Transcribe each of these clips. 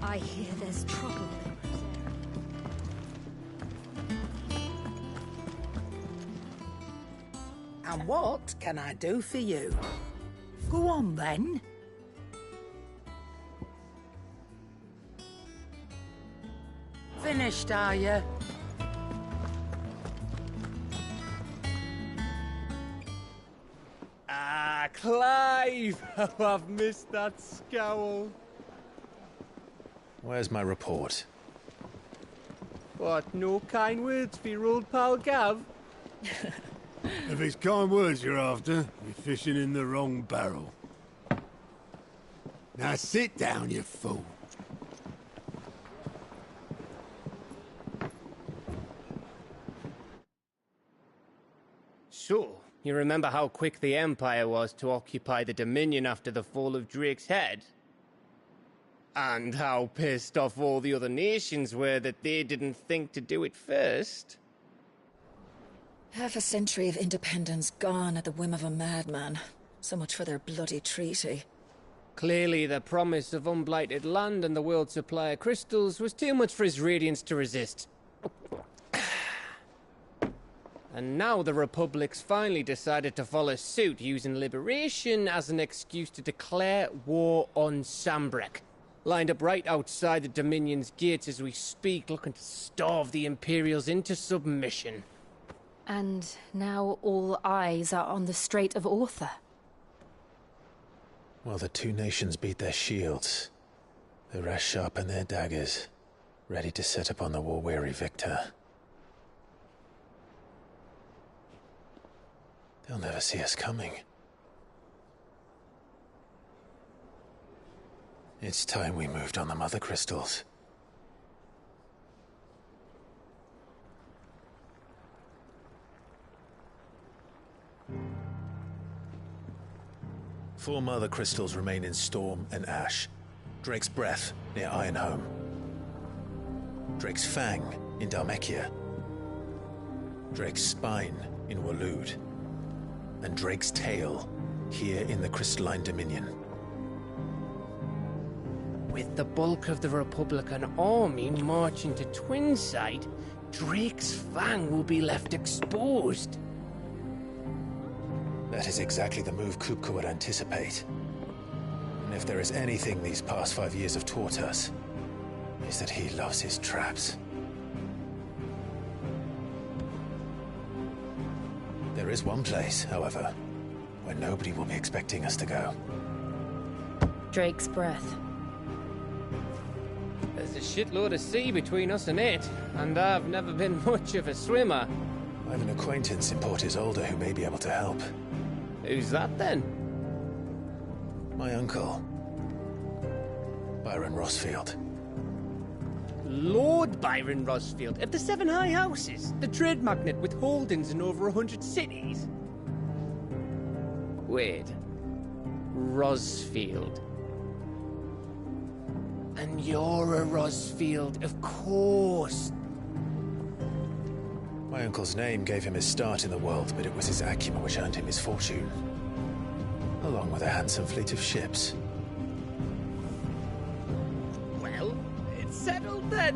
I hear there's trouble. And what can I do for you? Go on, then. Finished, are you? Ah, Clive! Oh, I've missed that scowl. Where's my report? What, no kind words for your old pal Gav? If it's kind words you're after, you're fishing in the wrong barrel. Now sit down, you fool. So, you remember how quick the Empire was to occupy the Dominion after the fall of Drake's head? And how pissed off all the other nations were that they didn't think to do it first? Half a century of independence gone at the whim of a madman. So much for their bloody treaty. Clearly, the promise of unblighted land and the world's supply of crystals was too much for his radiance to resist. And now the Republic's finally decided to follow suit, using liberation as an excuse to declare war on Sambrek. Lined up right outside the Dominion's gates as we speak, looking to starve the Imperials into submission. And now all eyes are on the Strait of Author. Well, the two nations beat their shields. The rest sharpen their daggers, ready to set upon the war-weary victor. They'll never see us coming. It's time we moved on the mother crystals. Four mother crystals remain in Storm and Ash. Drake's Breath near Ironhome. Drake's Fang in Dhalmekia. Drake's Spine in Waloed. And Drake's Tail here in the Crystalline Dominion. With the bulk of the Republican army marching to Twinside, Drake's Fang will be left exposed. That is exactly the move Kupka would anticipate. And if there is anything these past 5 years have taught us, is that he loves his traps. There is one place, however, where nobody will be expecting us to go. Drake's Breath. There's a shitload of sea between us and it, and I've never been much of a swimmer. I have an acquaintance in Port Isolde who may be able to help. Who's that then? My uncle, Byron Rosfield. Lord Byron Rosfield of the Seven High Houses, the trade magnate with holdings in over 100 cities. Wait, Rosfield. And you're a Rosfield, of course. My uncle's name gave him his start in the world, but it was his acumen which earned him his fortune. Along with a handsome fleet of ships. Well, it's settled then.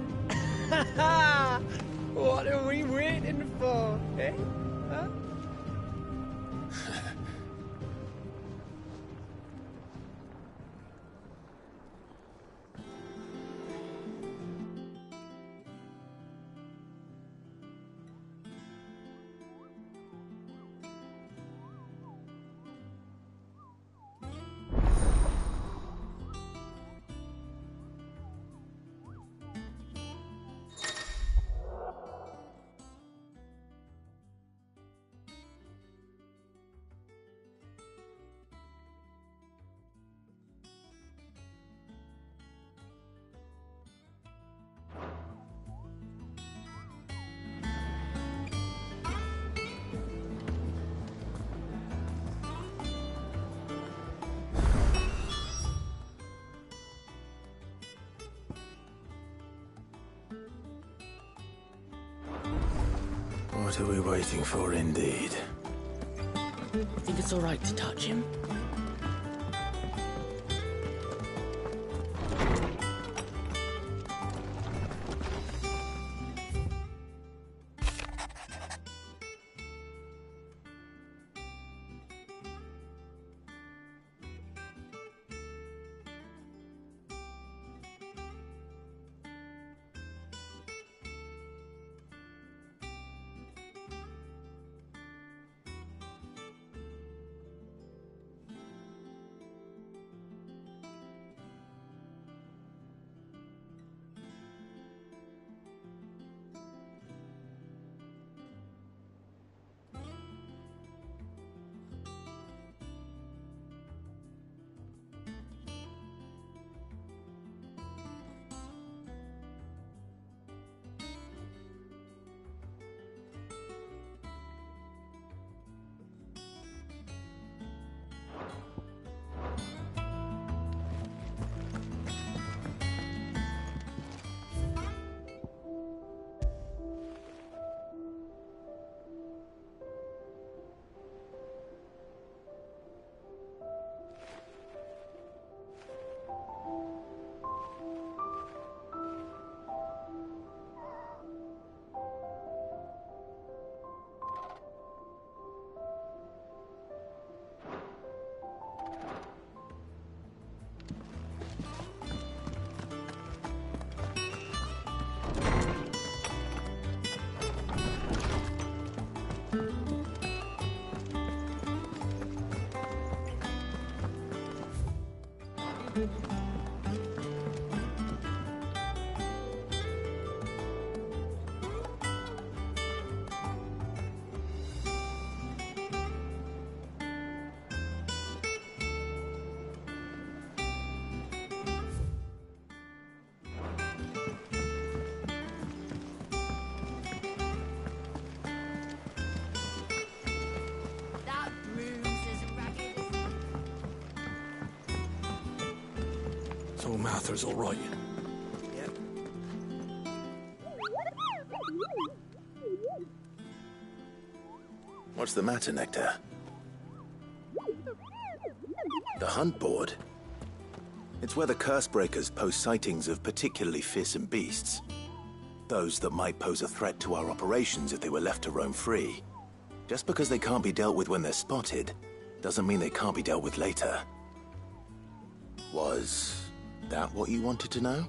What are we waiting for, eh? Huh? What are we waiting for, indeed? Think it's all right to touch him? That room's as ragged as... So Martha's all right. Yep. What's the matter, Nectar? The hunt board? It's where the Cursebreakers post sightings of particularly fearsome beasts. Those that might pose a threat to our operations if they were left to roam free. Just because they can't be dealt with when they're spotted, doesn't mean they can't be dealt with later. Was that what you wanted to know?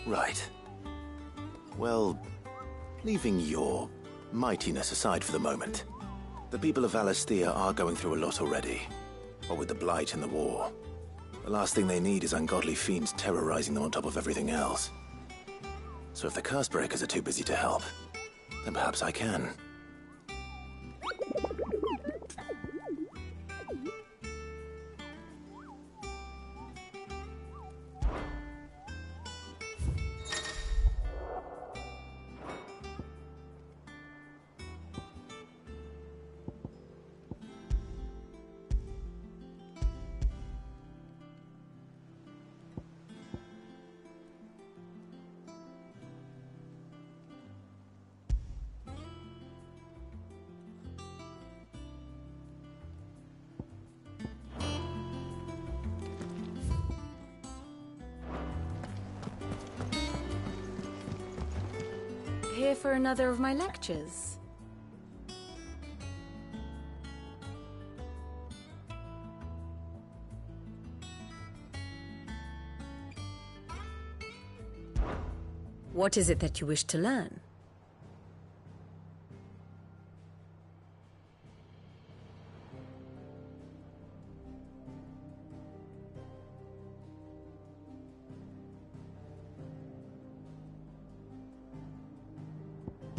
Right. Well, leaving your mightiness aside for the moment, the people of Valisthea are going through a lot already. What with the Blight and the war. The last thing they need is ungodly fiends terrorizing them on top of everything else. So if the Cursebreakers are too busy to help, then perhaps I can. Here for another of my lectures? What is it that you wish to learn?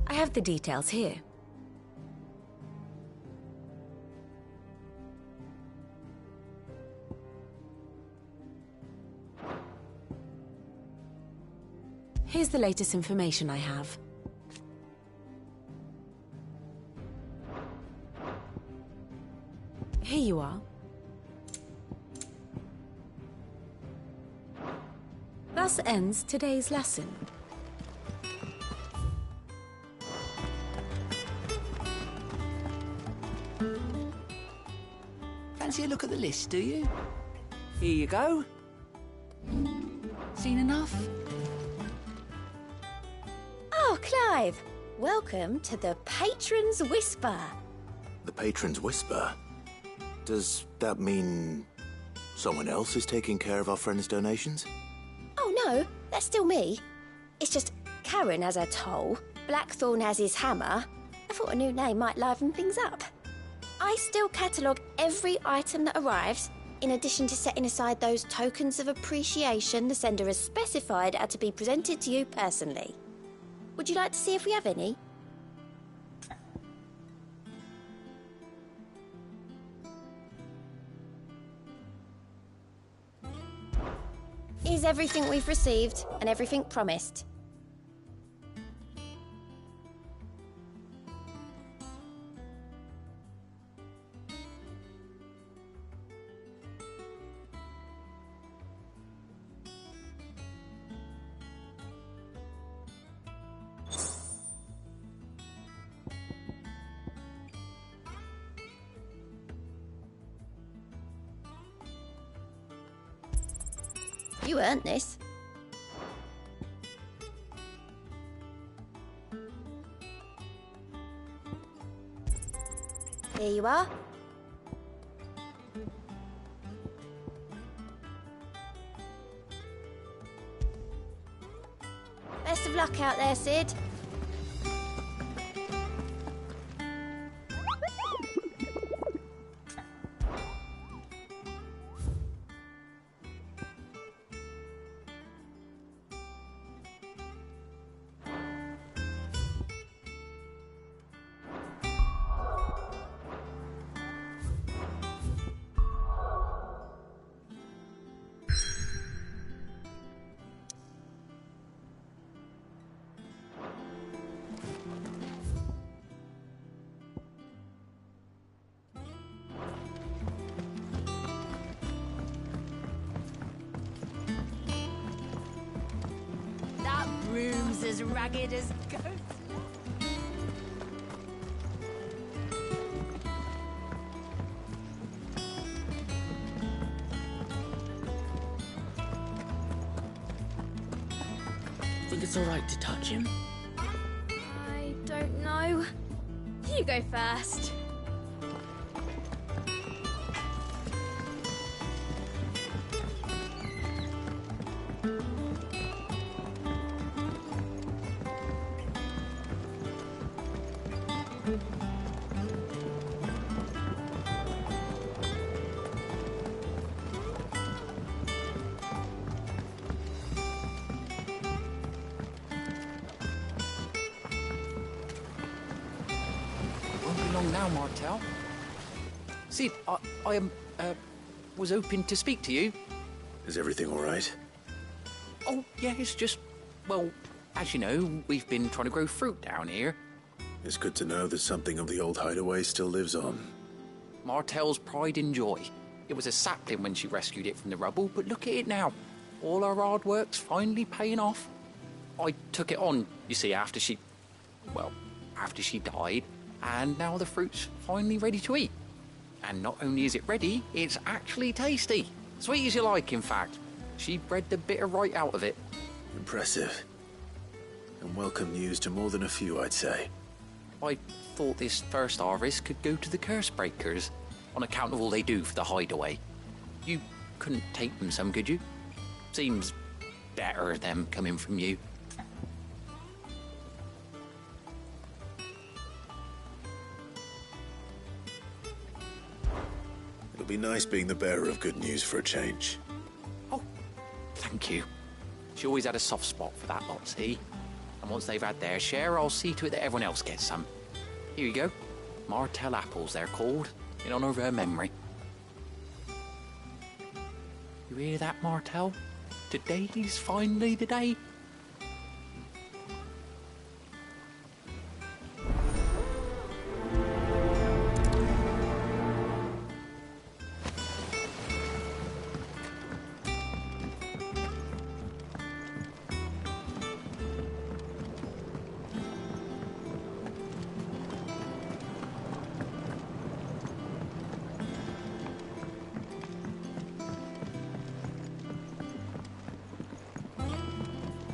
I have the details here. Here's the latest information I have. Here you are. Thus ends today's lesson. Fancy a look at the list, do you? Here you go. Seen enough? Oh, Clive! Welcome to the Patron's Whisper. The Patron's Whisper? Does that mean someone else is taking care of our friend's donations? Oh no, that's still me. It's just Karen has her toll, Blackthorn has his hammer. I thought a new name might liven things up. I still catalogue every item that arrives, in addition to setting aside those tokens of appreciation the sender has specified are to be presented to you personally. Would you like to see if we have any? Is everything we've received and everything promised? You earned this. Here you are. luck out there, Sid. That broom's as ragged as ghosts. Think it's all right to touch him? I don't know. You go first. Won't be long now, Martel. Sid, I was hoping to speak to you. Is everything all right? Oh, yeah, it's just, well, as you know, we've been trying to grow fruit down here. It's good to know that something of the old hideaway still lives on. Martel's pride and joy. It was a sapling when she rescued it from the rubble, but look at it now. All our hard work's finally paying off. I took it on, you see, after she died, and now the fruit's finally ready to eat. And not only is it ready, it's actually tasty. Sweet as you like, in fact. She bred the bitter right out of it. Impressive. And welcome news to more than a few, I'd say. I thought this first harvest could go to the curse breakers, on account of all they do for the hideaway. You couldn't take them some, could you? Seems better them coming from you. It'll be nice being the bearer of good news for a change. Oh, thank you. She always had a soft spot for that lot, see? And once they've had their share, I'll see to it that everyone else gets some. Here you go. Martel apples, they're called, in honour of her memory. You hear that, Martel? Today's finally the day.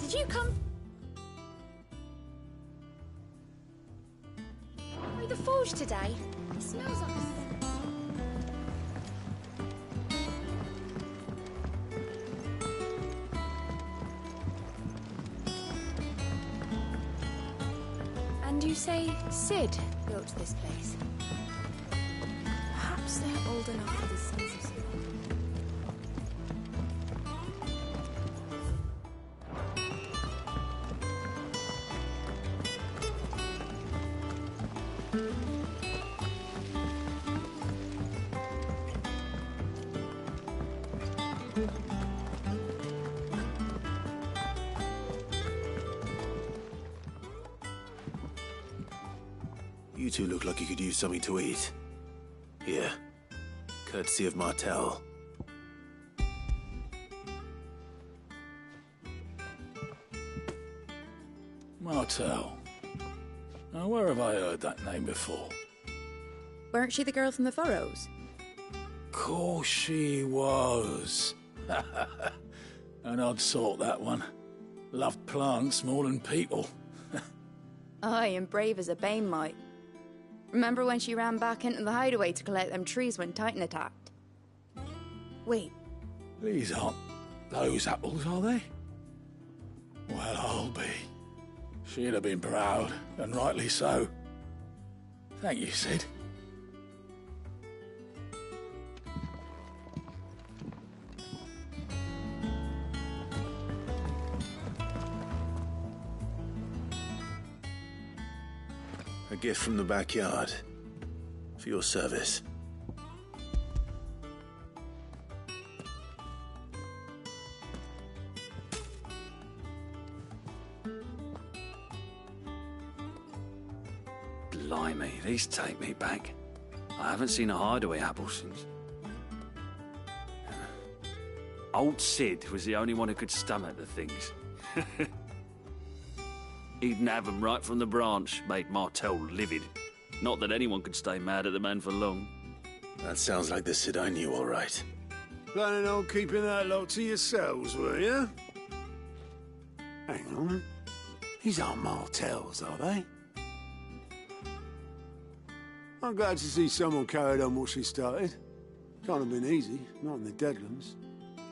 Did you come through the forge today? It smells like And you say Sid built this place? Perhaps they're old enough for the Sons of Sid. You two look like you could use something to eat. Here, courtesy of Martel. Martel. Now, where have I heard that name before? Weren't she the girl from the Furrows? Course she was. An odd sort, that one. Loved plants more than people. Aye, and brave as a bane might. Remember when she ran back into the hideaway to collect them trees when Titan attacked? Wait, These aren't those apples, are they? Well, I'll be. She'd have been proud, and rightly so. Thank you, Sid. A gift from the backyard. For your service. Blimey, these take me back. I haven't seen a hideaway apple since. Old Sid was the only one who could stomach the things. He'd have them right from the branch, made Martel livid. Not that anyone could stay mad at the man for long. That sounds like the Sid I knew, all right. Planning on keeping that lot to yourselves, were you? Hang on. These aren't Martels, are they? I'm glad to see someone carried on what she started. Can't have been easy, not in the Deadlands.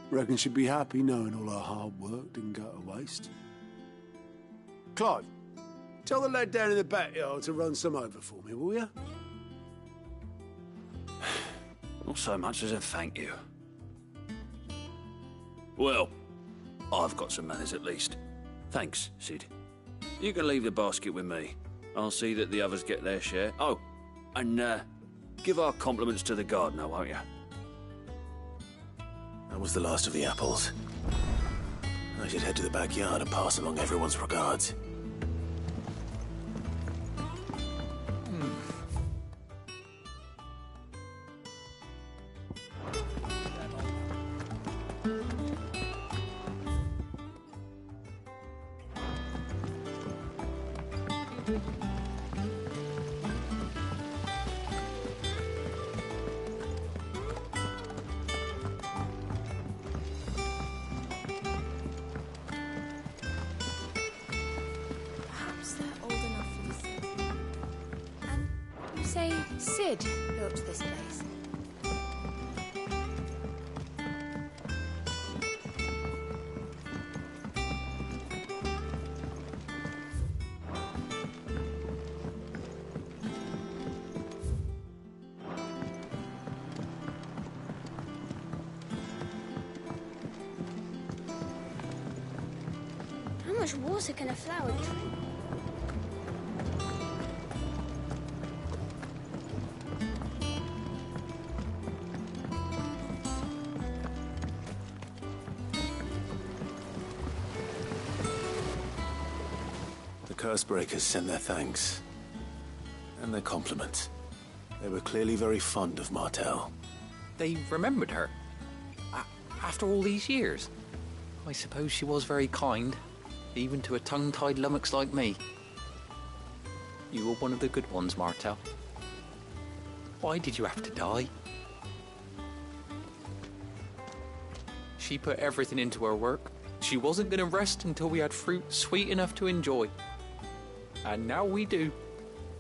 Reckon she'd be happy knowing all her hard work didn't go to waste. Clive, tell the lad down in the backyard to run some over for me, will you? Not so much as a thank you. Well, I've got some manners at least. Thanks, Sid. You can leave the basket with me. I'll see that the others get their share. Oh, and give our compliments to the gardener, won't you? That was the last of the apples. I should head to the backyard and pass along everyone's regards. Sid built this place. How much water can a flower drink? Cursebreakers send their thanks. And their compliments. They were clearly very fond of Martel. They remembered her. After all these years. I suppose she was very kind, even to a tongue-tied lummox like me. You were one of the good ones, Martel. Why did you have to die? She put everything into her work. She wasn't going to rest until we had fruit sweet enough to enjoy. And now we do.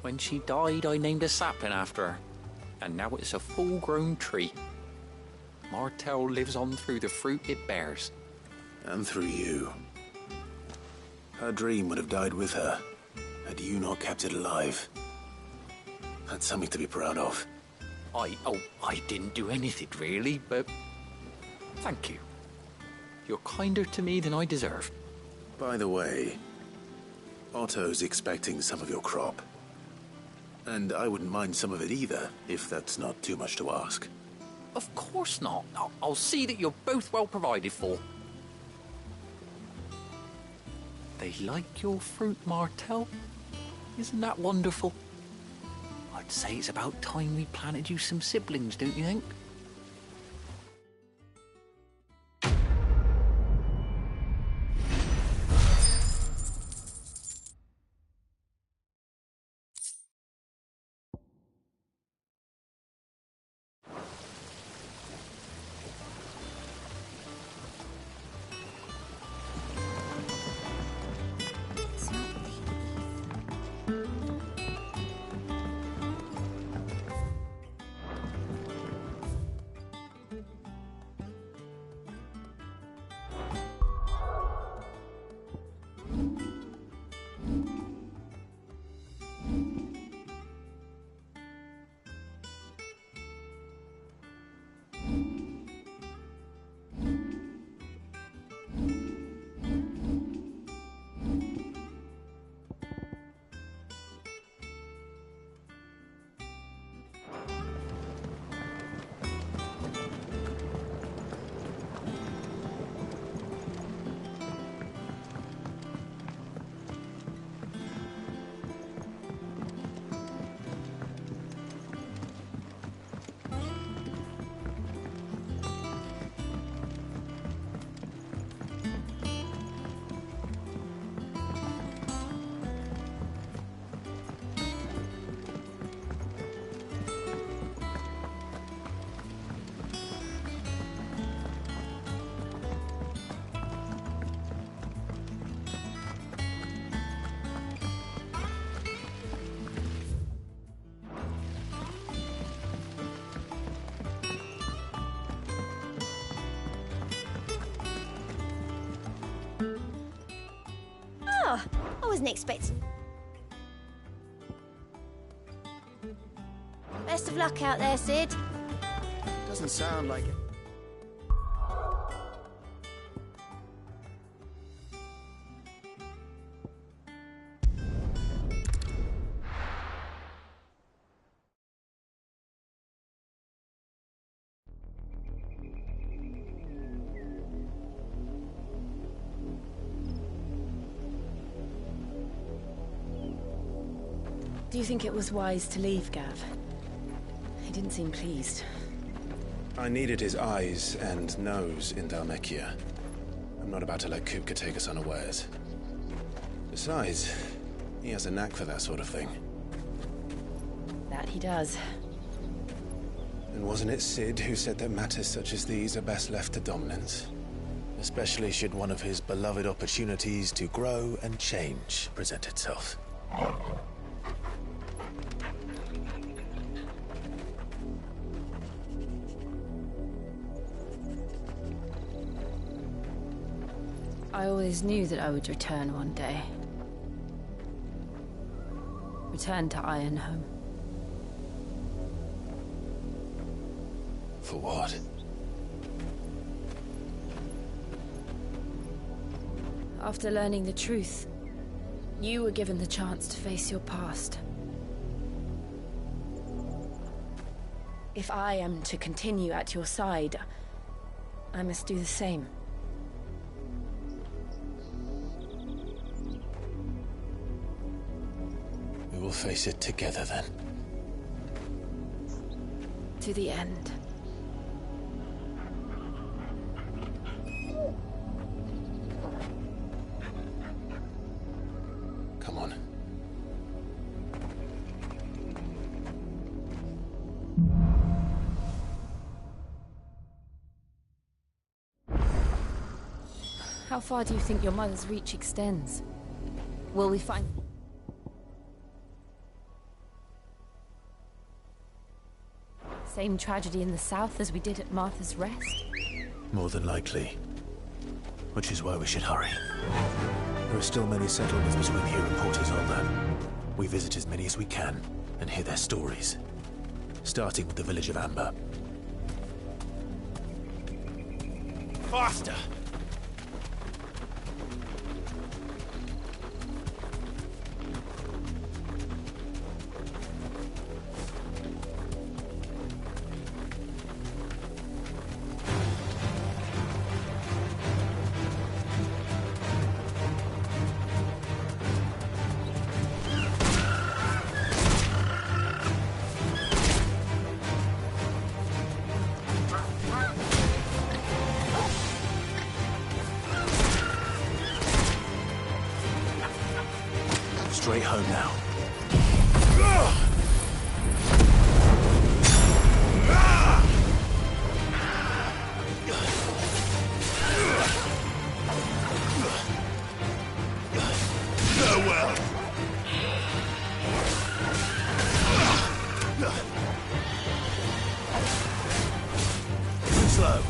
When she died, I named a sapling after her. And now it's a full-grown tree. Martel lives on through the fruit it bears. And through you. Her dream would have died with her, had you not kept it alive. That's something to be proud of. I didn't do anything really, but thank you. You're kinder to me than I deserve. By the way, Otto's expecting some of your crop. And I wouldn't mind some of it either, if that's not too much to ask. Of course not. I'll see that you're both well provided for. They like your fruit, Martel. Isn't that wonderful? I'd say it's about time we planted you some siblings, don't you think? I wasn't expecting... Best of luck out there, Sid. Doesn't sound like it. Do you think it was wise to leave, Gav? He didn't seem pleased. I needed his eyes and nose in Dhalmekia. I'm not about to let Kupka take us unawares. Besides, he has a knack for that sort of thing. That he does. And wasn't it Sid who said that matters such as these are best left to dominance? Especially should one of his beloved opportunities to grow and change present itself. I always knew that I would return one day. Return to Ironhome. For what? After learning the truth, you were given the chance to face your past. If I am to continue at your side, I must do the same. We will face it together then. To the end. Come on. How far do you think your mother's reach extends? Will we find... same tragedy in the south as we did at Martha's Rest? More than likely. Which is why we should hurry. There are still many settlements between here and Porter's Hollow. We visit as many as we can and hear their stories. Starting with the village of Amber. Faster! Straight home now. Farewell! Slow.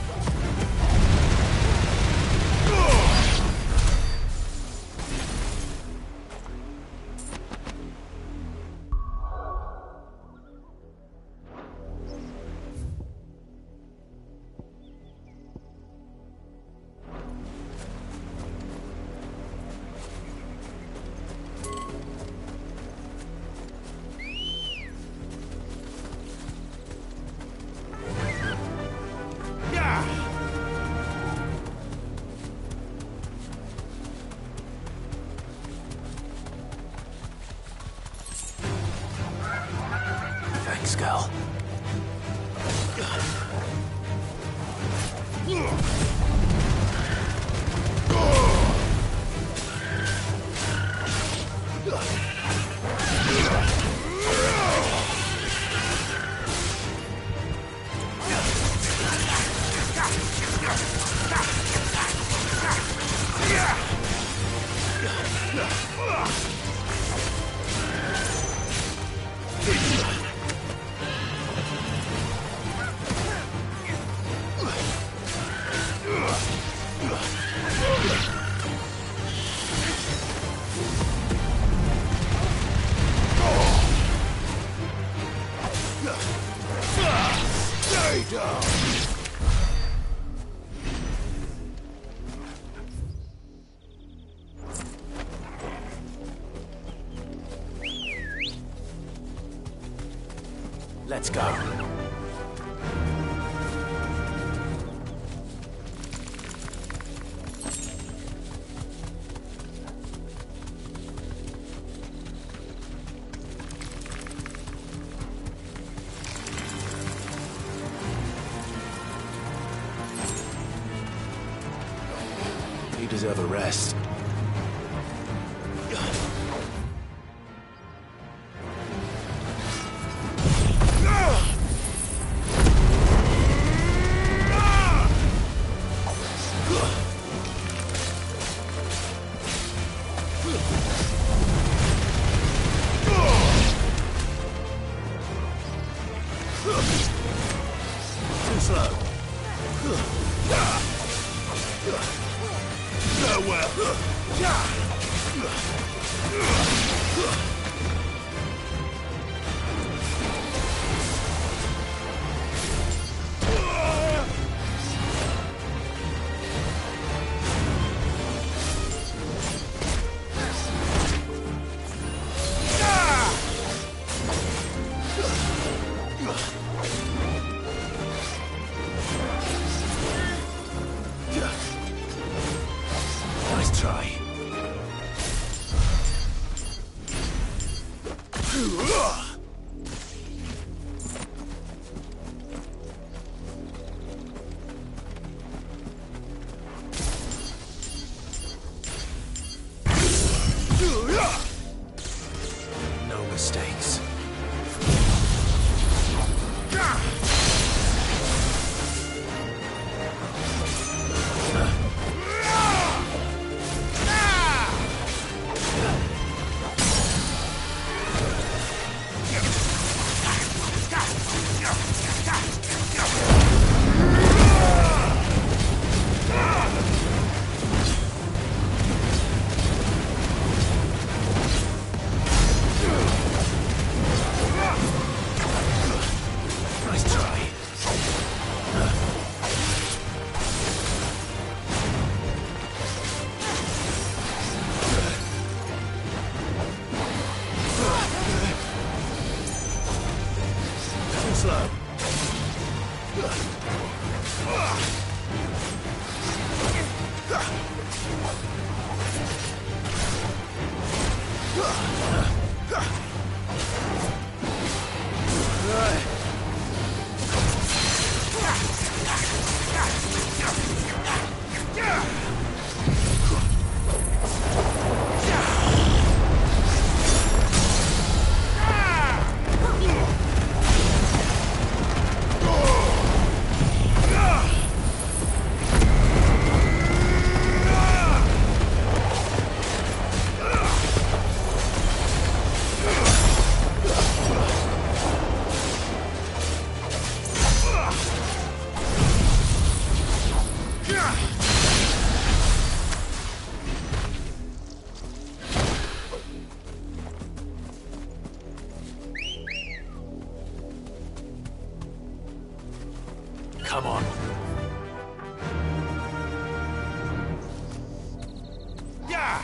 Thanks, girl. traitor! Let's go. You deserve a rest. Too slow. Nice try. No mistakes. Nice try. Too slow. Come on. Yeah!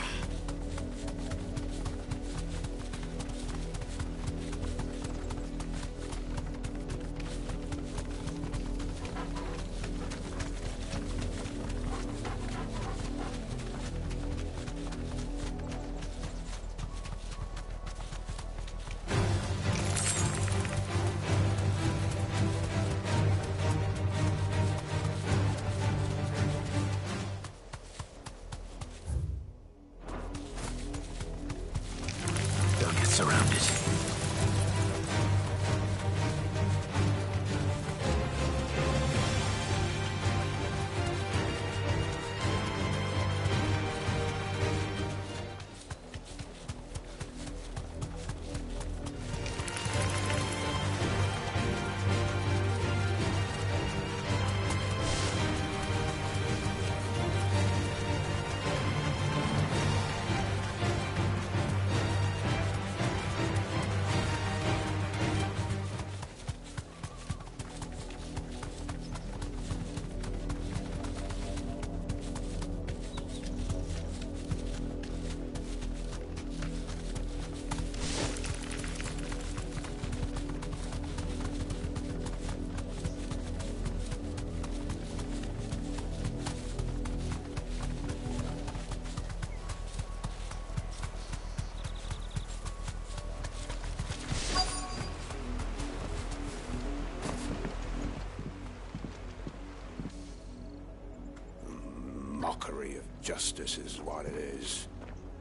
mockery of justice is what it is.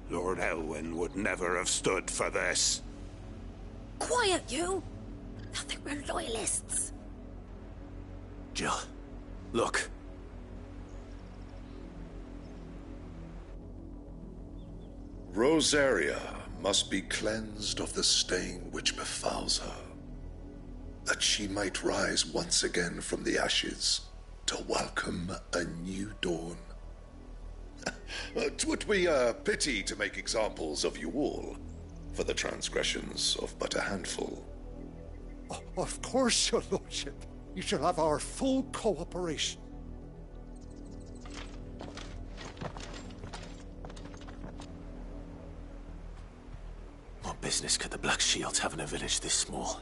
Lord Elwyn would never have stood for this. Quiet, you! I think we're loyalists. Jill, look. Rosaria must be cleansed of the stain which befouls her, that she might rise once again from the ashes to welcome a new dawn. 'Twould be a pity to make examples of you all, for the transgressions of but a handful. Of course, your lordship. You shall have our full cooperation. What business could the Black Shields have in a village this small?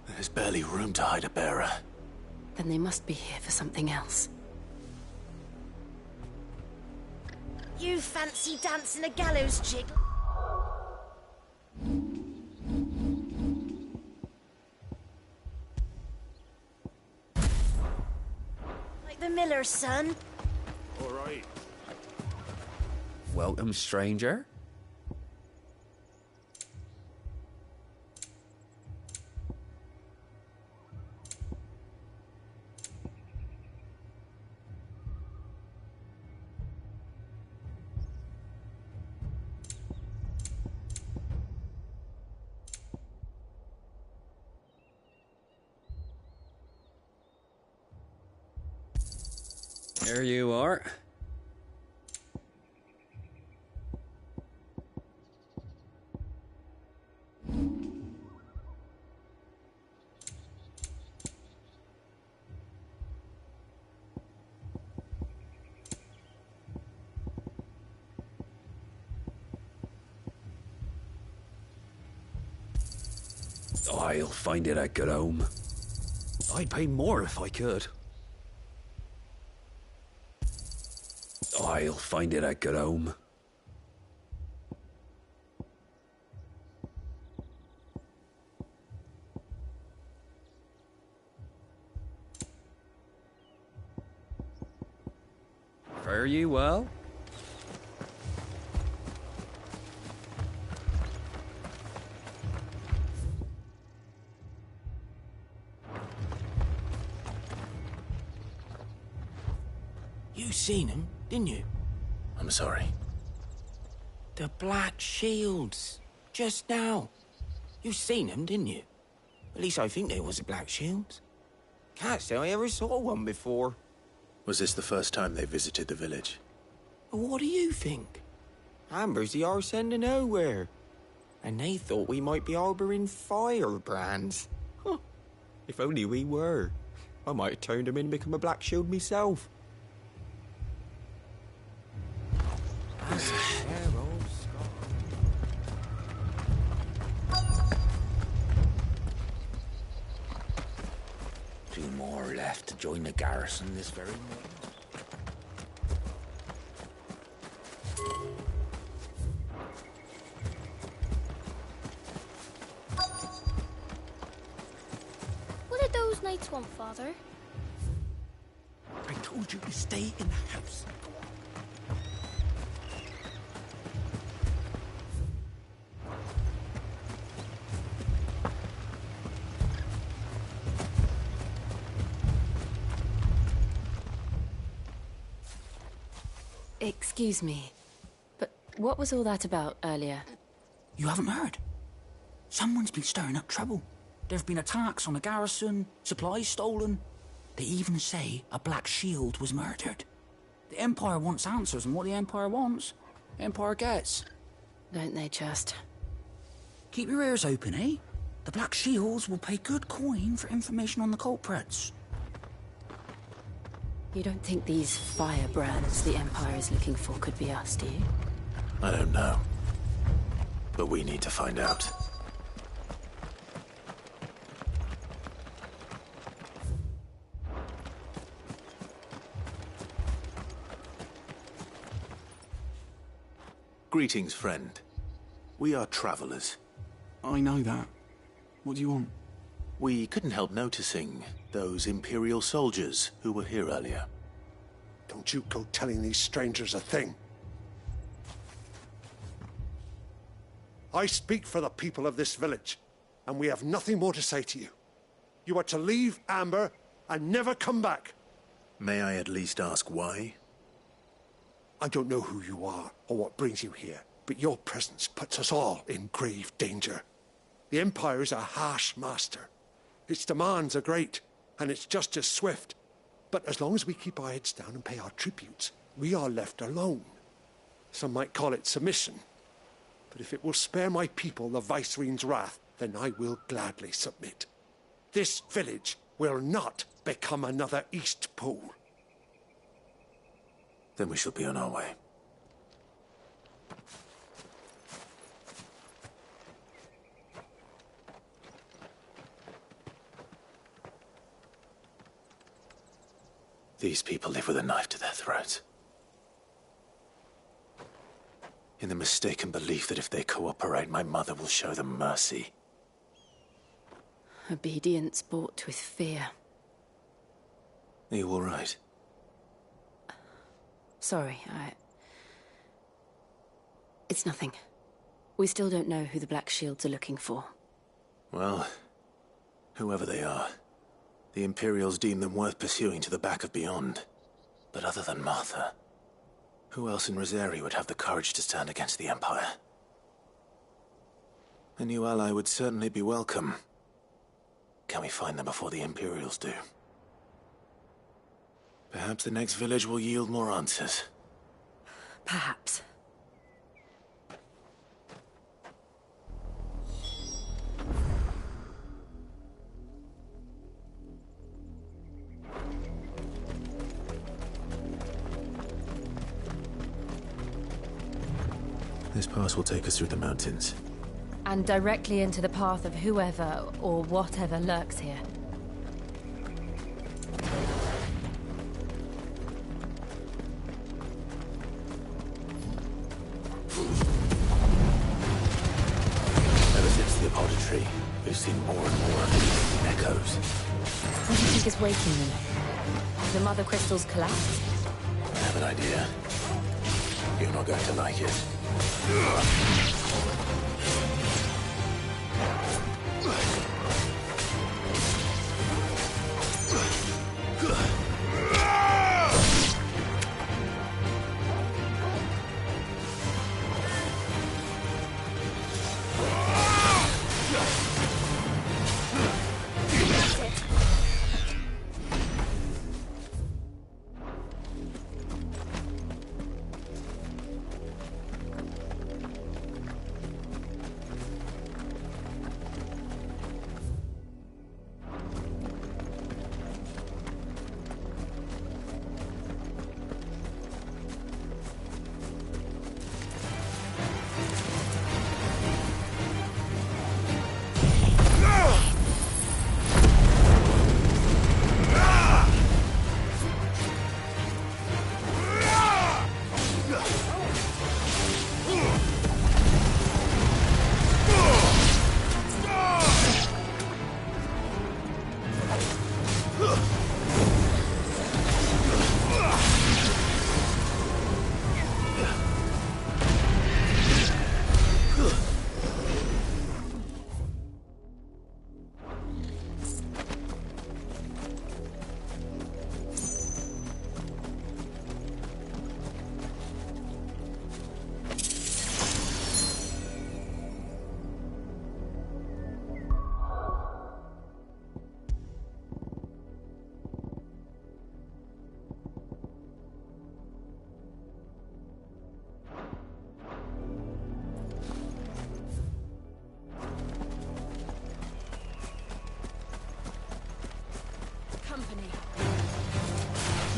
There's barely room to hide a bearer. Then they must be here for something else. You fancy dancing a gallows jig? Like the miller's son? All right. Welcome, stranger. There you are. I'll find it at good home. I'd pay more if I could. I'll find it at good home. Fare you well? You seen him, didn't you? I'm sorry. The Black Shields. Just now. You seen them, didn't you? At least I think there was a Black Shields. Can't say I ever saw one before. Was this the first time they visited the village? What do you think? Amber's the arse end of nowhere. And they thought we might be harbouring firebrands. Huh. If only we were. I might have turned them in and become a Black Shield myself. Two more left to join the garrison this very morning. What did those knights want, Father? I told you to stay in the house. Excuse me, but what was all that about earlier? You haven't heard? Someone's been stirring up trouble. There have been attacks on the garrison, supplies stolen. They even say a Black Shield was murdered. The Empire wants answers, and what the Empire wants, the Empire gets. Don't they just? Keep your ears open, eh? The Black Shields will pay good coin for information on the culprits. You don't think these firebrands the Empire is looking for could be us, do you? I don't know. But we need to find out. Greetings, friend. We are travelers. I know that. What do you want? We couldn't help noticing those Imperial soldiers who were here earlier. Don't you go telling these strangers a thing. I speak for the people of this village, and we have nothing more to say to you. You are to leave Amber and never come back. May I at least ask why? I don't know who you are or what brings you here, but your presence puts us all in grave danger. The Empire is a harsh master. Its demands are great, and its justice swift. But as long as we keep our heads down and pay our tributes, we are left alone. Some might call it submission. But if it will spare my people the Viceroy's wrath, then I will gladly submit. This village will not become another East Pool. Then we shall be on our way. These people live with a knife to their throats. In the mistaken belief that if they cooperate, my mother will show them mercy. Obedience bought with fear. Are you all right? Sorry, It's nothing. We still don't know who the Black Shields are looking for. Well, whoever they are, the Imperials deem them worth pursuing to the back of beyond. But other than Martha, who else in Rosari would have the courage to stand against the Empire? A new ally would certainly be welcome. Can we find them before the Imperials do? Perhaps the next village will yield more answers. Perhaps. This pass will take us through the mountains. And directly into the path of whoever or whatever lurks here. Ever since the apothecary, we've seen more and more echoes. What do you think is waking them? Have the mother crystals collapsed? I have an idea. You're not going to like it.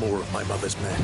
More of my mother's men.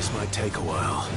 This might take a while.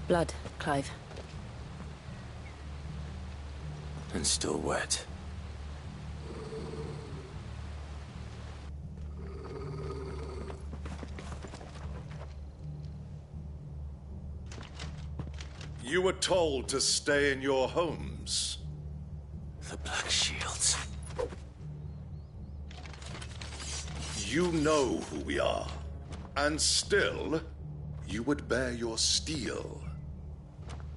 Blood, Clive. And still wet. You were told to stay in your homes. The Black Shields. You know who we are. And still, you would bear your steel.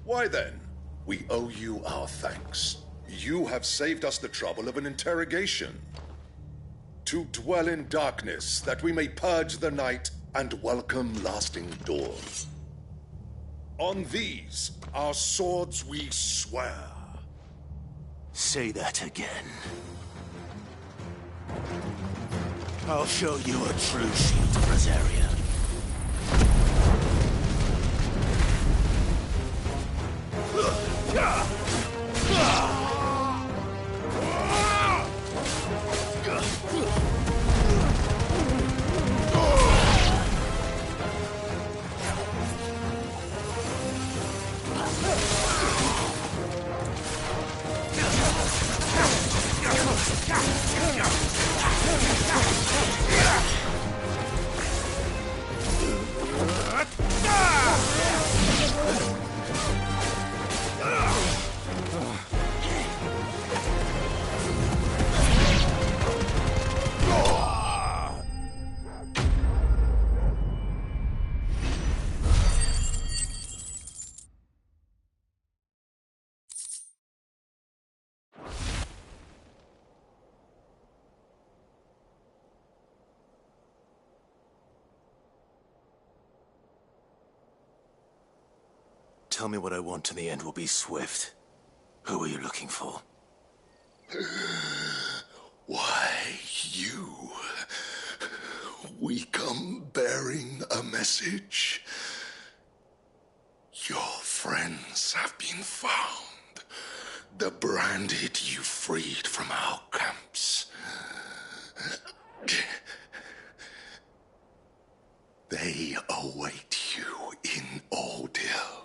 Why then, we owe you our thanks. You have saved us the trouble of an interrogation. To dwell in darkness, that we may purge the night and welcome lasting dawn. On these, our swords we swear. Say that again. I'll show you a true shield to Brazaria. Tell me what I want and the end will be swift. Who are you looking for? Why, you. We come bearing a message. Your friends have been found. The branded you freed from our camps. They await you in Odil.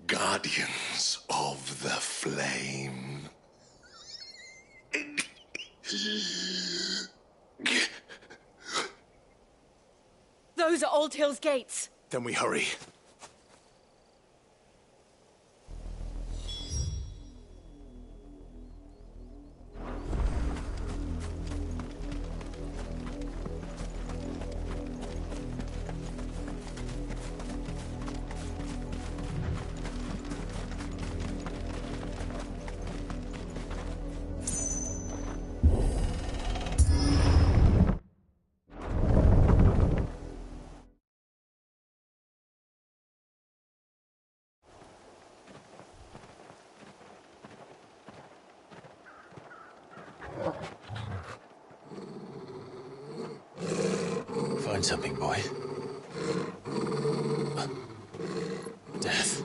Guardians of the Flame. Those are Old Hill's gates. Then we hurry. Find something, boy. Death.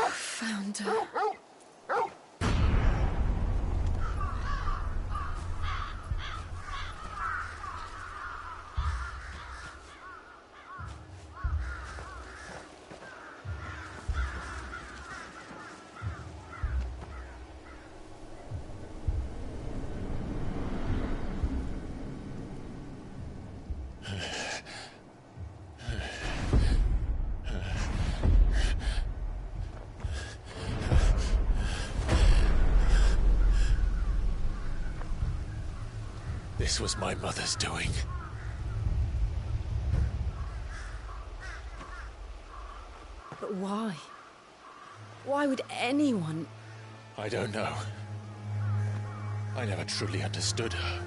Found her. This was my mother's doing. But why? Why would anyone... I don't know. I never truly understood her.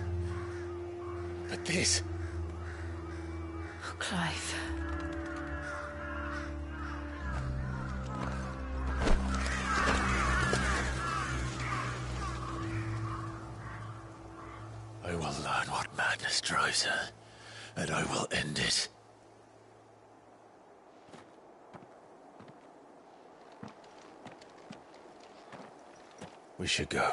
But this... Oh, Clive. I will learn what madness drives her, and I will end it. We should go.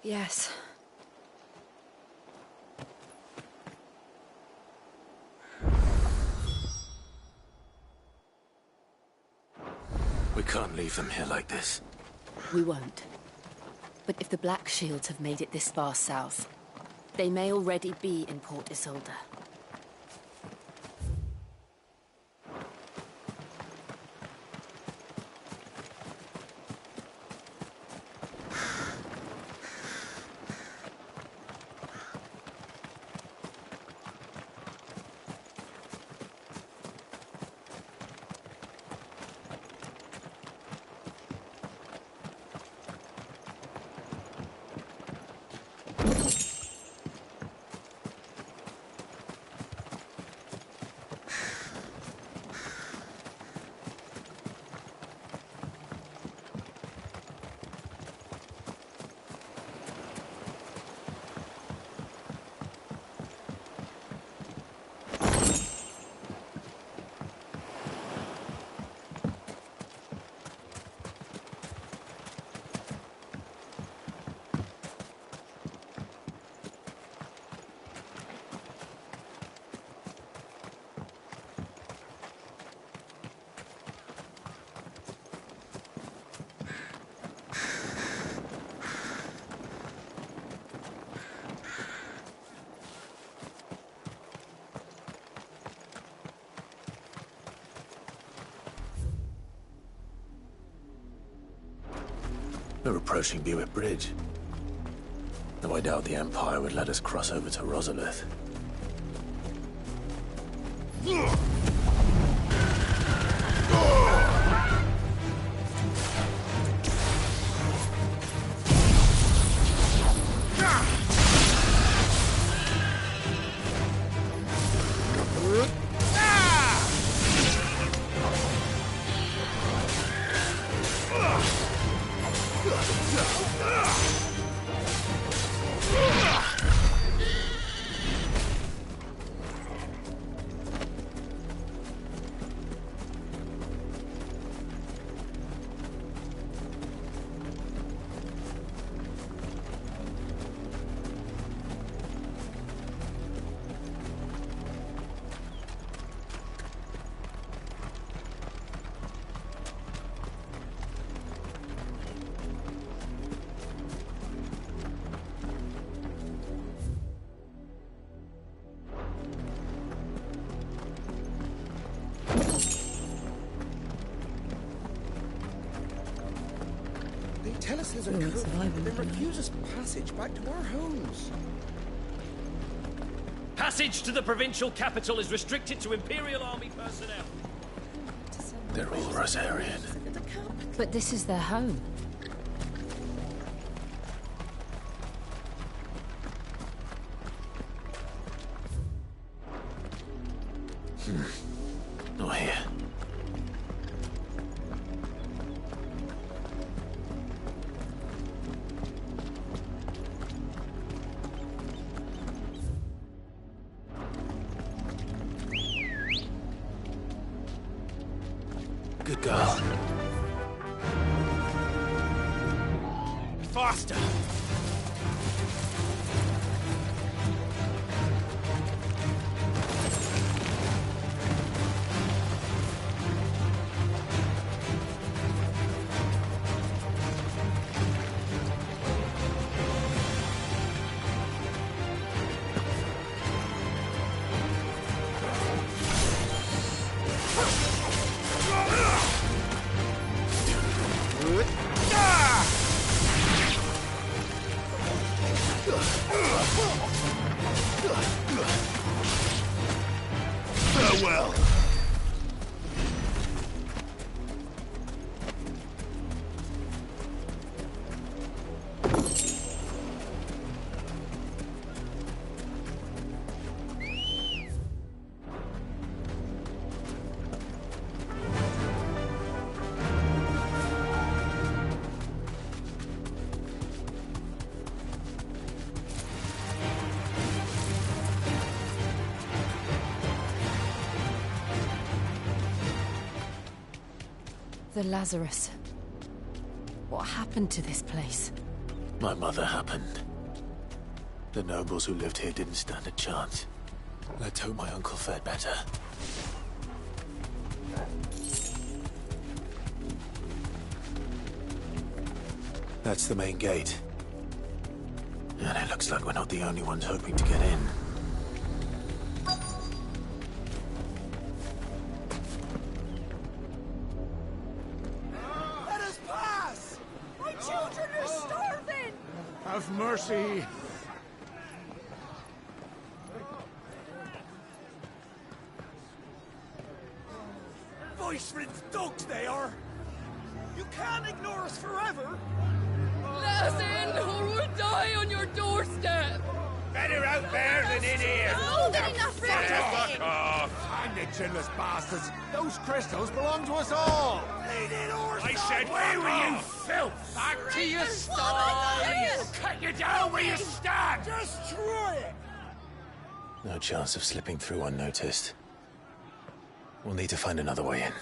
Yes. We can't leave them here like this. We won't. But if the Black Shields have made it this far south, they may already be in Port Isolde. We're approaching Buick Bridge. Though I doubt the Empire would let us cross over to Rosalith. Tell us there's a code, then refuse us passage back to our homes. Passage to the provincial capital is restricted to Imperial Army personnel. They're all Rosarian. But this is their home. Not here. Good girl. Faster! Farewell. The Lazarus. What happened to this place? My mother happened. The nobles who lived here didn't stand a chance. Let's hope my uncle fared better. That's the main gate. And it looks like we're not the only ones hoping to get in. Let us pass! My children are starving! Have mercy. Voice-ridden dogs they are! You can't ignore us forever! Let us in, or we'll die on your doorstep! Better out there than in here. More than enough for Fuck off! Hang the chinless bastards. Those crystals belong to us all. I said, where were you, filth? Back to your sties. We'll cut you down where you stand. Destroy it! No chance of slipping through unnoticed. We'll need to find another way in.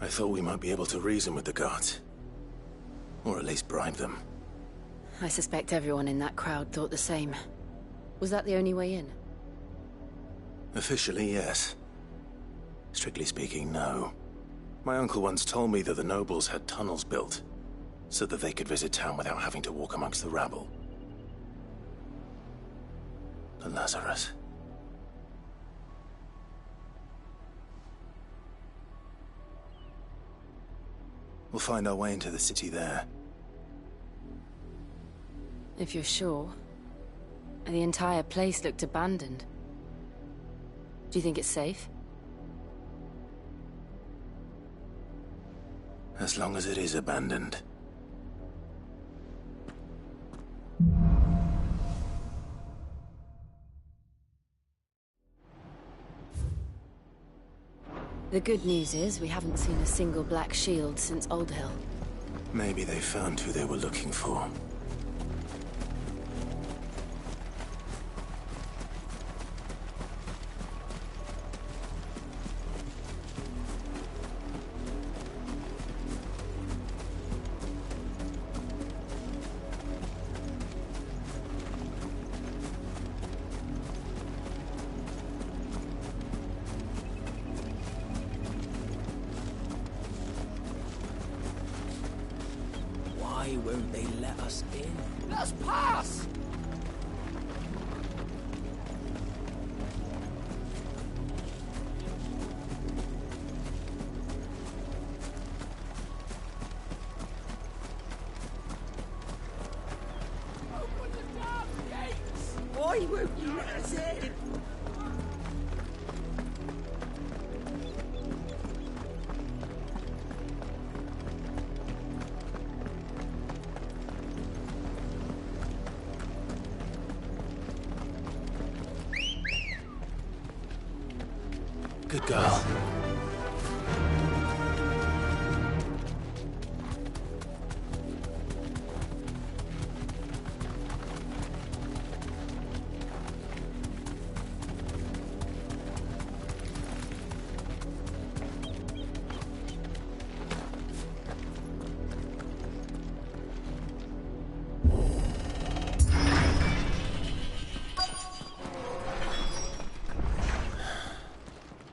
I thought we might be able to reason with the guards. Or at least bribe them. I suspect everyone in that crowd thought the same. Was that the only way in? Officially, yes. Strictly speaking, no. My uncle once told me that the nobles had tunnels built, so that they could visit town without having to walk amongst the rabble. The Lazarus. We'll find our way into the city there. If you're sure. The entire place looked abandoned. Do you think it's safe? As long as it is abandoned. The good news is we haven't seen a single black shield since Old Hill. Maybe they found who they were looking for. Why won't they let us in? Let us pass! Open the damn gates! Why won't you let us in? Good girl.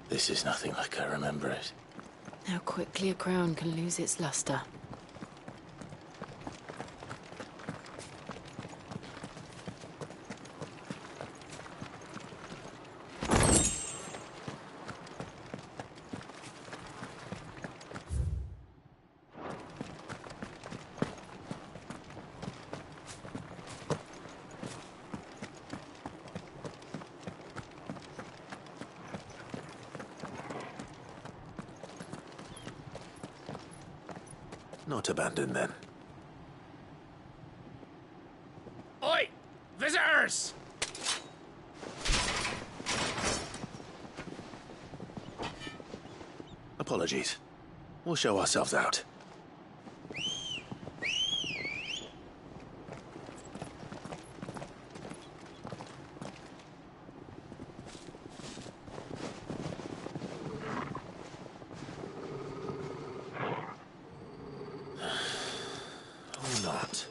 This is nothing like I remember it. How quickly a crown can lose its luster. Not abandoned, then. Oi! Visitors! Apologies. We'll show ourselves out. Or not.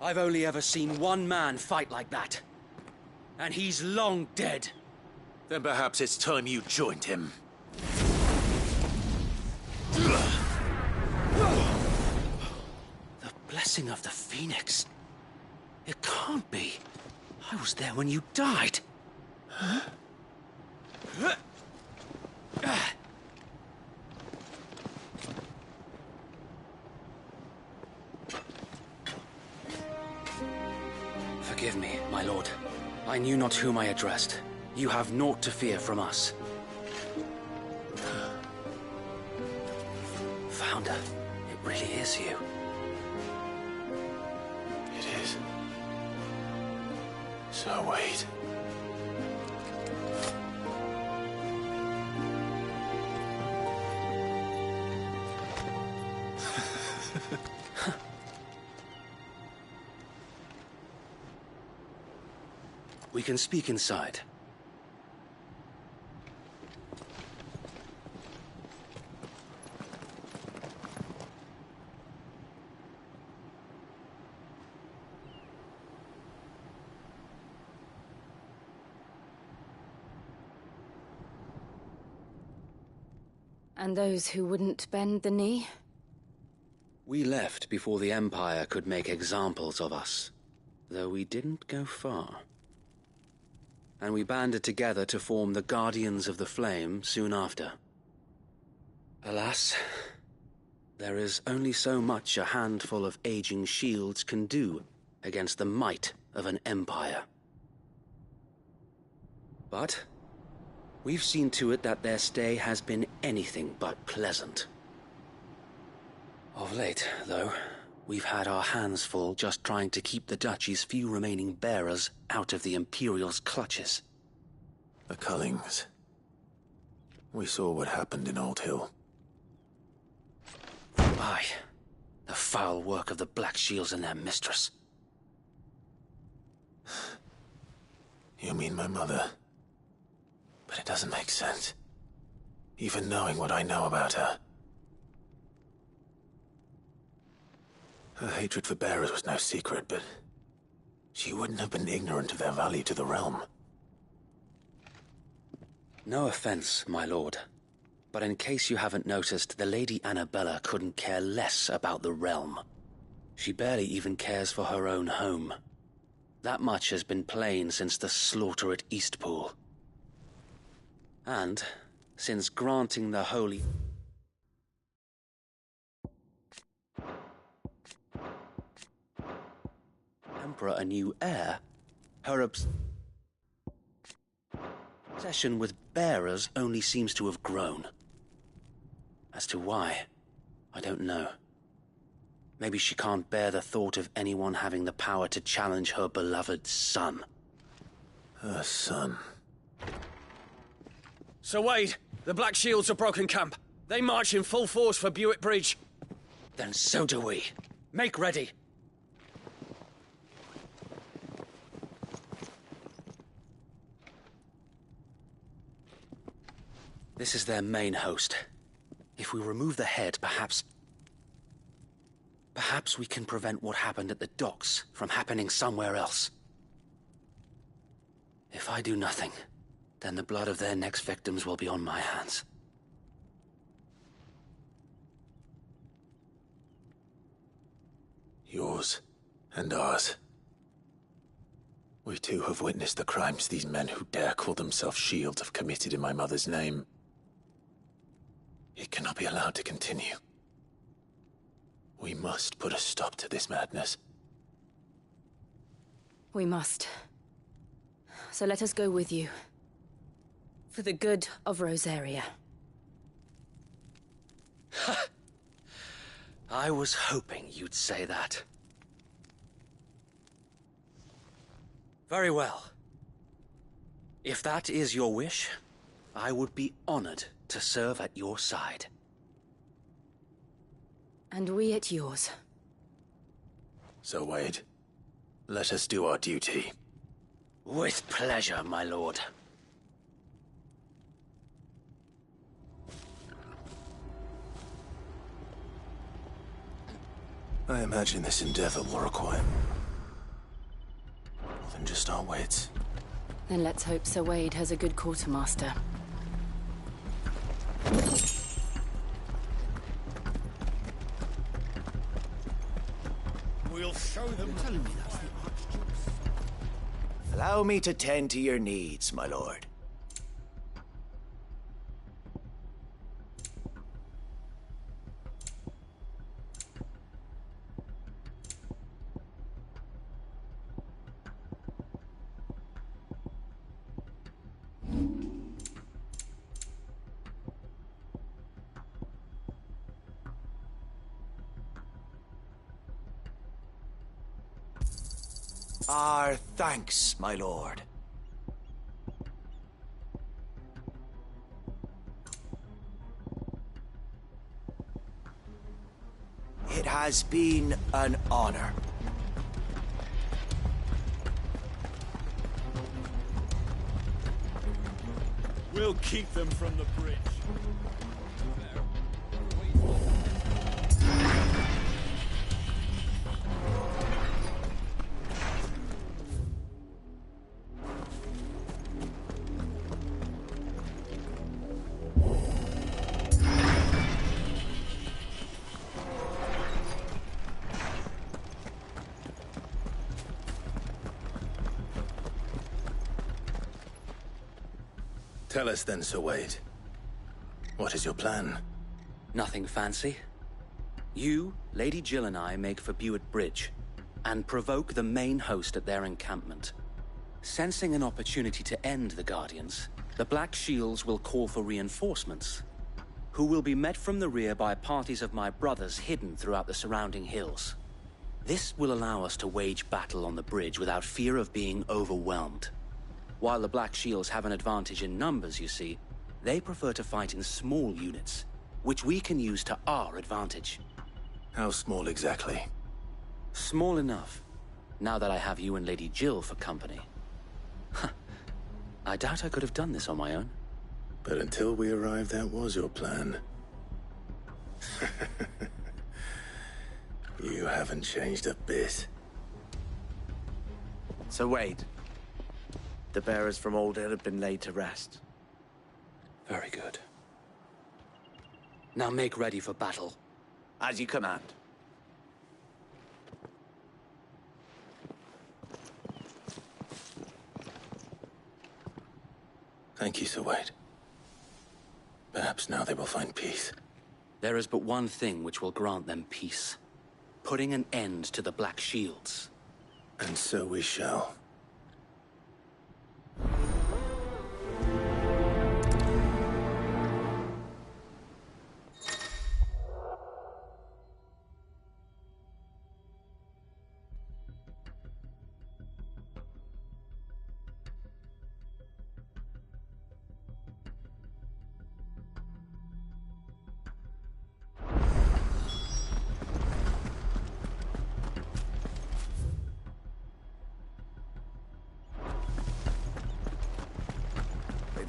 I've only ever seen one man fight like that. And he's long dead. Then perhaps it's time you joined him. The blessing of the Phoenix. It can't be. I was there when you died. Huh? Forgive me, my lord. I knew not whom I addressed. You have naught to fear from us. Founder, it really is you. It is. So wait. We can speak inside. And those who wouldn't bend the knee? We left before the Empire could make examples of us, though we didn't go far. And we banded together to form the Guardians of the Flame soon after. Alas, there is only so much a handful of aging shields can do against the might of an empire. But we've seen to it that their stay has been anything but pleasant. Of late, though, we've had our hands full just trying to keep the Duchy's few remaining bearers out of the Imperial's clutches. The Cullings. We saw what happened in Old Hill. Aye, the foul work of the Black Shields and their mistress. You mean my mother? But it doesn't make sense. Even knowing what I know about her. Her hatred for bearers was no secret, but she wouldn't have been ignorant of their value to the realm. No offense, my lord, but in case you haven't noticed, the Lady Annabella couldn't care less about the realm. She barely even cares for her own home. That much has been plain since the slaughter at Eastpool. And since granting the Holy Emperor a new heir, her obsession with bearers only seems to have grown. As to why, I don't know. Maybe she can't bear the thought of anyone having the power to challenge her beloved son. Her son. Sir Wade, the Black Shields have broken camp. They march in full force for Buick Bridge. Then so do we. Make ready. This is their main host. If we remove the head, perhaps we can prevent what happened at the docks from happening somewhere else. If I do nothing, then the blood of their next victims will be on my hands. Yours and ours. We too have witnessed the crimes these men who dare call themselves shields have committed in my mother's name. It cannot be allowed to continue. We must put a stop to this madness. We must. So let us go with you. For the good of Rosaria. I was hoping you'd say that. Very well. If that is your wish, I would be honored to serve at your side. And we at yours. So, Wade, let us do our duty. With pleasure, my lord. I imagine this endeavor will require more than just our wits. Then let's hope Sir Wade has a good quartermaster. We'll show them. Telling me that's the Archduke's. Allow me to tend to your needs, my lord. Our thanks, my lord. It has been an honor. We'll keep them from the bridge. Tell us then, Sir Wade. What is your plan? Nothing fancy. You, Lady Jill and I make for Buett Bridge, and provoke the main host at their encampment. Sensing an opportunity to end the Guardians, the Black Shields will call for reinforcements, who will be met from the rear by parties of my brothers hidden throughout the surrounding hills. This will allow us to wage battle on the bridge without fear of being overwhelmed. While the Black Shields have an advantage in numbers, you see, they prefer to fight in small units, which we can use to our advantage. How small exactly? Small enough, now that I have you and Lady Jill for company. I doubt I could have done this on my own. But until we arrived, that was your plan. You haven't changed a bit. Sir Wade, the bearers from Old Hill have been laid to rest. Very good. Now make ready for battle. As you command. Thank you, Sir Wade. Perhaps now they will find peace. There is but one thing which will grant them peace. Putting an end to the Black Shields. And so we shall.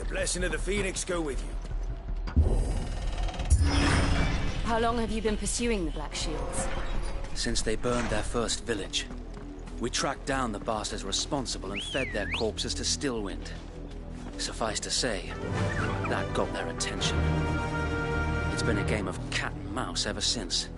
Blessing of the Phoenix go with you. How long have you been pursuing the Black Shields? Since they burned their first village. We tracked down the bastards responsible and fed their corpses to Stillwind. Suffice to say, that got their attention. It's been a game of cat and mouse ever since.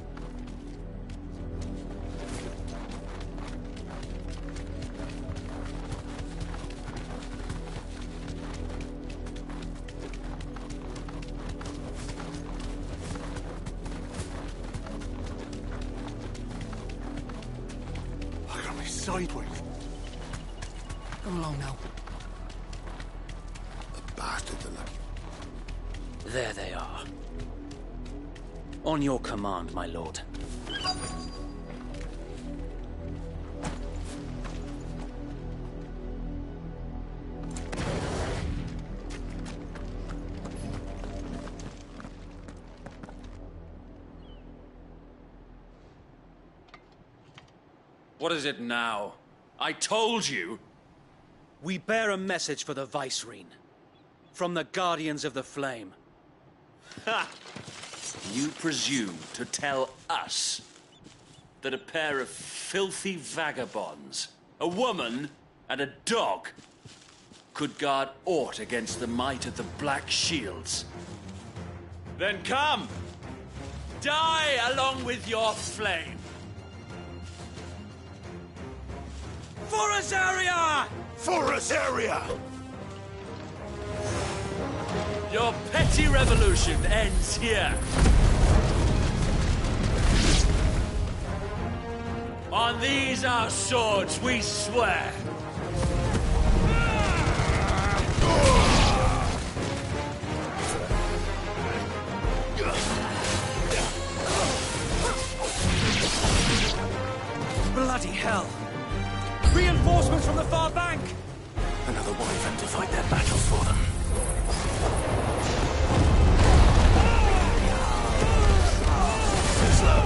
Sideways. Come along now. The bastards are lucky. There they are. On your command, my lord. What is it now? I told you! We bear a message for the Vicereine. From the Guardians of the Flame. Ha! You presume to tell us that a pair of filthy vagabonds, a woman and a dog, could guard aught against the might of the Black Shields? Then come! Die along with your flame! For Azaria! For Azaria! Your petty revolution ends here. On these our swords we swear. Bloody hell! Reinforcements from the far bank! Another wyvern to fight their battles for them. Too slow.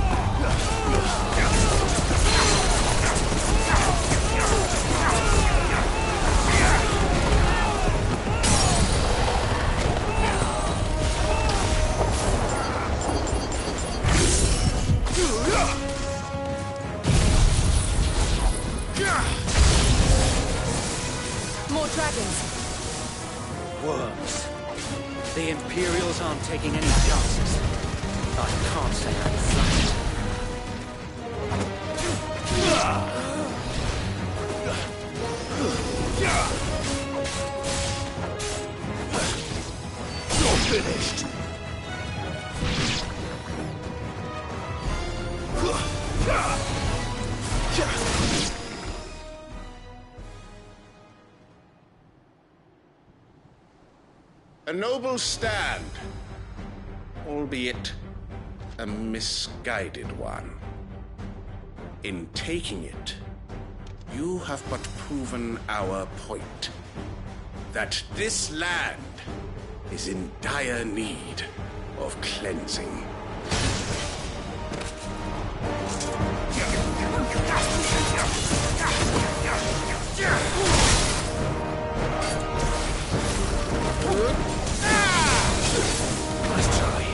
More dragons. Worms. The Imperials aren't taking any chances. I can't say I'm flattered. You're finished. A noble stand, albeit a misguided one. In taking it, you have but proven our point. That this land is in dire need of cleansing. Nice try.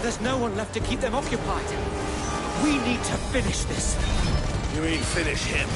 There's no one left to keep them occupied. We need to finish this. You mean finish him?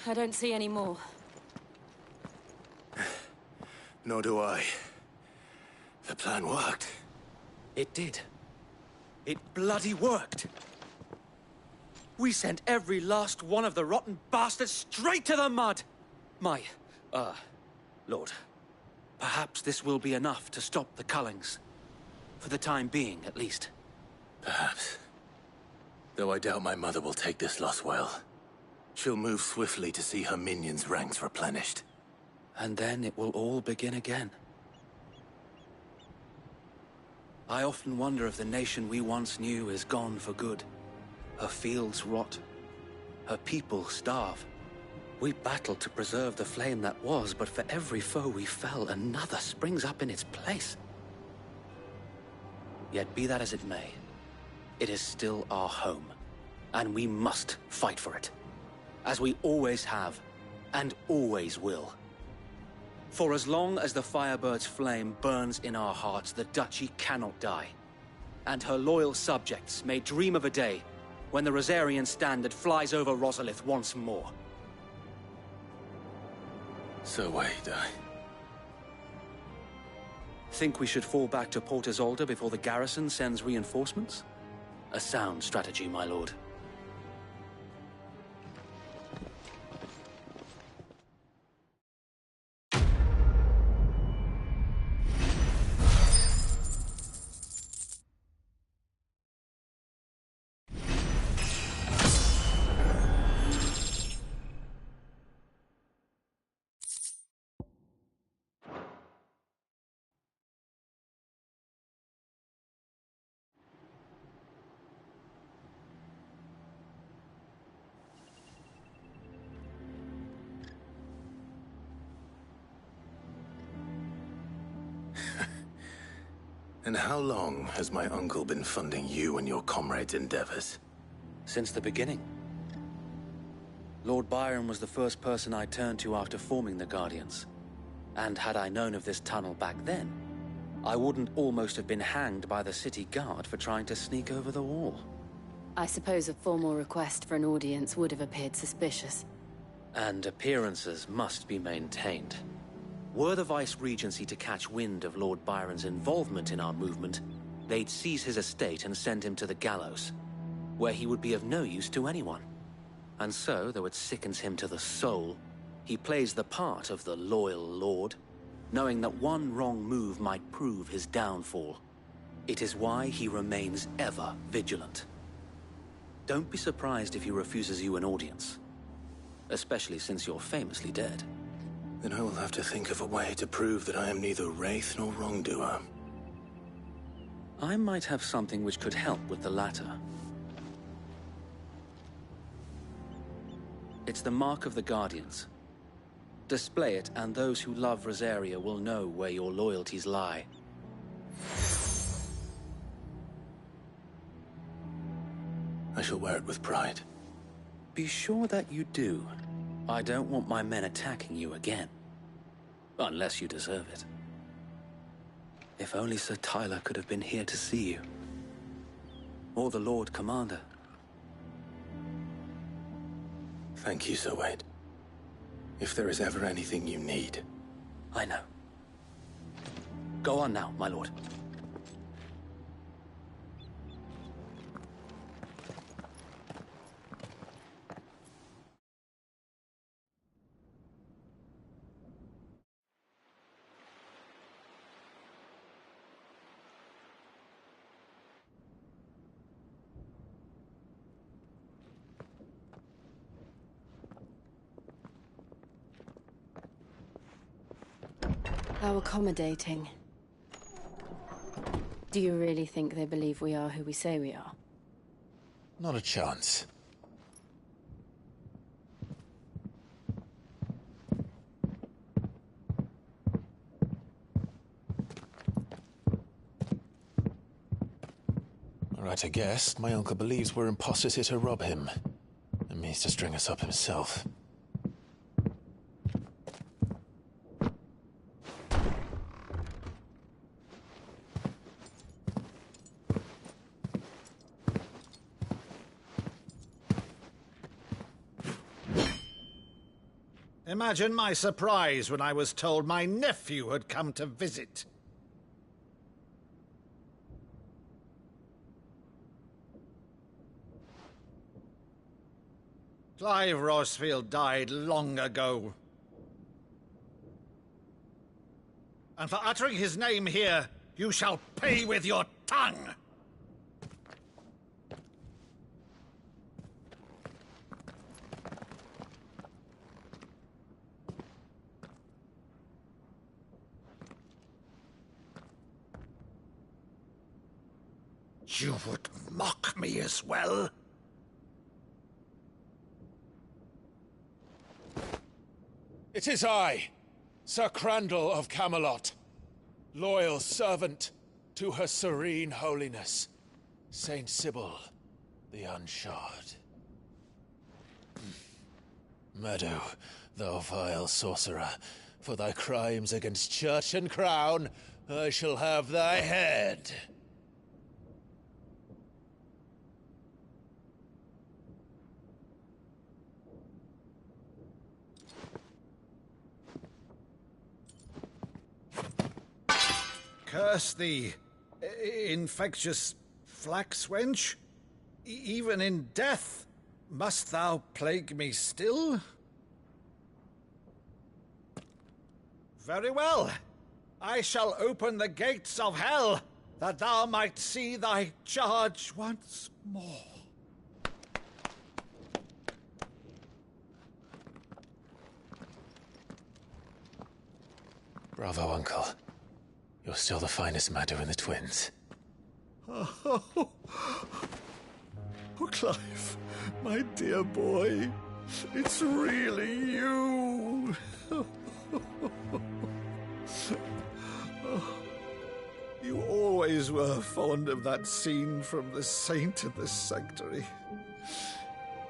I don't see any more. Nor do I. The plan worked. It did. It bloody worked. We sent every last one of the rotten bastards straight to the mud! Lord, perhaps this will be enough to stop the Cullings. For the time being, at least. Perhaps. Though I doubt my mother will take this loss well. She'll move swiftly to see her minions' ranks replenished. And then it will all begin again. I often wonder if the nation we once knew is gone for good. Her fields rot. Her people starve. We battled to preserve the flame that was, but for every foe we fell, another springs up in its place. Yet be that as it may, it is still our home, and we must fight for it. As we always have, and always will. For as long as the Firebird's flame burns in our hearts, the Duchy cannot die. And her loyal subjects may dream of a day when the Rosarian standard flies over Rosalith once more. So wait, Think we should fall back to Port Isolde before the garrison sends reinforcements? A sound strategy, my lord. And how long has my uncle been funding you and your comrades' endeavors? Since the beginning. Lord Byron was the first person I turned to after forming the Guardians. And had I known of this tunnel back then, I wouldn't almost have been hanged by the city guard for trying to sneak over the wall. I suppose a formal request for an audience would have appeared suspicious. And appearances must be maintained. Were the Vice-Regency to catch wind of Lord Byron's involvement in our movement, they'd seize his estate and send him to the gallows, where he would be of no use to anyone. And so, though it sickens him to the soul, he plays the part of the loyal lord, knowing that one wrong move might prove his downfall. It is why he remains ever vigilant. Don't be surprised if he refuses you an audience, especially since you're famously dead. Then I will have to think of a way to prove that I am neither wraith nor wrongdoer. I might have something which could help with the latter. It's the mark of the Guardians. Display it, and those who love Rosaria will know where your loyalties lie. I shall wear it with pride. Be sure that you do. I don't want my men attacking you again. Unless you deserve it. If only Sir Tyler could have been here to see you. Or the Lord Commander. Thank you, Sir Wade. If there is ever anything you need. I know. Go on now, my lord. How accommodating. Do you really think they believe we are who we say we are? Not a chance. Right, I guess. My uncle believes we're imposters here to rob him. And means to string us up himself. Imagine my surprise when I was told my nephew had come to visit. Clive Rosfield died long ago. And for uttering his name here, you shall pay with your tongue! You would mock me as well? It is I, Sir Crandall of Camelot, loyal servant to Her Serene Holiness, Saint Sybil the Unshod. Meadow, thou vile sorcerer. For thy crimes against church and crown, I shall have thy head. Curse thee, infectious flax wench. Even in death, must thou plague me still? Very well. I shall open the gates of hell, that thou might see thy charge once more. Bravo, Uncle. You're still the finest Maddu in the twins. Oh, Clive, my dear boy, it's really you. You always were fond of that scene from The Saint in the Sanctuary.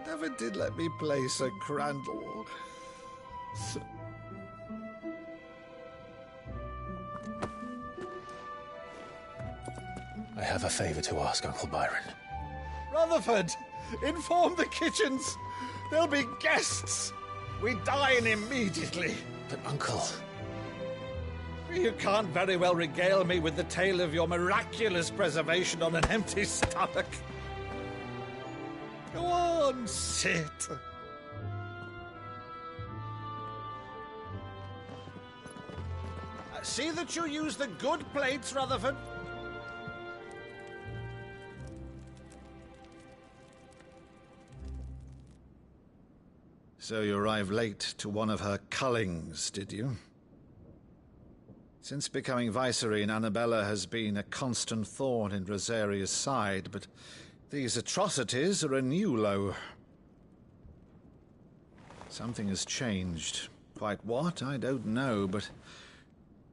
Never did let me play Sir Crandall. I have a favor to ask, Uncle Byron. Rutherford, inform the kitchens. There'll be guests. We dine immediately. But, Uncle... You can't very well regale me with the tale of your miraculous preservation on an empty stomach. Go on, sit. See that you use the good plates, Rutherford. So you arrived late to one of her cullings, did you? Since becoming Vicereine, Annabella has been a constant thorn in Rosaria's side, but these atrocities are a new low. Something has changed. Quite what, I don't know, but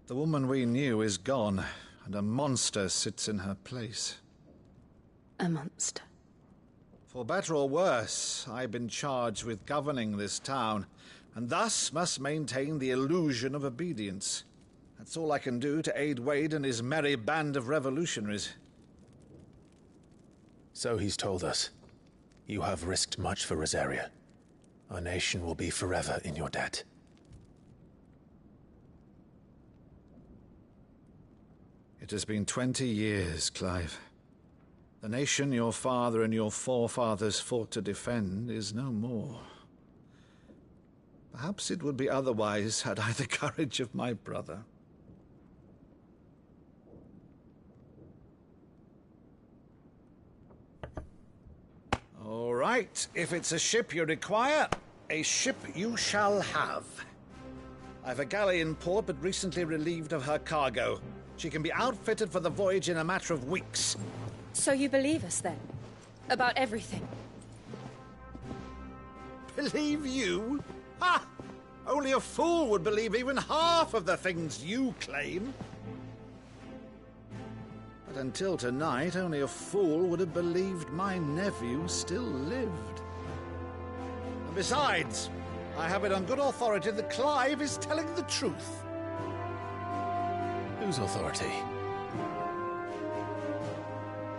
the woman we knew is gone, and a monster sits in her place. A monster? For better or worse, I've been charged with governing this town, and thus must maintain the illusion of obedience. That's all I can do to aid Wade and his merry band of revolutionaries. So he's told us. You have risked much for Rosaria. Our nation will be forever in your debt. It has been 20 years, Clive. The nation your father and your forefathers fought to defend is no more. Perhaps it would be otherwise had I the courage of my brother. All right, if it's a ship you require, a ship you shall have. I've a galley in port, but recently relieved of her cargo. She can be outfitted for the voyage in a matter of weeks. So you believe us, then? About everything? Believe you? Ha! Only a fool would believe even half of the things you claim. But until tonight, only a fool would have believed my nephew still lived. And besides, I have it on good authority that Clive is telling the truth. Whose authority?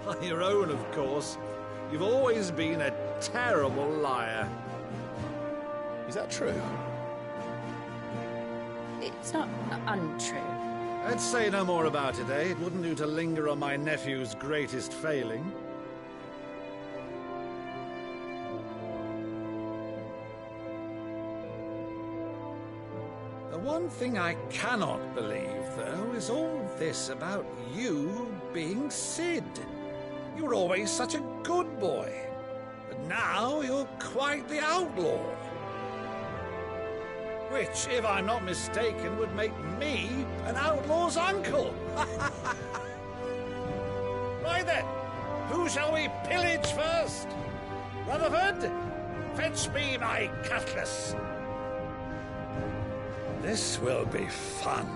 On your own, of course. You've always been a terrible liar. Is that true? It's not untrue. Let's say no more about it, eh? It wouldn't do to linger on my nephew's greatest failing. The one thing I cannot believe, though, is all this about you being Sid. You were always such a good boy, but now you're quite the outlaw. Which, if I'm not mistaken, would make me an outlaw's uncle. Right then, who shall we pillage first? Rutherford, fetch me my cutlass. This will be fun.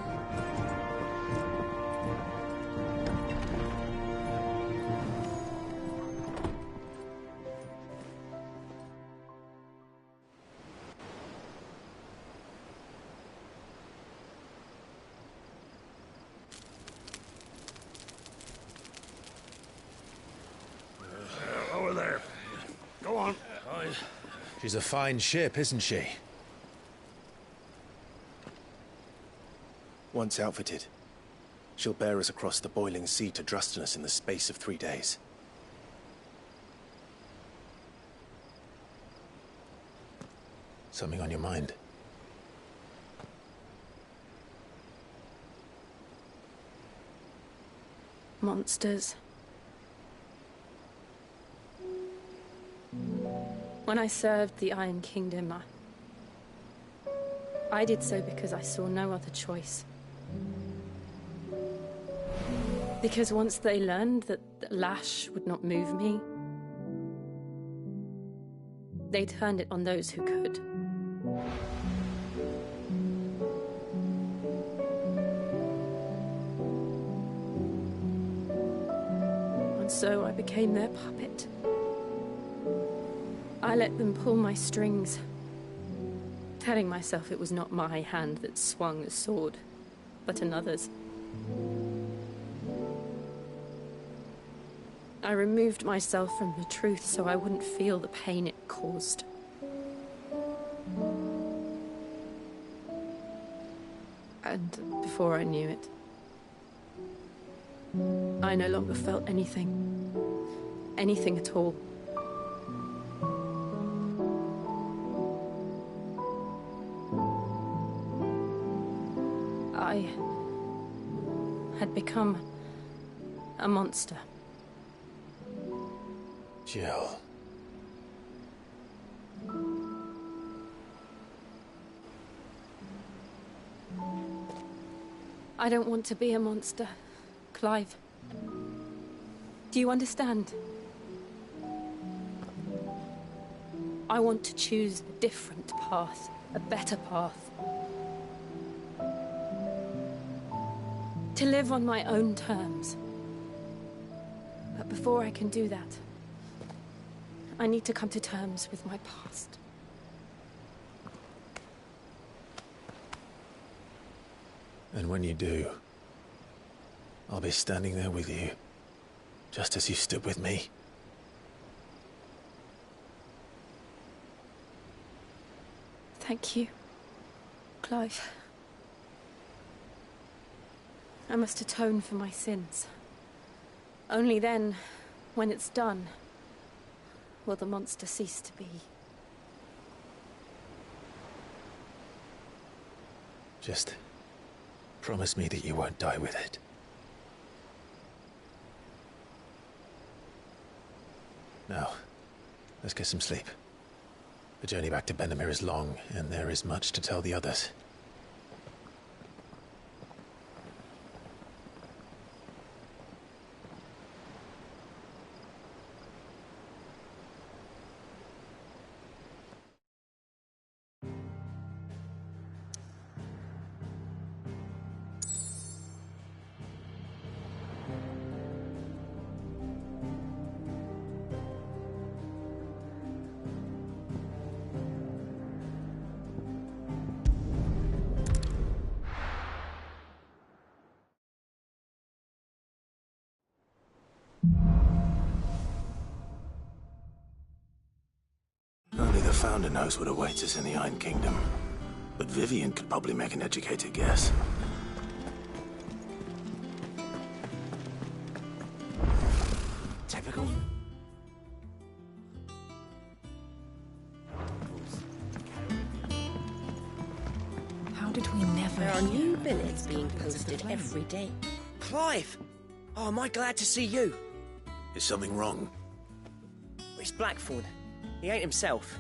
She's a fine ship, isn't she? Once outfitted, she'll bear us across the boiling sea to Drustinus in the space of 3 days. Something on your mind? Monsters. When I served the Iron Kingdom, I did so because I saw no other choice. Because once they learned that the lash would not move me, they turned it on those who could. And so I became their puppet. I let them pull my strings, telling myself it was not my hand that swung a sword, but another's. I removed myself from the truth so I wouldn't feel the pain it caused. And before I knew it, I no longer felt anything. Anything at all. I had become a monster. Jill. I don't want to be a monster, Clive. Do you understand? I want to choose a different path, a better path. To live on my own terms. But before I can do that, I need to come to terms with my past. And when you do, I'll be standing there with you, just as you stood with me. Thank you, Clive. I must atone for my sins. Only then, when it's done, will the monster cease to be. Just promise me that you won't die with it. Now, let's get some sleep. The journey back to Benamir is long, and there is much to tell the others. Only the Founder knows what awaits us in the Iron Kingdom. But Vivian could probably make an educated guess. Typical. How did we never... There are new billets being posted every day. Clive! Oh, am I glad to see you? Is something wrong? It's Blackthorn. He ain't himself.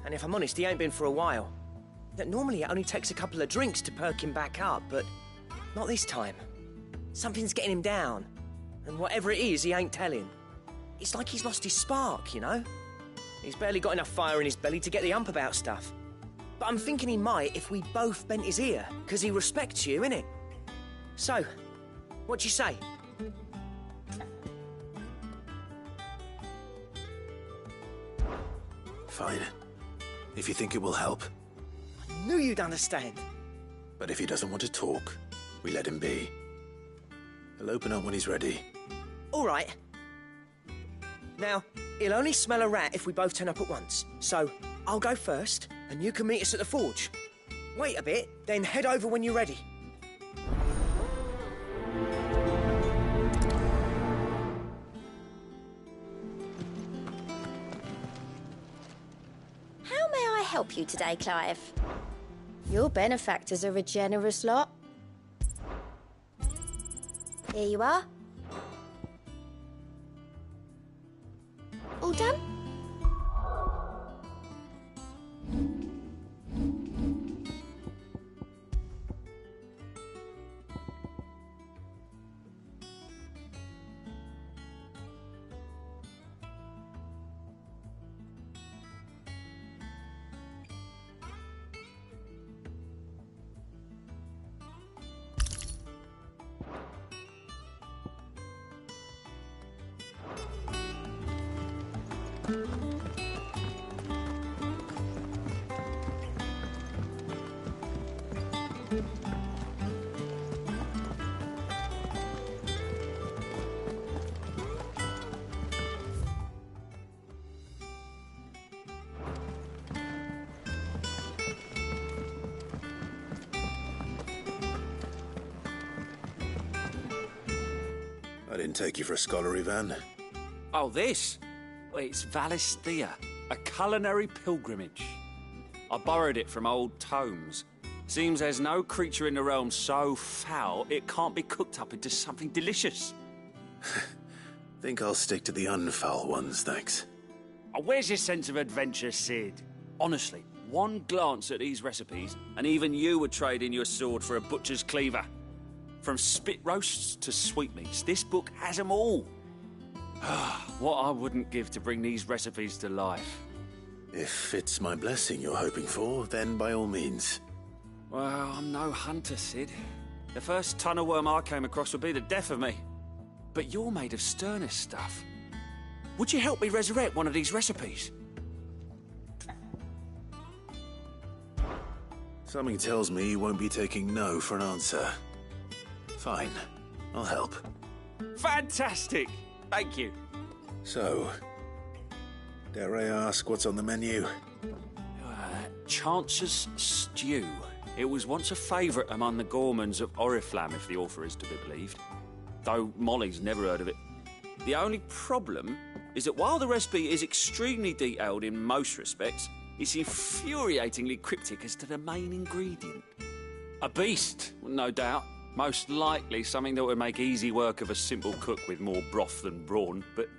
And if I'm honest, he ain't been for a while. Normally it only takes a couple of drinks to perk him back up, but not this time. Something's getting him down. And whatever it is, he ain't telling. It's like he's lost his spark, you know? He's barely got enough fire in his belly to get the hump about stuff. But I'm thinking he might if we both bent his ear, because he respects you, innit? So, what you say? Fine. If you think it will help. I knew you'd understand. But if he doesn't want to talk, we let him be. He'll open up when he's ready. All right. Now, he'll only smell a rat if we both turn up at once. So, I'll go first, and you can meet us at the forge. Wait a bit, then head over when you're ready. How may I help you today, Clive? Your benefactors are a generous lot. Here you are. All done? I didn't take you for a scholarly van. Oh, this? Well, it's Valisthea, a culinary pilgrimage. I borrowed it from old tomes. Seems there's no creature in the realm so foul it can't be cooked up into something delicious. Think I'll stick to the unfoul ones, thanks. Oh, where's your sense of adventure, Sid? Honestly, one glance at these recipes, and even you would trade in your sword for a butcher's cleaver. From spit roasts to sweetmeats, this book has them all. What I wouldn't give to bring these recipes to life. If it's my blessing you're hoping for, then by all means. Well, I'm no hunter, Sid. The first tunnel worm I came across would be the death of me. But you're made of sterner stuff. Would you help me resurrect one of these recipes? Something tells me you won't be taking no for an answer. Fine, I'll help. Fantastic! Thank you. So, dare I ask what's on the menu? Chance's Stew. It was once a favourite among the gourmands of Oriflamme, if the author is to be believed. Though Molly's never heard of it. The only problem is that while the recipe is extremely detailed in most respects, it's infuriatingly cryptic as to the main ingredient. A beast, no doubt. Most likely something that would make easy work of a simple cook with more broth than brawn, but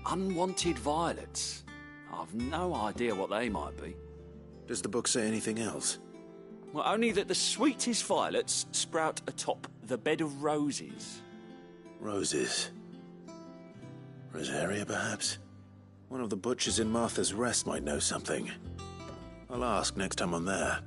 unwanted violets. I've no idea what they might be. Does the book say anything else? Well, only that the sweetest violets sprout atop the bed of roses. Roses. Rosaria, perhaps? One of the butchers in Martha's Rest might know something. I'll ask next time I'm there.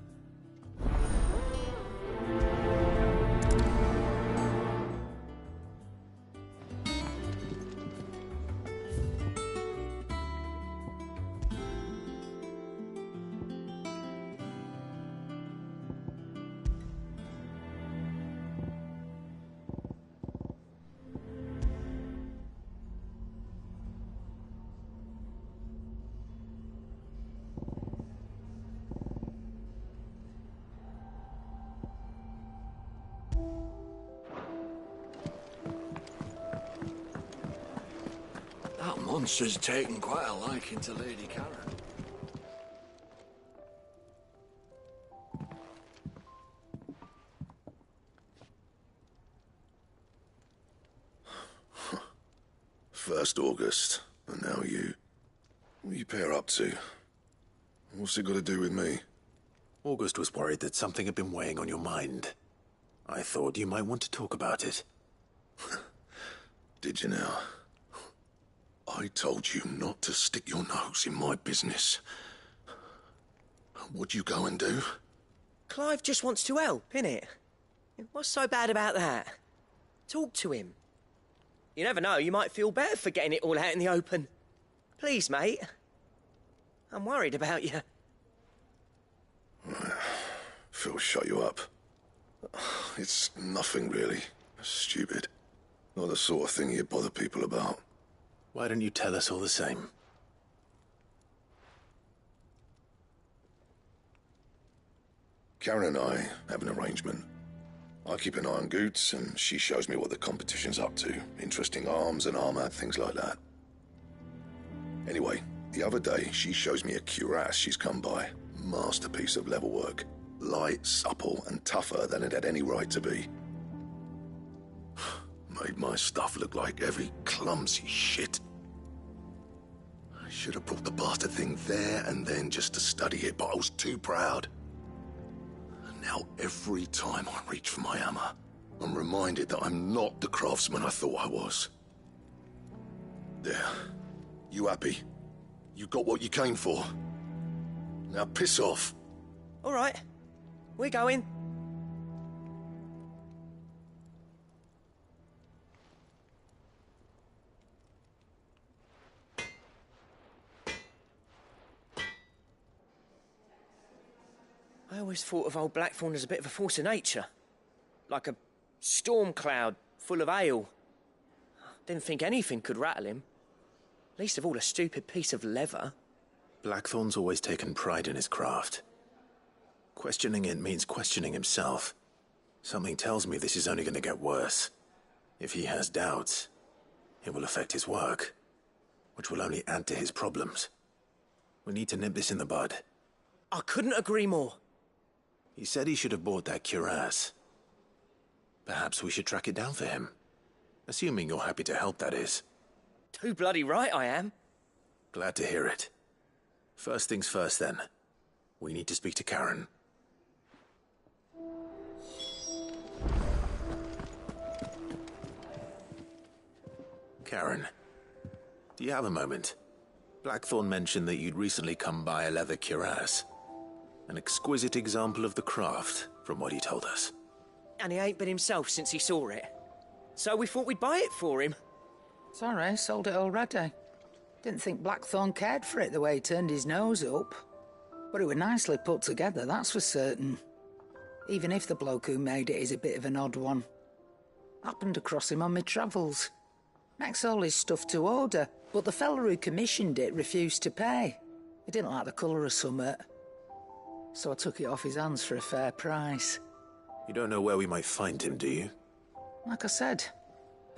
That monster's taken quite a liking to Lady Karen. First August, and now you. What are you pair up to? What's it got to do with me? August was worried that something had been weighing on your mind. I thought you might want to talk about it. Did you now? I told you not to stick your nose in my business. What'd you go and do? Clive just wants to help, innit? What's so bad about that? Talk to him. You never know, you might feel better for getting it all out in the open. Please, mate. I'm worried about you. Phil, shut you up. It's nothing, really. Stupid. Not the sort of thing you bother people about. Why don't you tell us all the same? Karen and I have an arrangement. I keep an eye on Goots, and she shows me what the competition's up to. Interesting arms and armor, things like that. Anyway, the other day, she shows me a cuirass she's come by. Masterpiece of level work. Light, supple, and tougher than it had any right to be. Made my stuff look like every clumsy shit. I should have brought the bastard thing there and then just to study it, but I was too proud. Now, every time I reach for my hammer, I'm reminded that I'm not the craftsman I thought I was. There. You happy? You got what you came for. Now piss off. All right. We're going. I always thought of old Blackthorn as a bit of a force of nature. Like a storm cloud full of ale. Didn't think anything could rattle him. Least of all a stupid piece of leather. Blackthorn's always taken pride in his craft. Questioning it means questioning himself. Something tells me this is only going to get worse. If he has doubts, it will affect his work, which will only add to his problems. We need to nip this in the bud. I couldn't agree more. He said he should have bought that cuirass. Perhaps we should track it down for him. Assuming you're happy to help, that is. Too bloody right I am. Glad to hear it. First things first, then. We need to speak to Karen. Karen, do you have a moment? Blackthorn mentioned that you'd recently come by a leather cuirass. An exquisite example of the craft, from what he told us. And he ain't been himself since he saw it. So we thought we'd buy it for him. Sorry, sold it already. Didn't think Blackthorn cared for it the way he turned his nose up. But it was nicely put together, that's for certain. Even if the bloke who made it is a bit of an odd one. Happened across him on my travels. Makes all his stuff to order, but the fella who commissioned it refused to pay. He didn't like the colour of summit. So I took it off his hands for a fair price. You don't know where we might find him, do you? Like I said,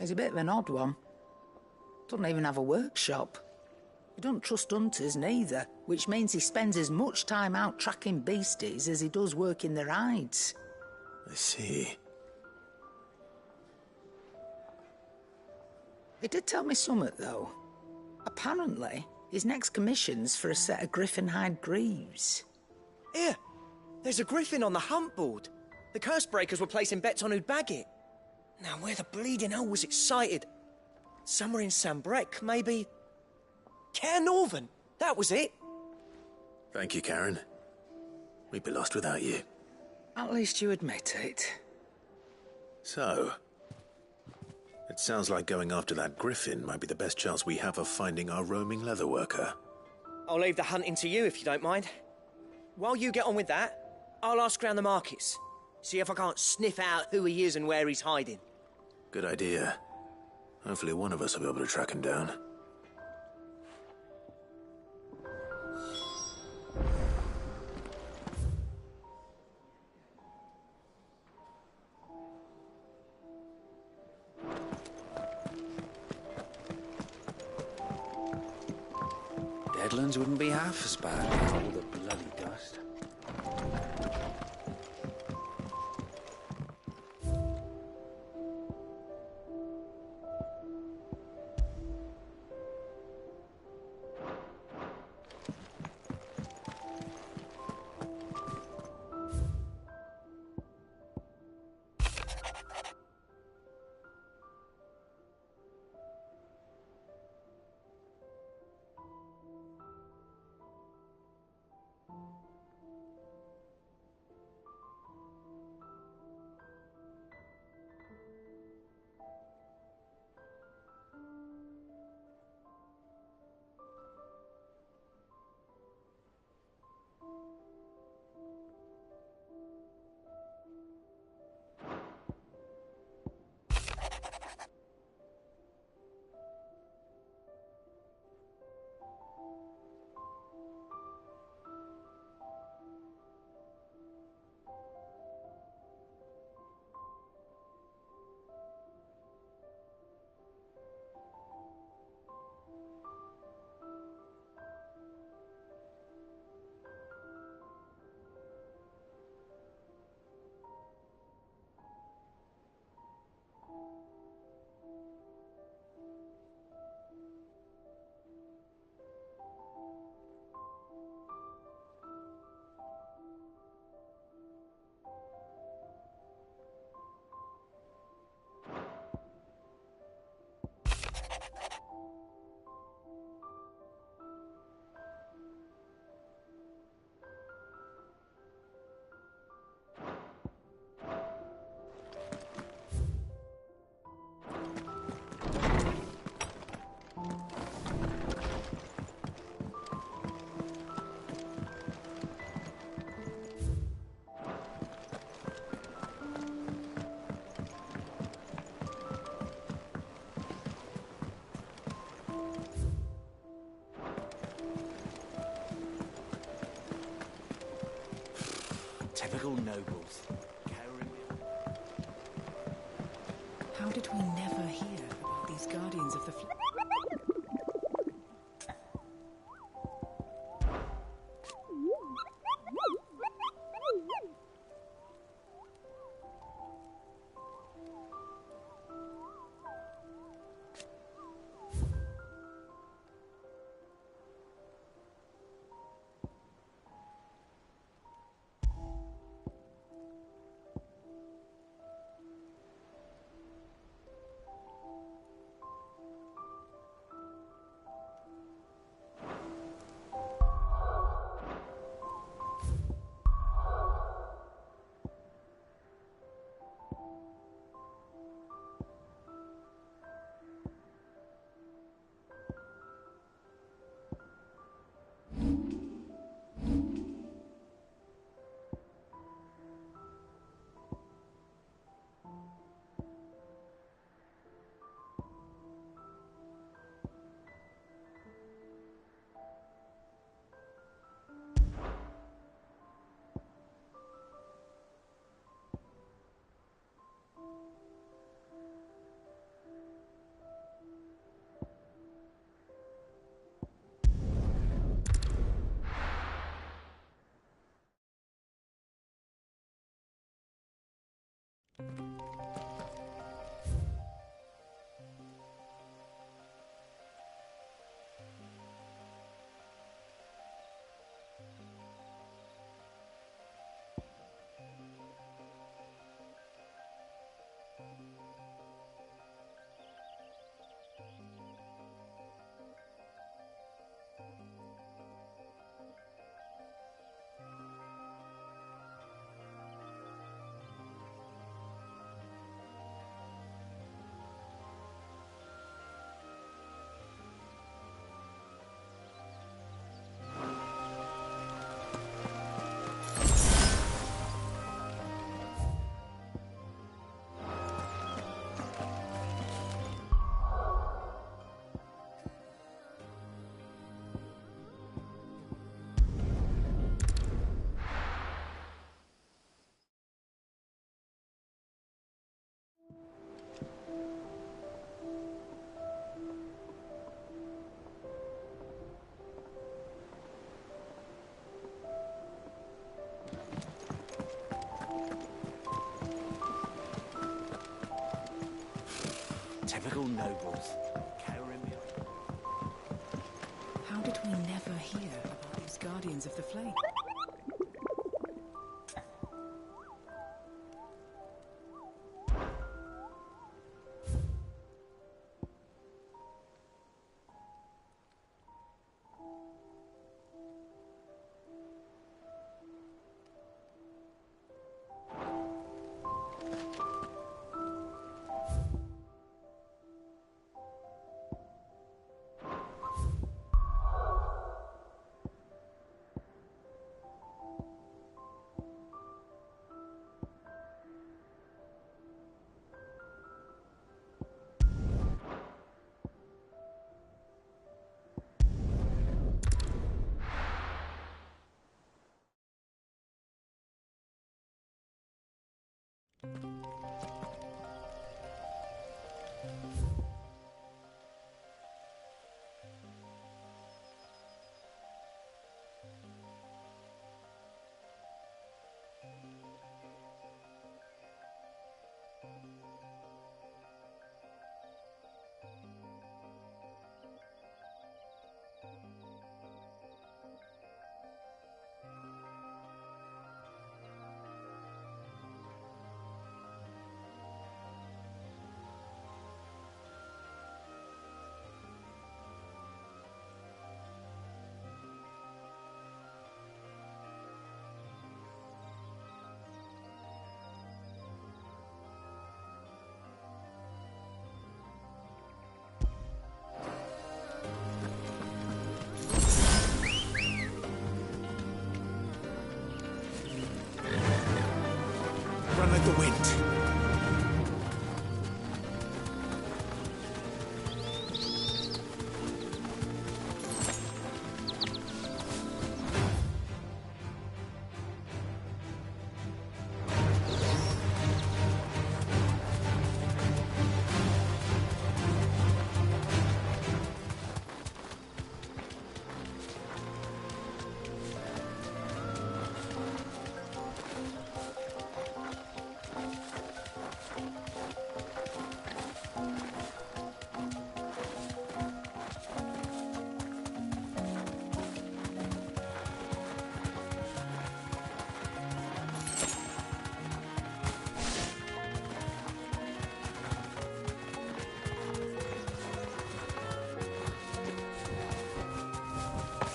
he's a bit of an odd one. Doesn't even have a workshop. He don't trust hunters neither, which means he spends as much time out tracking beasties as he does working their hides. I see. He did tell me something, though. Apparently, his next commission's for a set of griffin hide greaves. Here, there's a griffin on the hunt board. The curse breakers were placing bets on who'd bag it. Now, where the bleeding hell was it sighted? Somewhere in Sambrec, maybe... Cairnorthern, that was it. Thank you, Karen. We'd be lost without you. At least you admit it. So, it sounds like going after that griffin might be the best chance we have of finding our roaming leatherworker. I'll leave the hunting to you if you don't mind. While you get on with that, I'll ask around the markets. See if I can't sniff out who he is and where he's hiding. Good idea. Hopefully one of us will be able to track him down. Deadlands wouldn't be half as bad with all the bloody dust. Typical nobles. How did we never hear about these guardians of the Typical nobles. How did we never hear about these guardians of the flame? Run like the wind.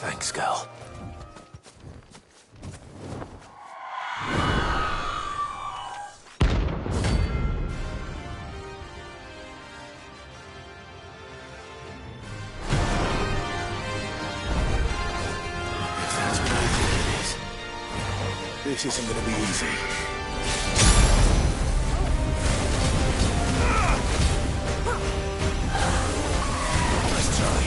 Thanks, girl. If that's what I think it is, this isn't gonna be easy. Let's try.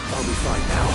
I'll be fine now.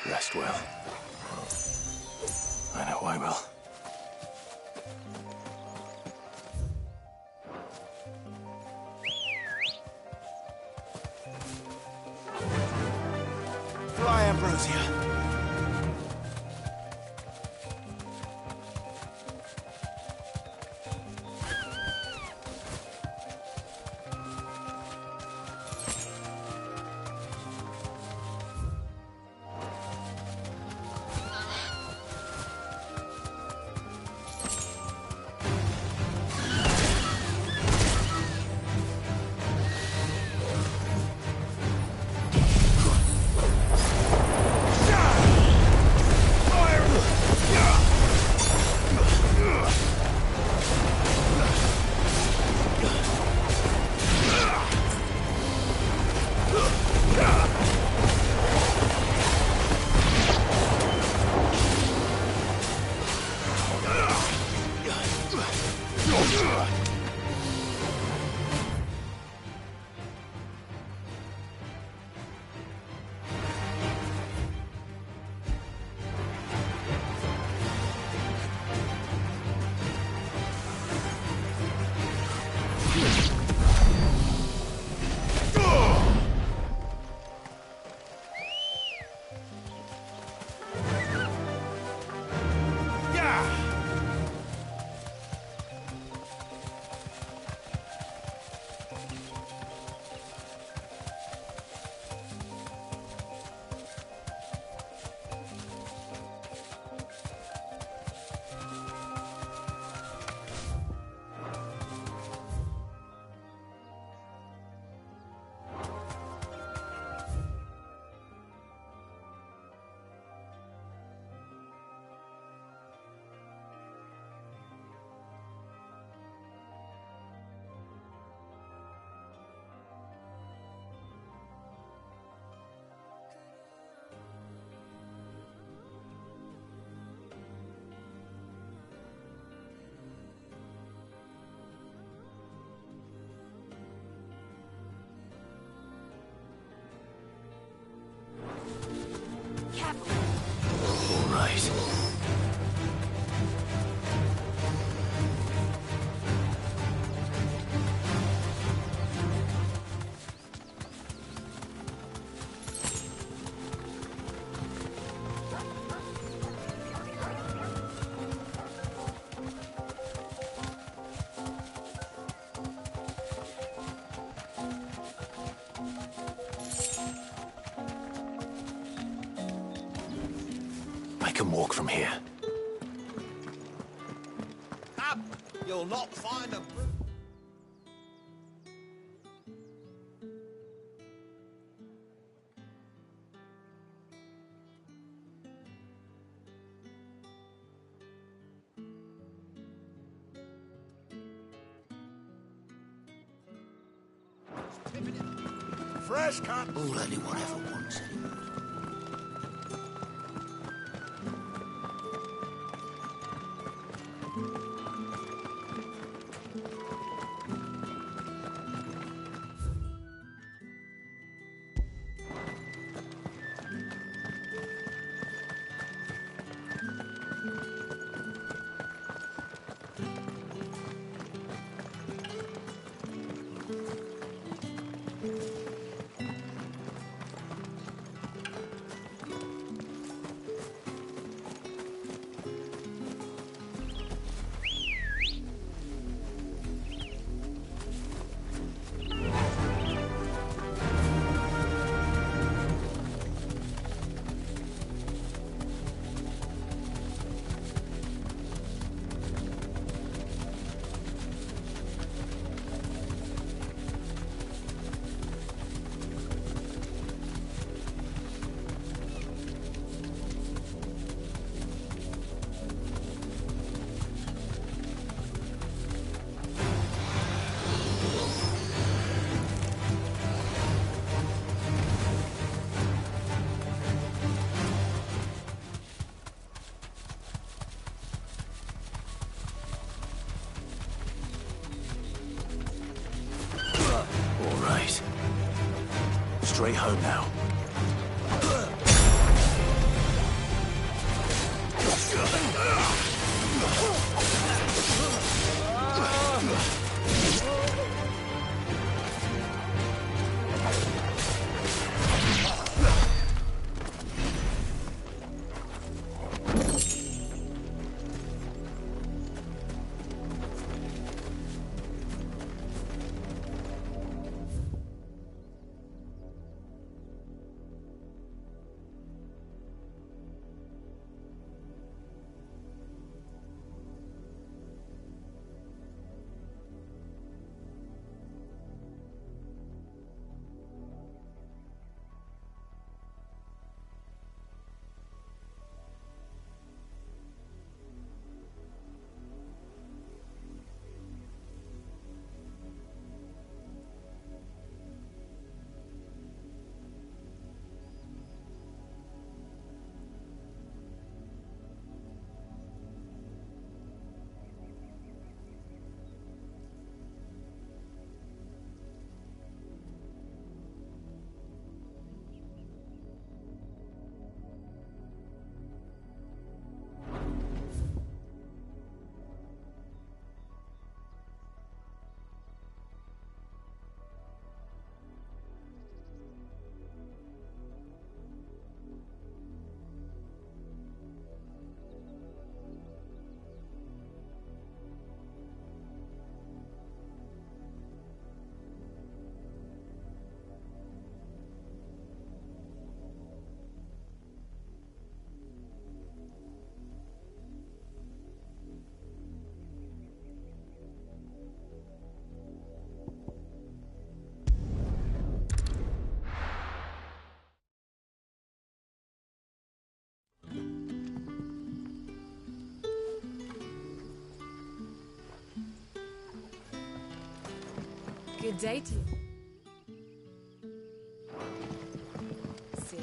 Rest well. I know I will. Fly, Ambrosia. I can walk from here. Up! You'll not find a... Fresh cut. All anyone ever wants anymore. Straight home now. Good day to you. See.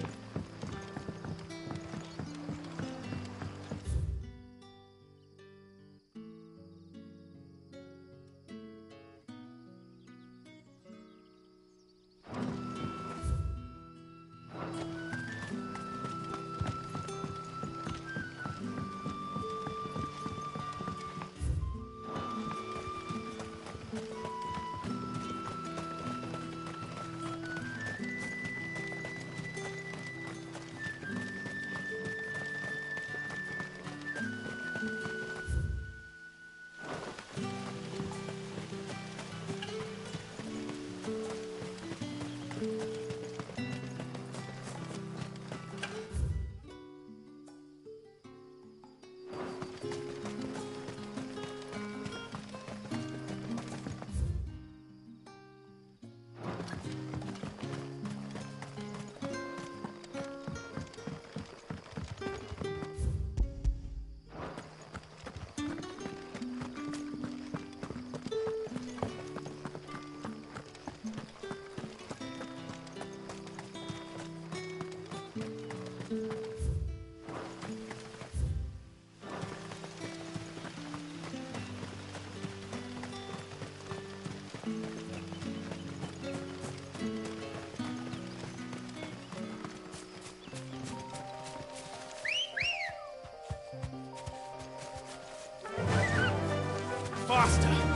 Faster!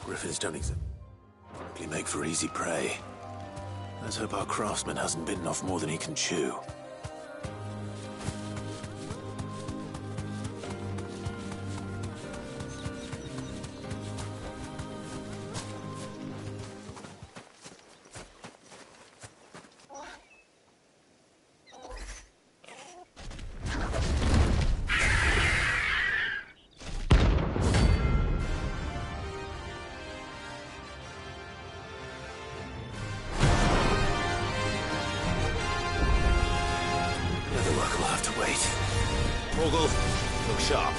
Griffins don't exactly make for easy prey. Let's hope our craftsman hasn't bitten off more than he can chew. Look sharp.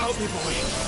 Help me, boy.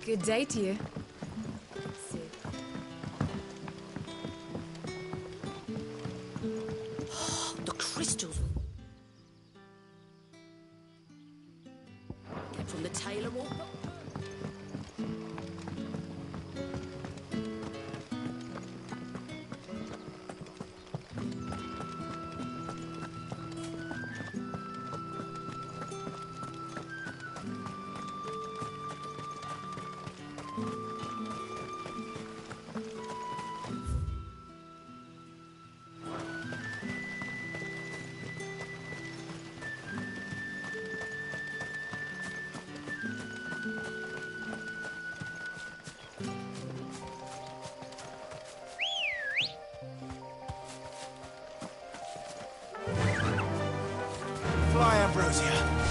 Good day to you. The crystals. Came from the tailor wall. Fly, Ambrosia.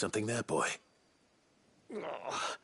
Something there, boy? Oh.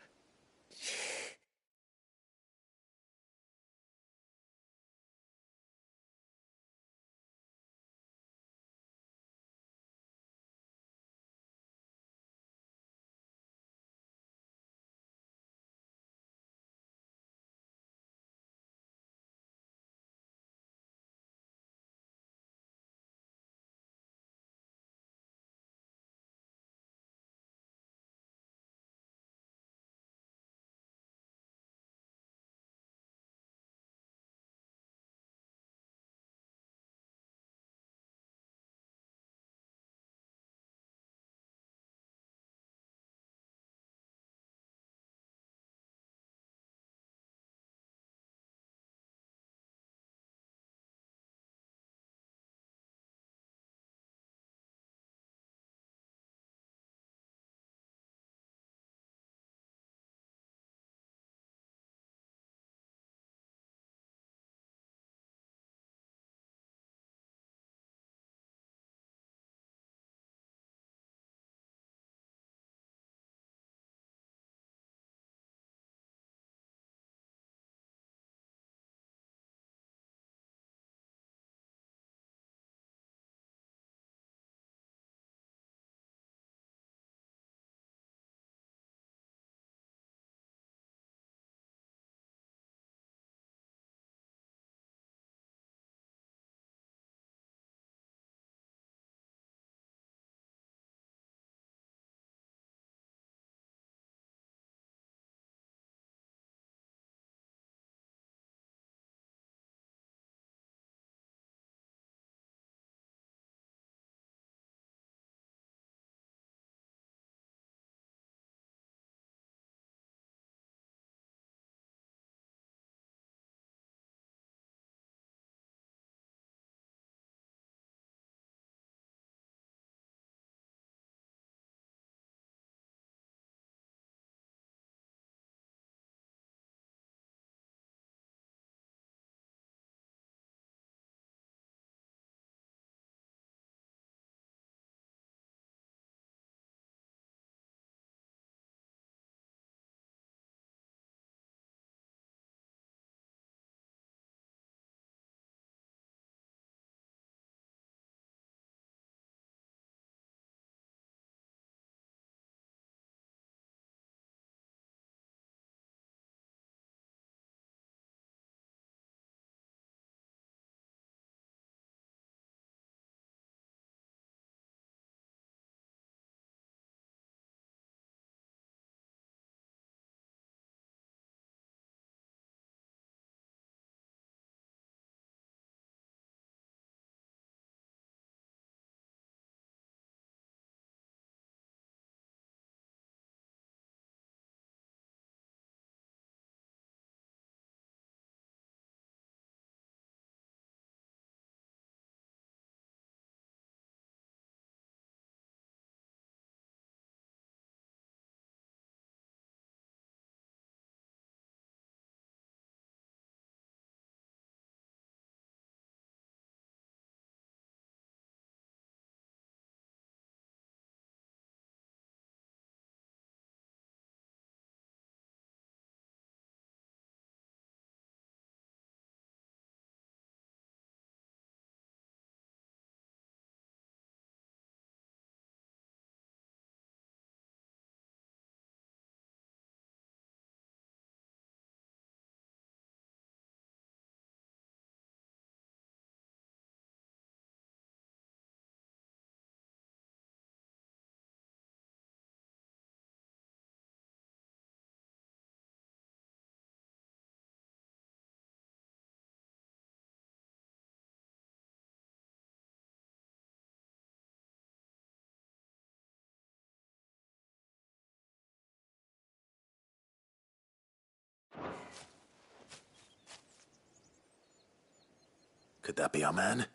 Could that be our man?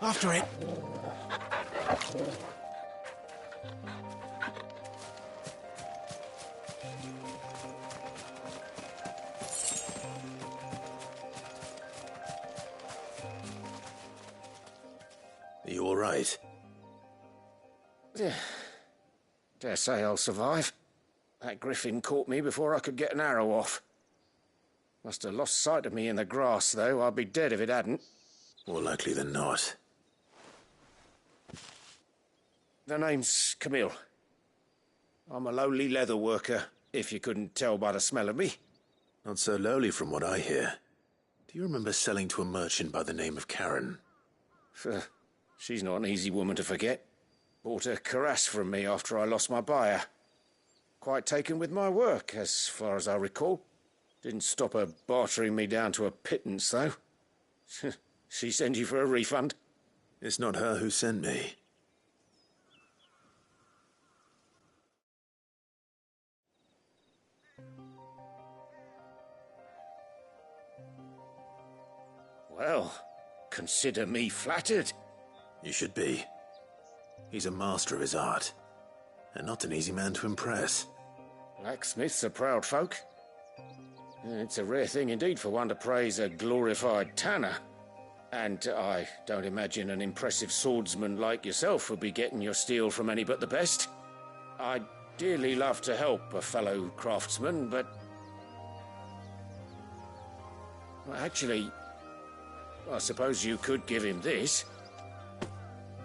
After it. all right? Dare say I'll survive. That griffin caught me before I could get an arrow off. Must have lost sight of me in the grass, though. I'd be dead if it hadn't. More likely than not. The name's Camille. I'm a lowly leather worker, if you couldn't tell by the smell of me. Not so lowly from what I hear. Do you remember selling to a merchant by the name of Karen? She's not an easy woman to forget. Bought a cuirass from me after I lost my buyer. Quite taken with my work, as far as I recall. Didn't stop her bartering me down to a pittance, though. She sent you for a refund? It's not her who sent me. Well, consider me flattered. You should be. He's a master of his art, and not an easy man to impress. Blacksmiths are proud folk. It's a rare thing indeed for one to praise a glorified tanner. And I don't imagine an impressive swordsman like yourself would be getting your steel from any but the best. I'd dearly love to help a fellow craftsman, but... Well, actually, I suppose you could give him this.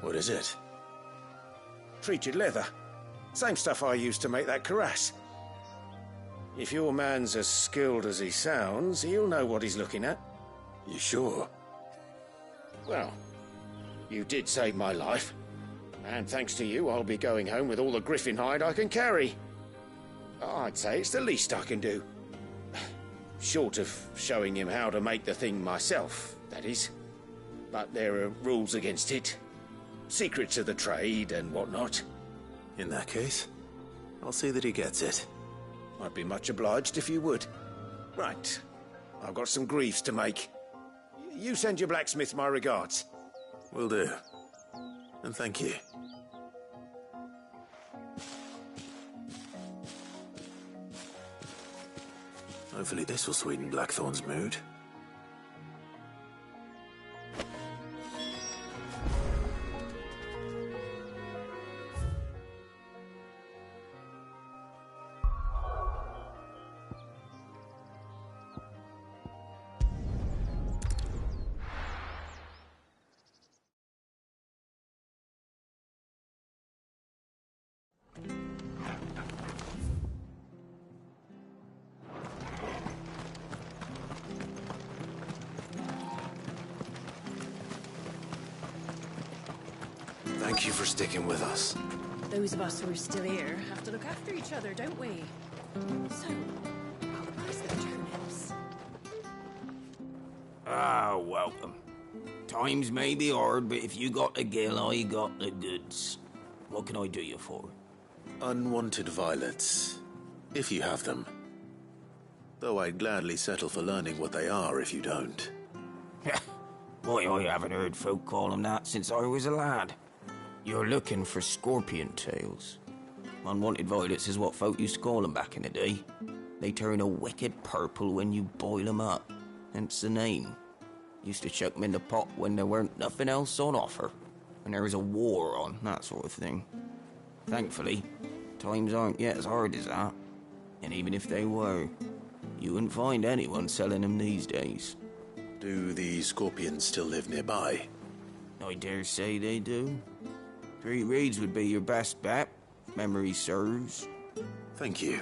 What is it? Treated leather. Same stuff I used to make that cuirass. If your man's as skilled as he sounds, he'll know what he's looking at. You sure? Well, you did save my life. And thanks to you, I'll be going home with all the griffin hide I can carry. I'd say it's the least I can do. Short of showing him how to make the thing myself, that is. But there are rules against it. Secrets of the trade and whatnot. In that case, I'll see that he gets it. I'd be much obliged if you would. Right. I've got some greaves to make. You send your blacksmith my regards. Will do. And thank you. Hopefully this will sweeten Blackthorn's mood. Thank you for sticking with us. Those of us who are still here have to look after each other, don't we? So, how the price of the turnips? Ah, welcome. Times may be hard, but if you got the gill, I got the goods. What can I do you for? Unwanted violets, if you have them. Though I'd gladly settle for learning what they are if you don't. Why, I haven't heard folk call them that since I was a lad. You're looking for scorpion tails. Unwanted violets is what folk used to call them back in the day. They turn a wicked purple when you boil them up, hence the name. Used to chuck them in the pot when there weren't nothing else on offer, when there was a war on, that sort of thing. Thankfully, times aren't yet as hard as that. And even if they were, you wouldn't find anyone selling them these days. Do the scorpions still live nearby? I dare say they do. 3 Reeds would be your best bet, if memory serves. Thank you.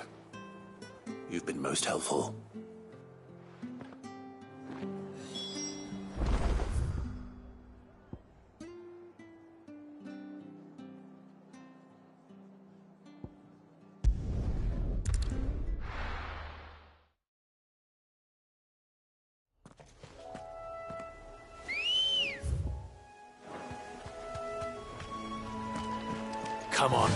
You've been most helpful. Come on.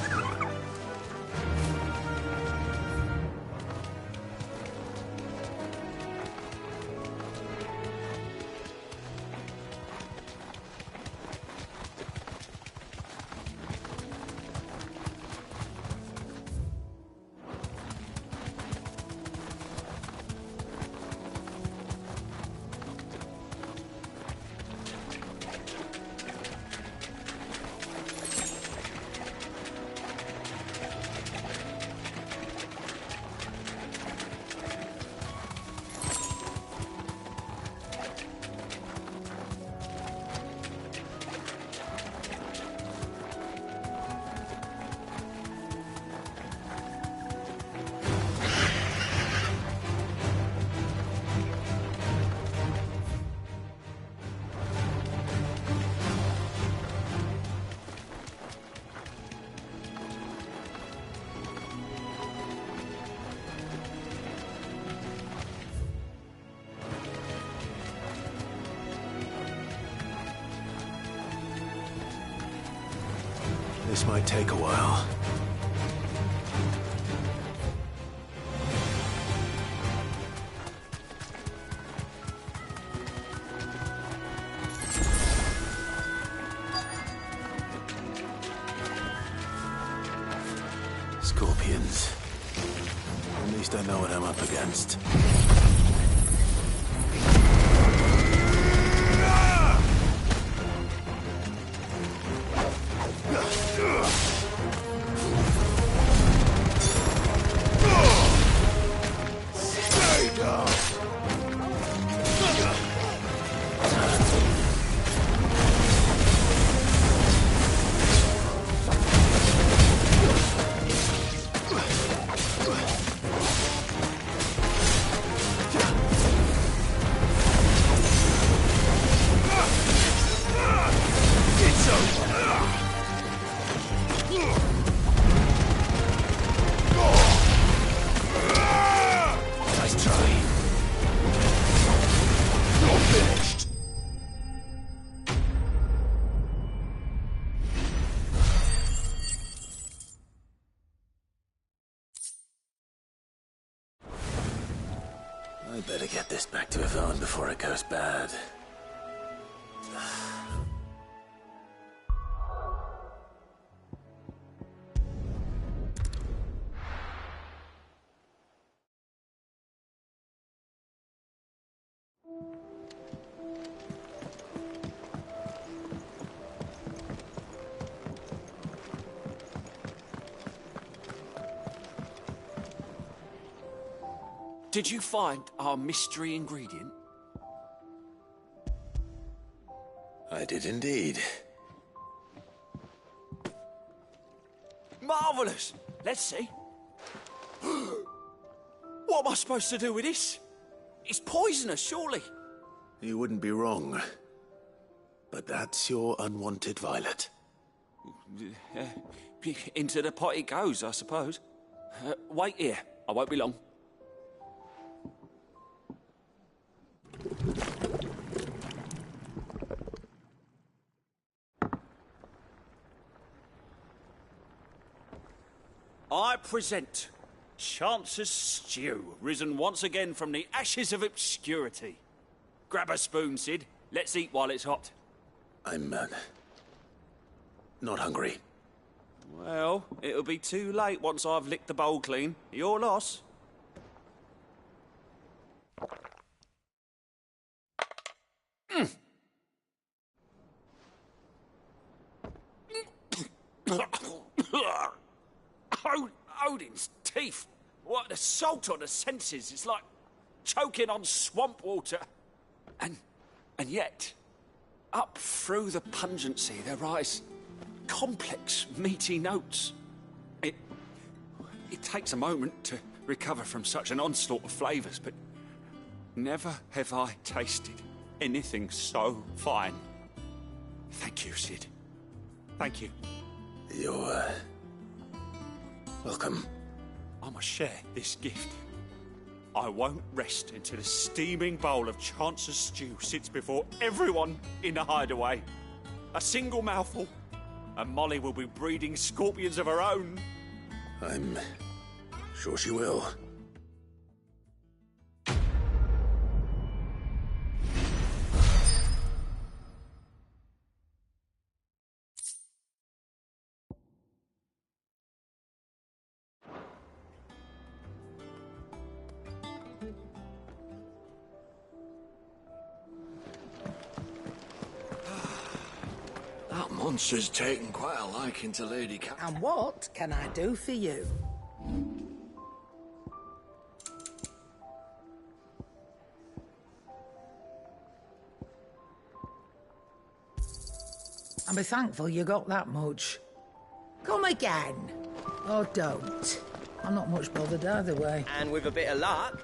This might take a while. Scorpions. At least I know what I'm up against. I better get this back to Yvonne before it goes bad. Did you find our mystery ingredient? I did indeed. Marvellous! Let's see. What am I supposed to do with this? It's poisonous, surely. You wouldn't be wrong. But that's your unwanted violet. Into the pot it goes, I suppose. Wait here. I won't be long. I present Chance's Stew, risen once again from the ashes of obscurity. Grab a spoon, Sid. Let's eat while it's hot. I'm, not hungry. Well, it'll be too late once I've licked the bowl clean. Your loss. Odin's teeth. What, the salt on the senses. It's like choking on swamp water. And yet, up through the pungency, there rise complex, meaty notes. It takes a moment to recover from such an onslaught of flavours, but never have I tasted anything so fine. Thank you, Sid. Thank you. You're, welcome. I must share this gift. I won't rest until a steaming bowl of Chance's Stew sits before everyone in the hideaway. A single mouthful, and Molly will be breeding scorpions of her own. I'm sure she will. That monster's taken quite a liking to Lady Cat. And what can I do for you? And be thankful you got that much. Come again. Or don't. I'm not much bothered either way. And with a bit of luck.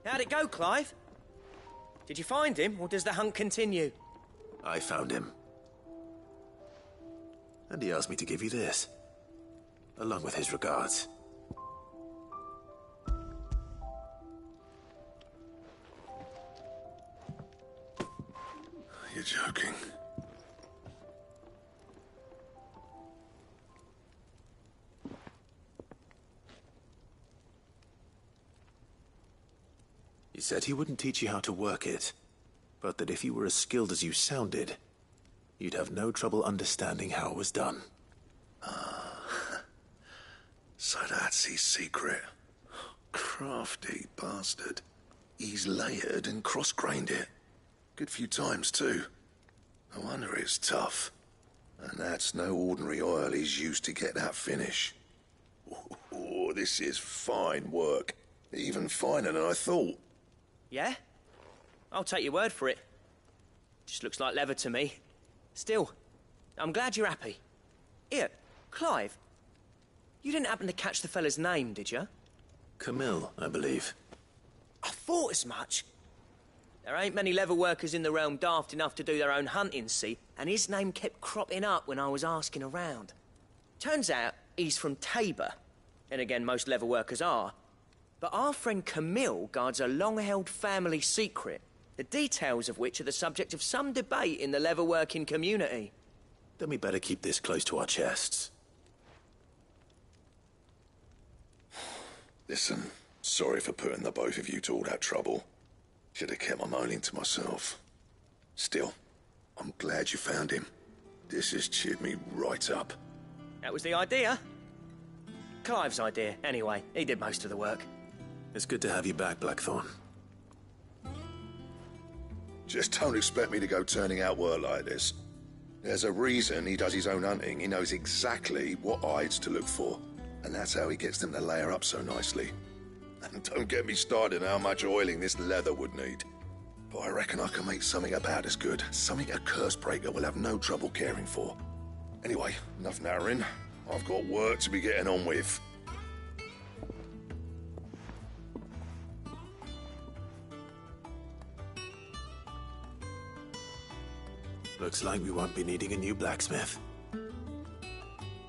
How'd it go, Clive? Did you find him, or does the hunt continue? I found him. And he asked me to give you this, along with his regards. You're joking. said he wouldn't teach you how to work it, but that if you were as skilled as you sounded, you'd have no trouble understanding how it was done. So that's his secret. Crafty bastard. He's layered and cross-grained it. Good few times, too. No wonder it's tough. And that's no ordinary oil he's used to get that finish. Oh, this is fine work. Even finer than I thought. Yeah? I'll take your word for it. Just looks like leather to me. Still, I'm glad you're happy. Here, Clive. You didn't happen to catch the fella's name, did you? Camille, I believe. I thought as much. There ain't many leather workers in the realm daft enough to do their own hunting, see? And his name kept cropping up when I was asking around. Turns out he's from Tabor. And again, most leather workers are. But our friend Camille guards a long-held family secret, the details of which are the subject of some debate in the leather-working community. Then we better keep this close to our chests. Listen, sorry for putting the both of you to all that trouble. Should have kept my moaning to myself. Still, I'm glad you found him. This has cheered me right up. That was the idea. Clive's idea, anyway. He did most of the work. It's good to have you back, Blackthorn. Just don't expect me to go turning out work like this. There's a reason he does his own hunting. He knows exactly what hides to look for. And that's how he gets them to layer up so nicely. And don't get me started on how much oiling this leather would need. But I reckon I can make something about as good. Something a Cursebreaker will have no trouble caring for. Anyway, enough narrowing. I've got work to be getting on with. Looks like we won't be needing a new blacksmith.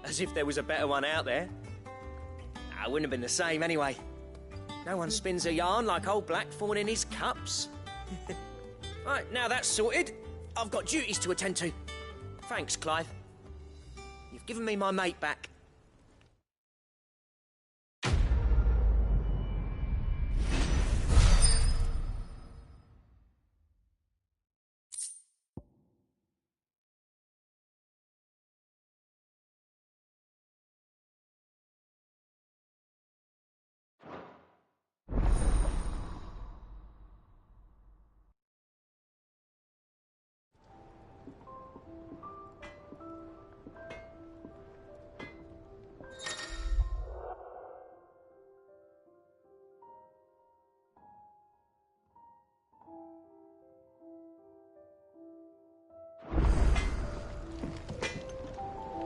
As if there was a better one out there. I wouldn't have been the same anyway. No one spins a yarn like old Blackthorn in his cups. Right, now that's sorted, I've got duties to attend to. Thanks, Clive. You've given me my mate back.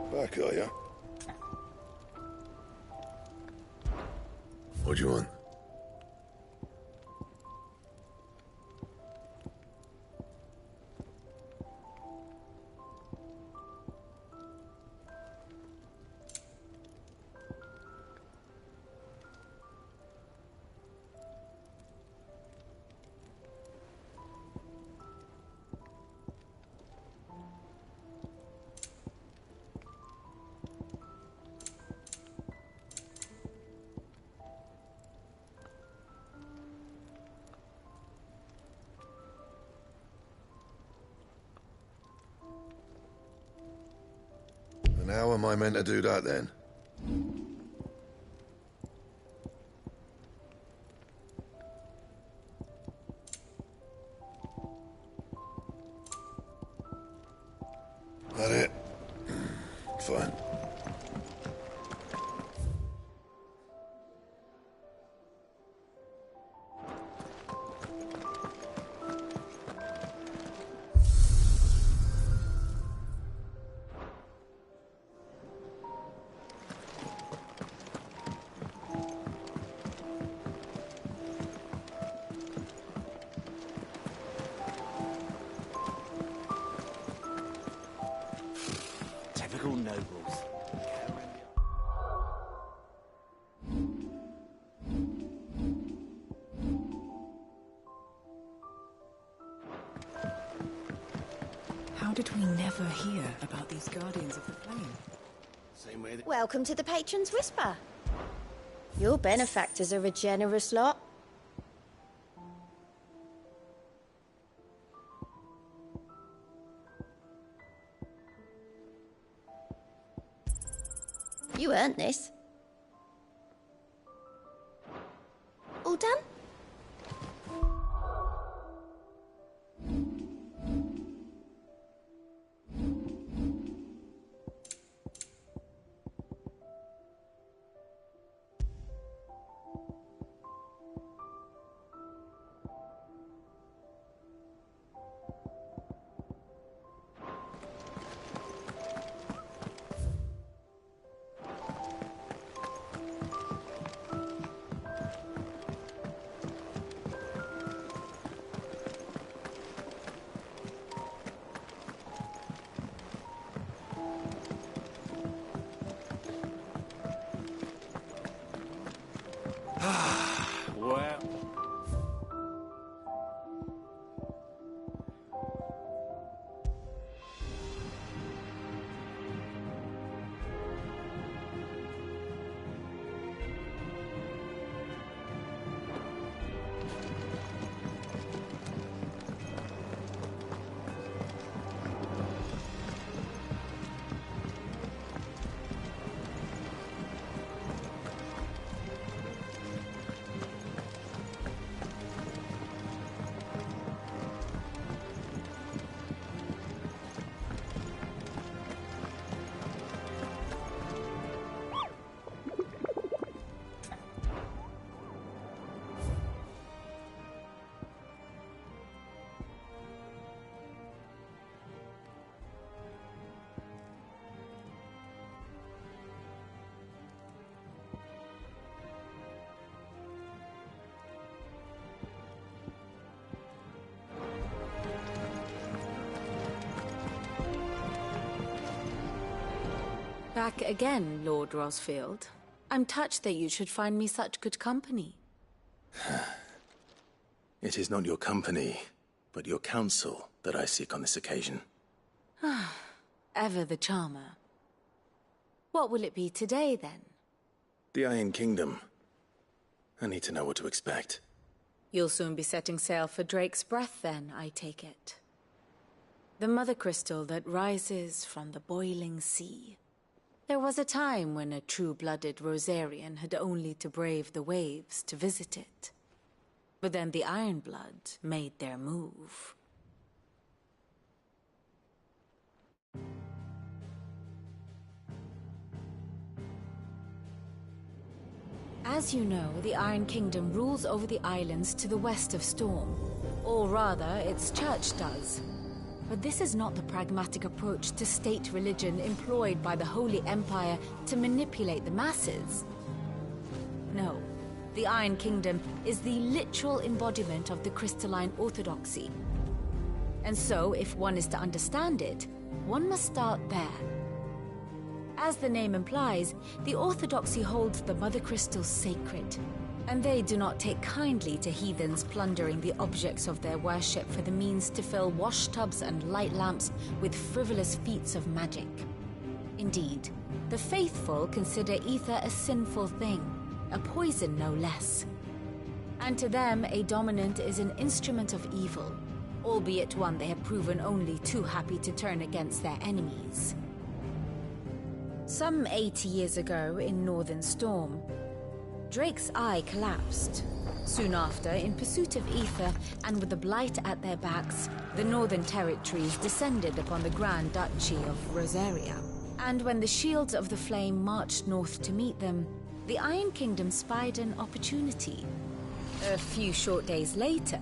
Back, are you? What do you want? And how am I meant to do that then? That it? Fine. Typical nobles. How did we never hear about these Guardians of the Flame? Same way that... Welcome to the Patron's Whisper. Your benefactors are a generous lot. You earned this. All done? Well. Back again, Lord Rosfield. I'm touched that you should find me such good company. It is not your company, but your counsel that I seek on this occasion. Ever the charmer. What will it be today, then? The Iron Kingdom. I need to know what to expect. You'll soon be setting sail for Drake's Breath, then, I take it. The mother crystal that rises from the boiling sea. There was a time when a true-blooded Rosarian had only to brave the waves to visit it. But then the Ironblood made their move. As you know, the Iron Kingdom rules over the islands to the west of Storm. Or rather, its church does. But this is not the pragmatic approach to state religion employed by the Holy Empire to manipulate the masses. No, the Iron Kingdom is the literal embodiment of the crystalline orthodoxy. And so, if one is to understand it, one must start there. As the name implies, the orthodoxy holds the Mother Crystal sacred, and they do not take kindly to heathens plundering the objects of their worship for the means to fill washtubs and light lamps with frivolous feats of magic. Indeed, the faithful consider ether a sinful thing, a poison no less. And to them, a dominant is an instrument of evil, albeit one they have proven only too happy to turn against their enemies. Some 80 years ago, in Northern Storm, Drake's eye collapsed. Soon after, in pursuit of ether, and with the blight at their backs, the Northern Territories descended upon the Grand Duchy of Rosaria. And when the Shields of the Flame marched north to meet them, the Iron Kingdom spied an opportunity. A few short days later,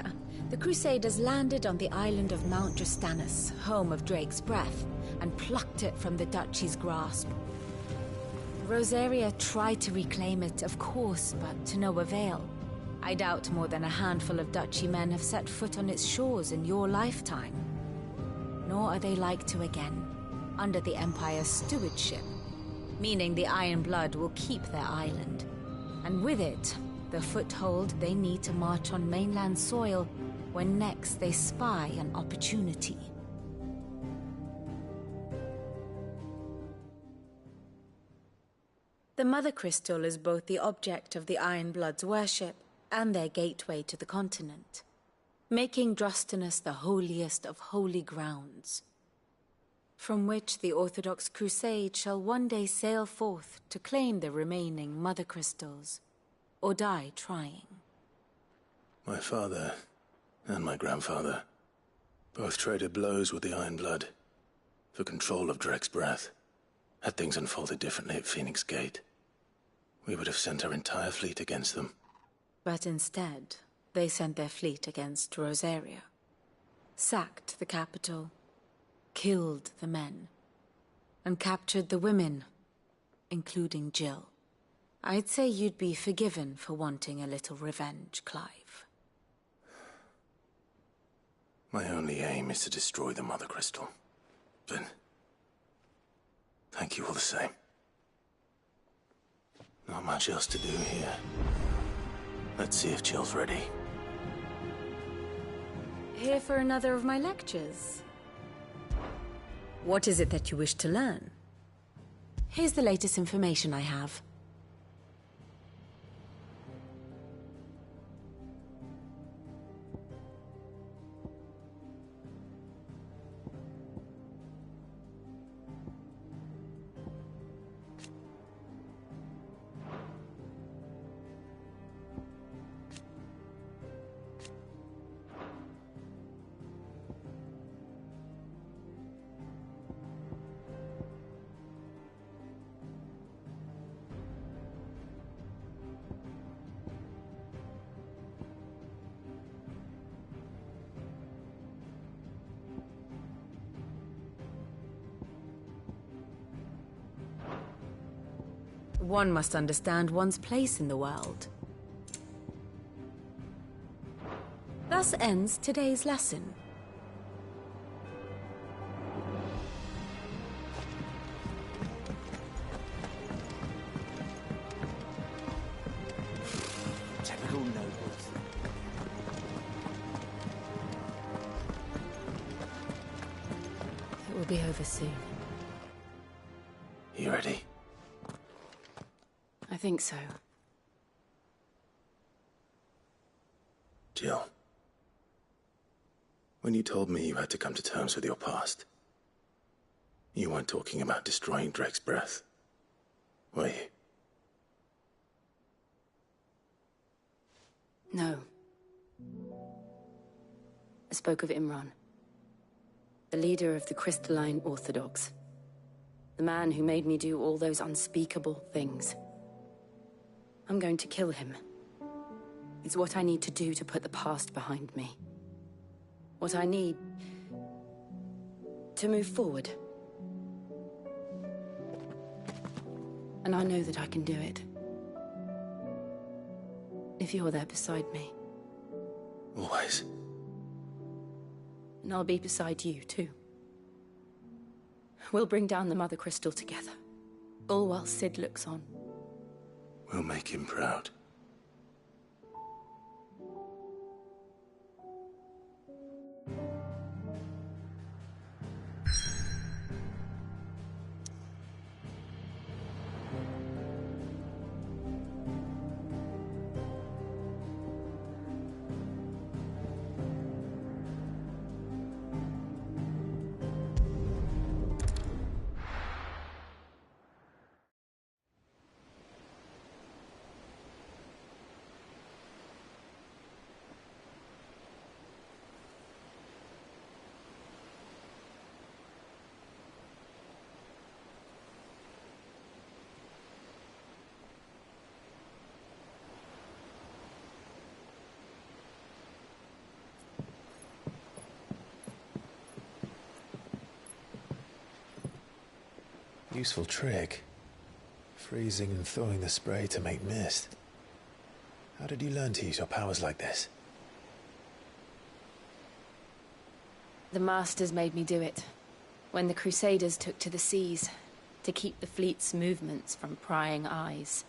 the Crusaders landed on the island of Mount Drastanus, home of Drake's Breath, and plucked it from the Duchy's grasp. Rosaria tried to reclaim it, of course, but to no avail. I doubt more than a handful of Duchy men have set foot on its shores in your lifetime. Nor are they like to again, under the Empire's stewardship, meaning the Iron Blood will keep their island, and with it, the foothold they need to march on mainland soil when next they spy an opportunity. The Mother Crystal is both the object of the Iron Blood's worship and their gateway to the continent, making Drastanus the holiest of holy grounds. from which the Orthodox Crusade shall one day sail forth to claim the remaining Mother Crystals, or die trying. My father and my grandfather both traded blows with the Iron Blood for control of Drake's breath. Had things unfolded differently at Phoenix Gate, we would have sent our entire fleet against them. But instead, they sent their fleet against Rosaria, sacked the capital, killed the men, and captured the women, including Jill. I'd say you'd be forgiven for wanting a little revenge, Clive. My only aim is to destroy the Mother Crystal. But thank you all the same. Not much else to do here. Let's see if Jill's ready. Here for another of my lectures? What is it that you wish to learn? Here's the latest information I have. One must understand one's place in the world. Thus ends today's lesson. Typical nobles. It will be over soon. You ready? I think so. Jill, when you told me you had to come to terms with your past, you weren't talking about destroying Drake's breath, were you? No. I spoke of Imran, the leader of the Crystalline Orthodox. The man who made me do all those unspeakable things. I'm going to kill him. It's what I need to do to put the past behind me. What I need to move forward. And I know that I can do it. If you're there beside me. Always. And I'll be beside you, too. We'll bring down the Mother Crystal together. All while Sid looks on. We'll make him proud. Useful trick. Freezing and thawing the spray to make mist. How did you learn to use your powers like this? The Masters made me do it. When the Crusaders took to the seas, to keep the fleet's movements from prying eyes.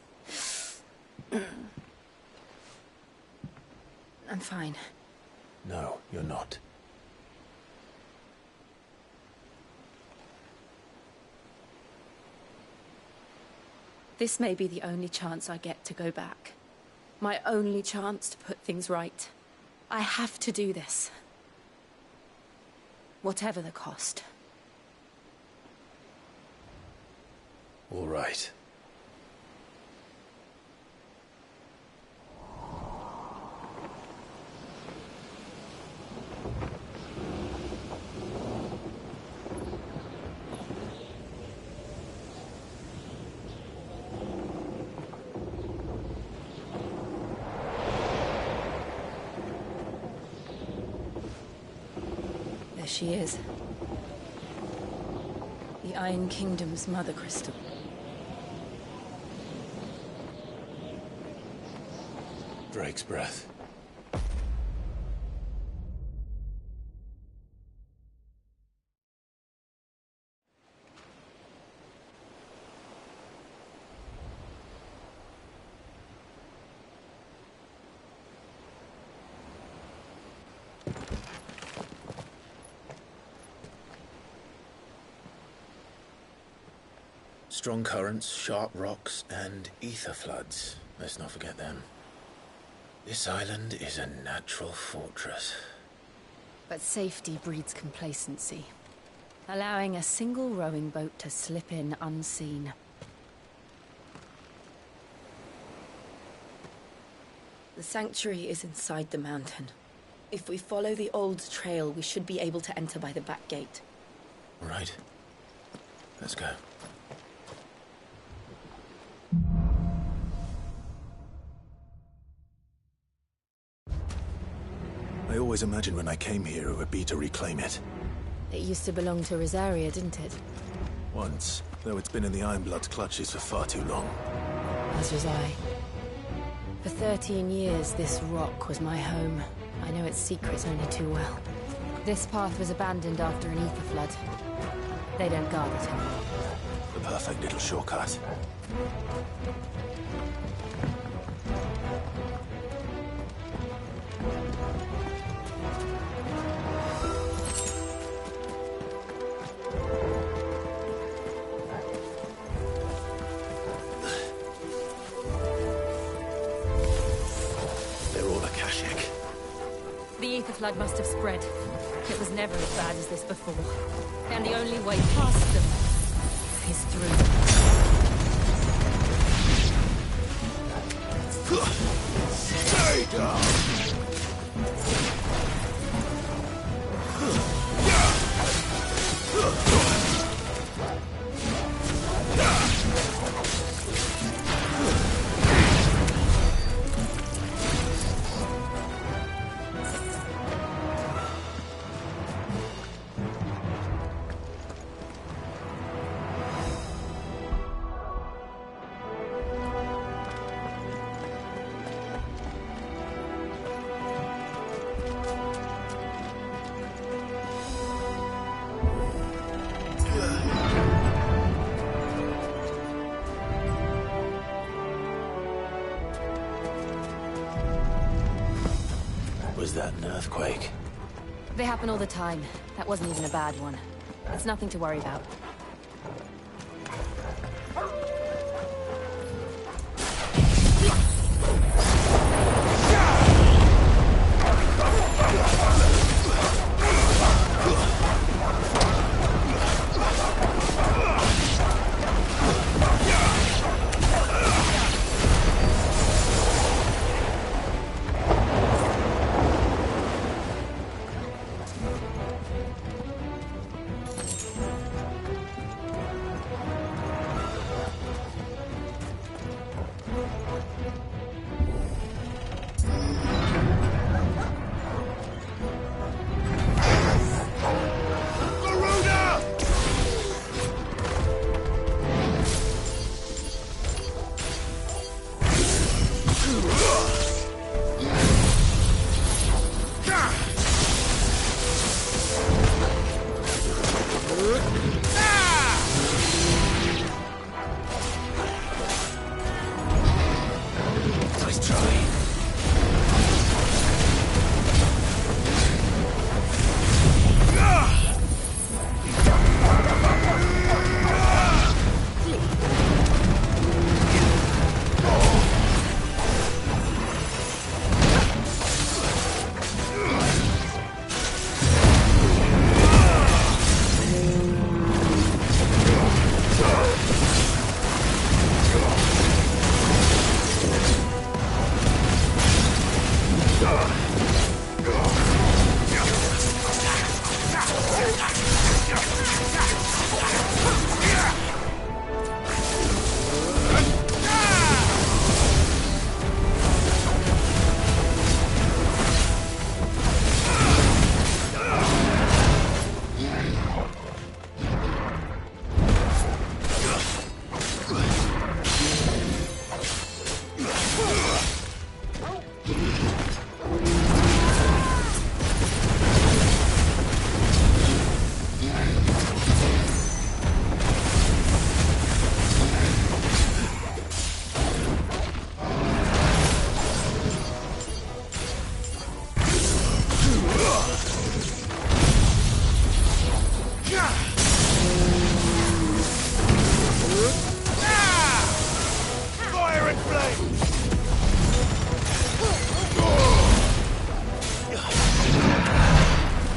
I'm fine. No, you're not. This may be the only chance I get to go back. My only chance to put things right. I have to do this. Whatever the cost. All right. There she is. The Iron Kingdom's mother crystal. Drake's breath. Strong currents, sharp rocks, and ether floods. Let's not forget them. This island is a natural fortress. But safety breeds complacency, allowing a single rowing boat to slip in unseen. The sanctuary is inside the mountain. If we follow the old trail, we should be able to enter by the back gate. Right. Let's go. I always imagined when I came here it would be to reclaim it. It used to belong to Rosaria, didn't it? Once, though it's been in the Ironblood's clutches for far too long. As was I. For 13 years, this rock was my home. I know its secrets only too well. This path was abandoned after an ether flood. They don't guard it anymore. The perfect little shortcut. The ether flood must have spread. It was never as bad as this before. And the only way past them is through. Stay down! Was that an earthquake? They happen all the time. That wasn't even a bad one. It's nothing to worry about.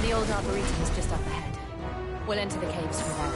The old arboretum's just up ahead. We'll enter the caves from there.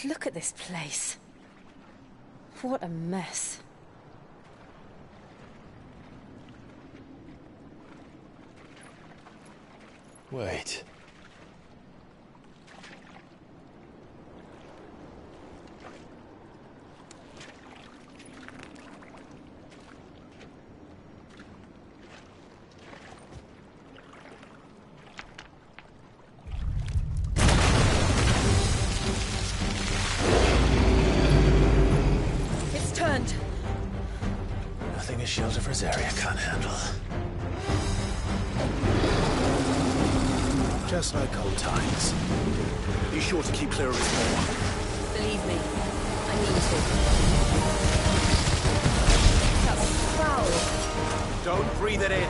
Look at this place. What a mess. Wait. It's turned. Nothing a shield of Rosaria can't handle. Just like old times. Be sure to keep clear of its more. Believe me, I mean to. That's foul. Don't breathe it in.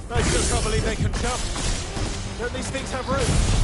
I still can't believe they can jump. Don't these things have roots?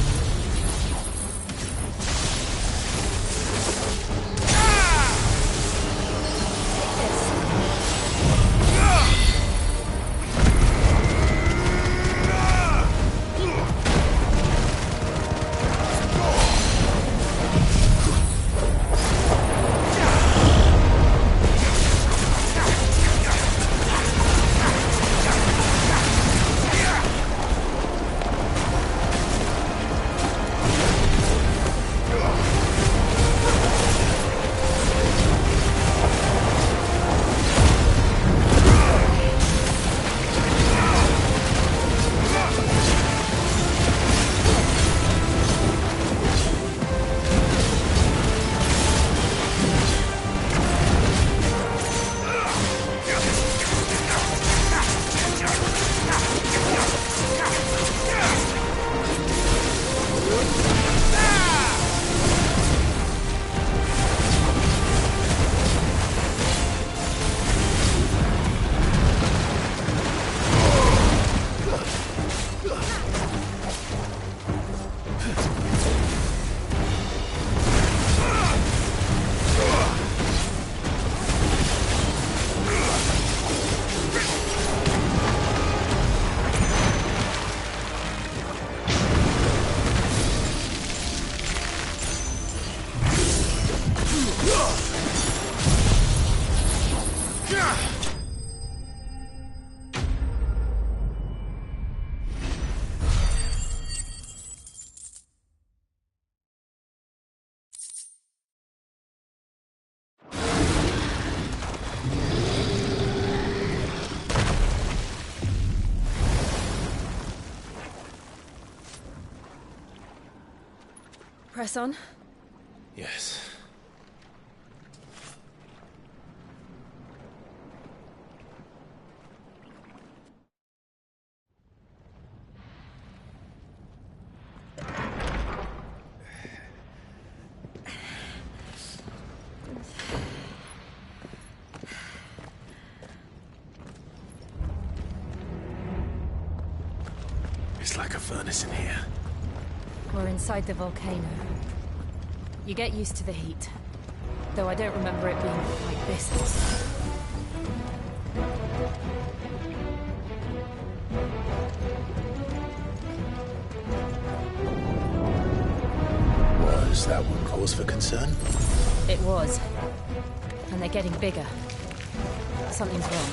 Press on? Yes. It's like a furnace in here. We're inside the volcano. You get used to the heat. Though I don't remember it being like this outside. Was that one cause for concern? It was. And they're getting bigger. Something's wrong.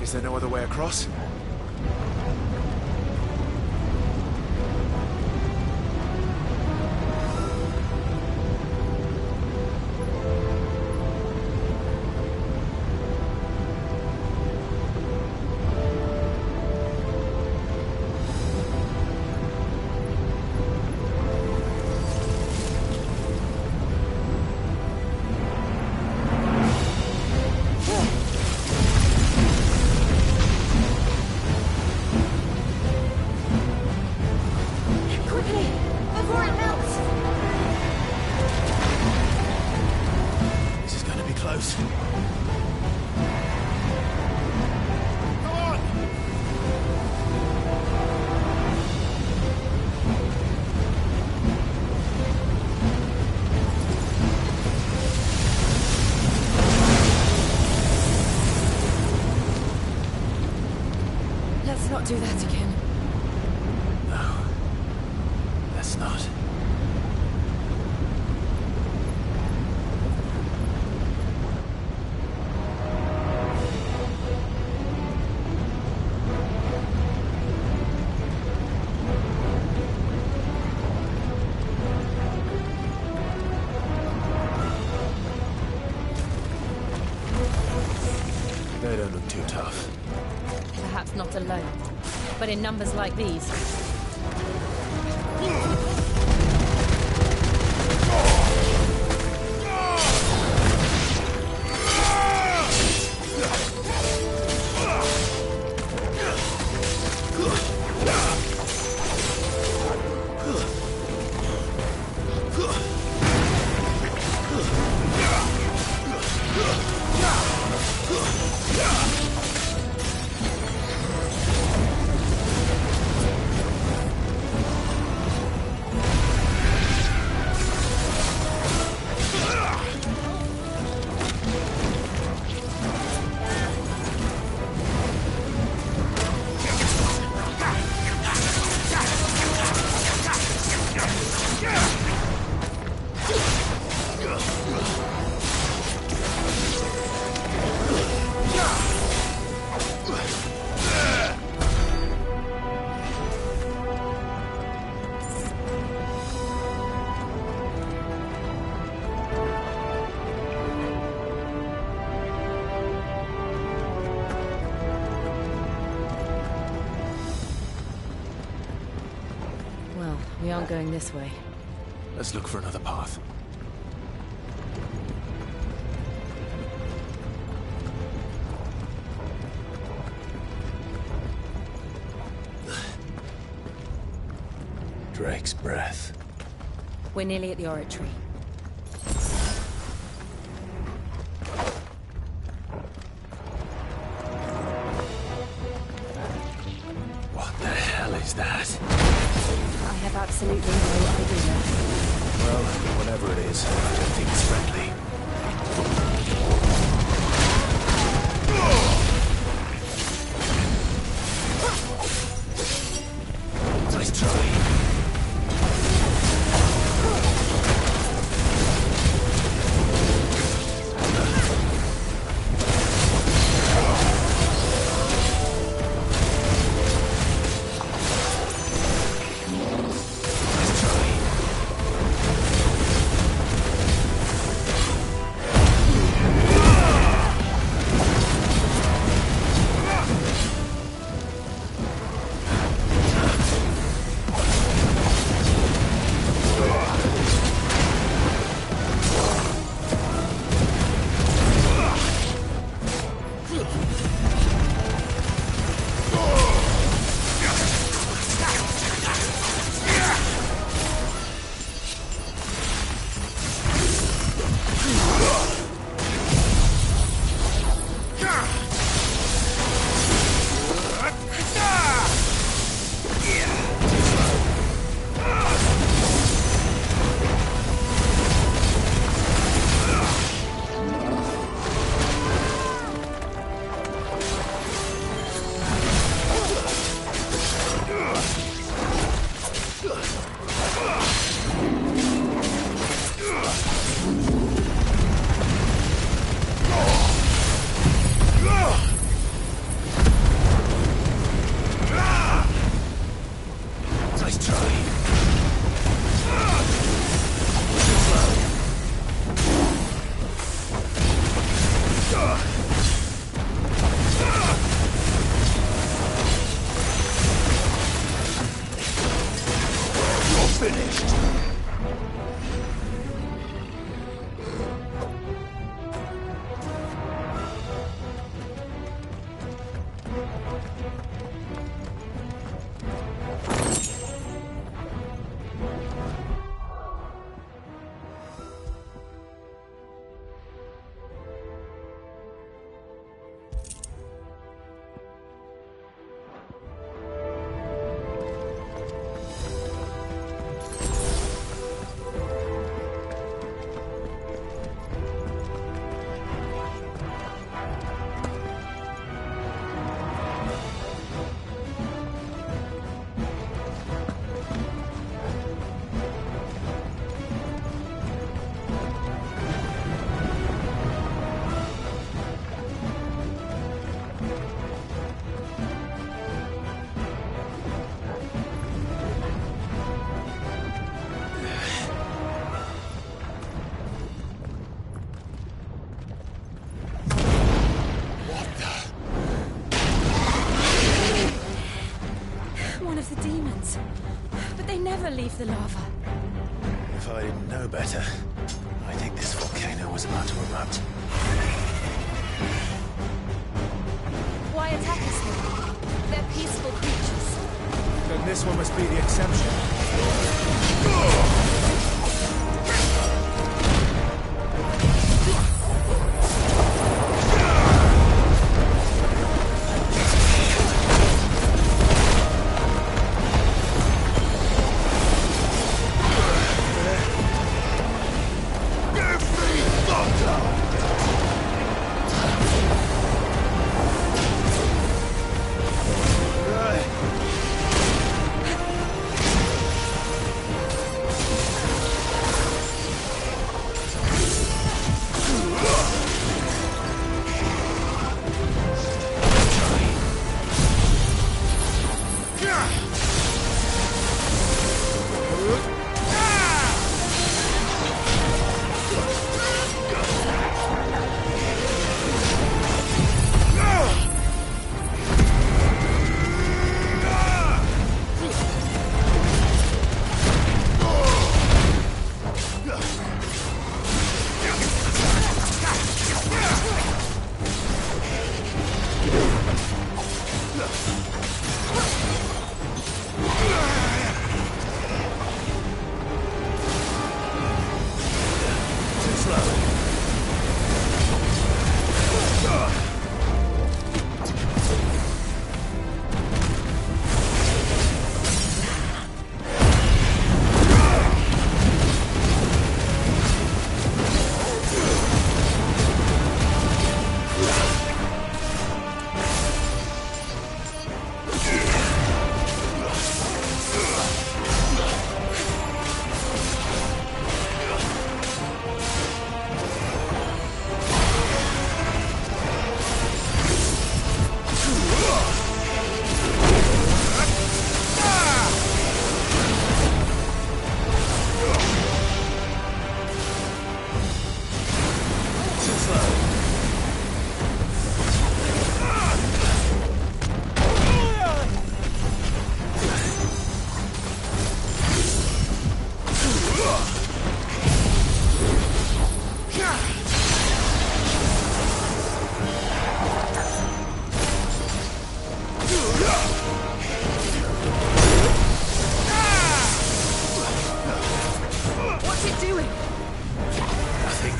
Is there no other way across? Let's not do that again. No. Let's not. They don't look too tough. Perhaps not alone, but in numbers like these. Well, we aren't going this way. Let's look for another path. Drake's breath. We're nearly at the oratory. What the hell is that? I have absolutely no idea. Well, whatever it is, I don't think it's friendly. Nice try. of the demons. But they never leave the lava. If I didn't know better, I think this volcano was about to erupt. Why attack us then? They're peaceful creatures. Then this one must be the exception.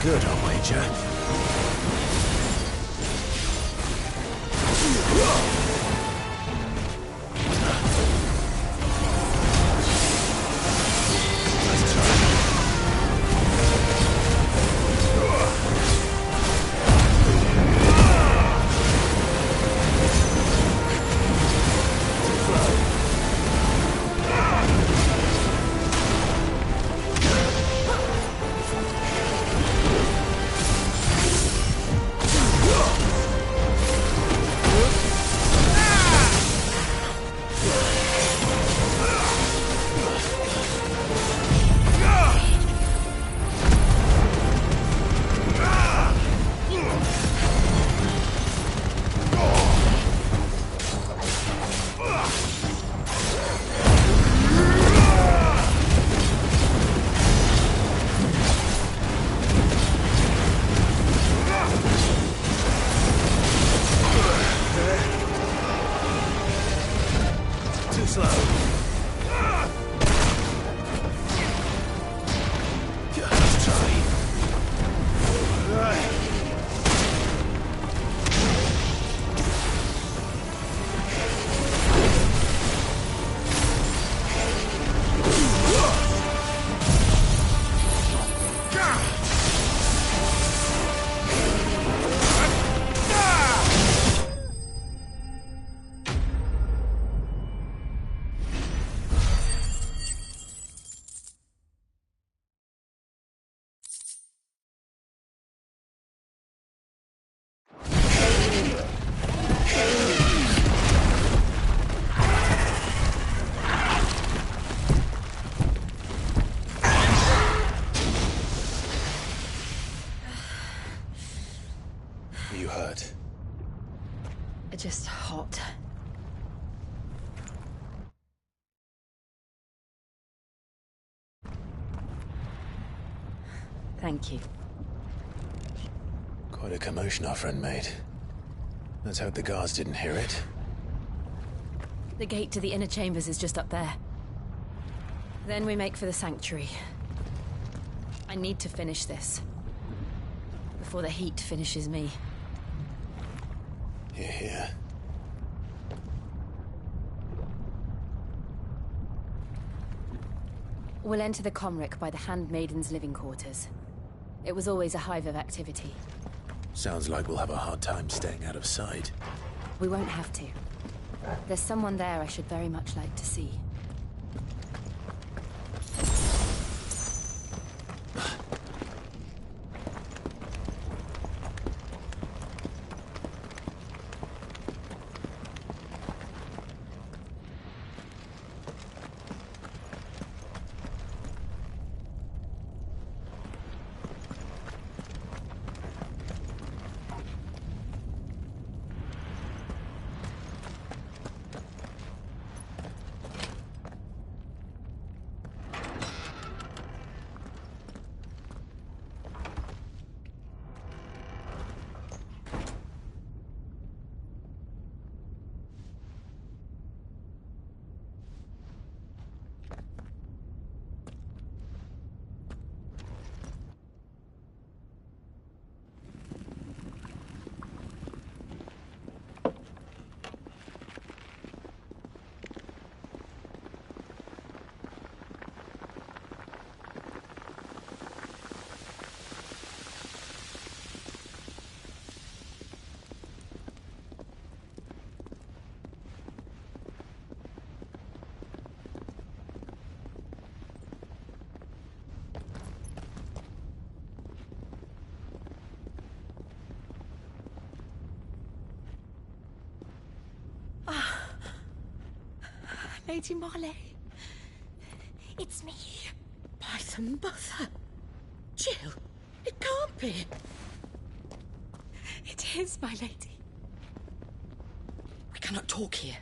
Good, I'll wager. You hurt? Just hot. Thank you. Quite a commotion our friend made. Let's hope the guards didn't hear it. The gate to the inner chambers is just up there. Then we make for the sanctuary. I need to finish this. Before the heat finishes me. Hear, hear. We'll enter the Comric by the Handmaiden's living quarters. It was always a hive of activity. Sounds like we'll have a hard time staying out of sight. We won't have to. There's someone there I should very much like to see. Lady Marley. It's me. By the mother. Jill, it can't be. It is, my lady. We cannot talk here.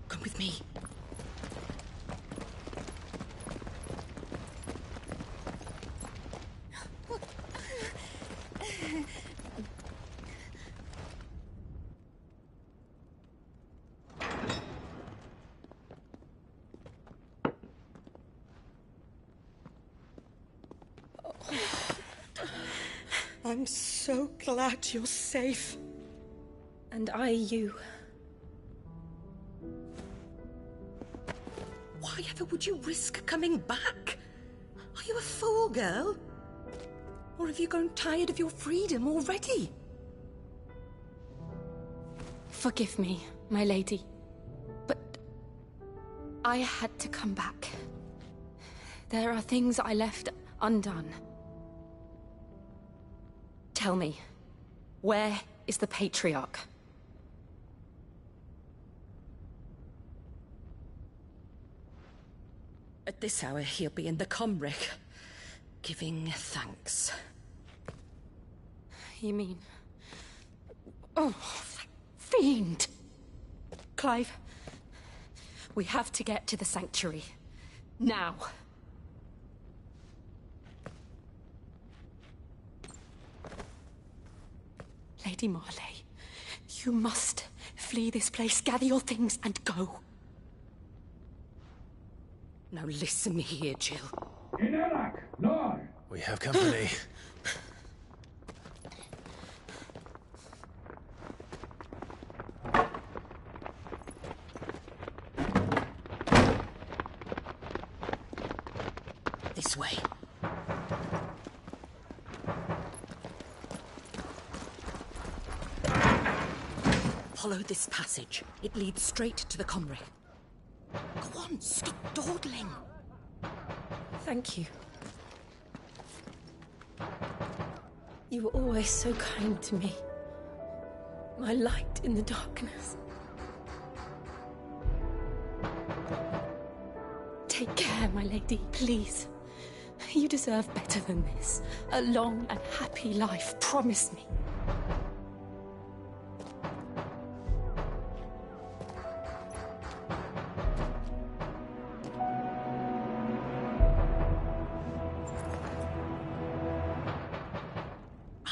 Come with me. I'm so glad you're safe. And I you. Why ever would you risk coming back? Are you a fool, girl? Or have you grown tired of your freedom already? Forgive me, my lady. But I had to come back. There are things I left undone. Tell me, where is the Patriarch? At this hour, he'll be in the Comric, giving thanks. You mean... Oh, that fiend! Clive, we have to get to the sanctuary. Now. Lady Marley, you must flee this place, gather your things, and go. Now listen here, Jill. We have company. This way. Follow this passage. It leads straight to the Comric. Go on, stop dawdling. Thank you. You were always so kind to me. My light in the darkness. Take care, my lady, please. You deserve better than this. A long and happy life, promise me.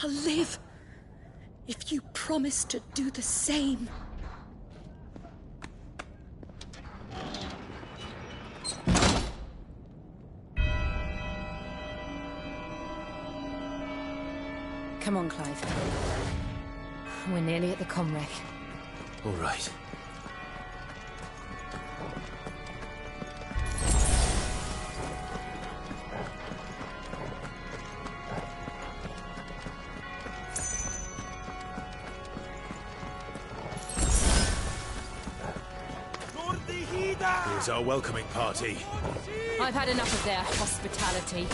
I'll live if you promise to do the same. Come on, Clive. We're nearly at the comwreck. All right. Here's our welcoming party. I've had enough of their hospitality.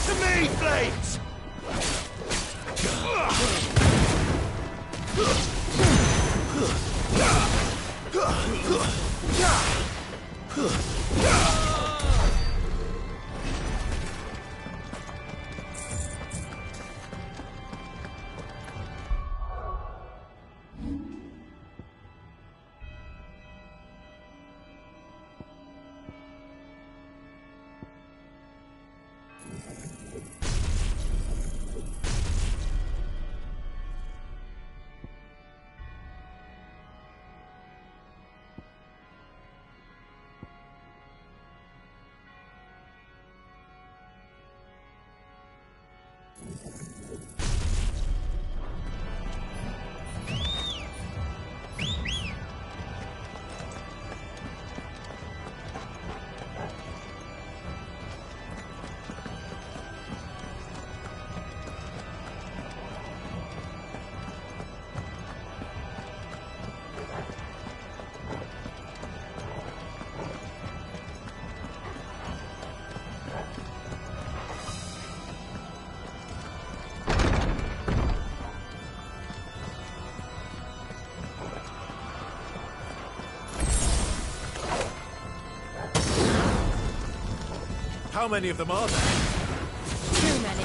To me, Blades! How many of them are there? Too many.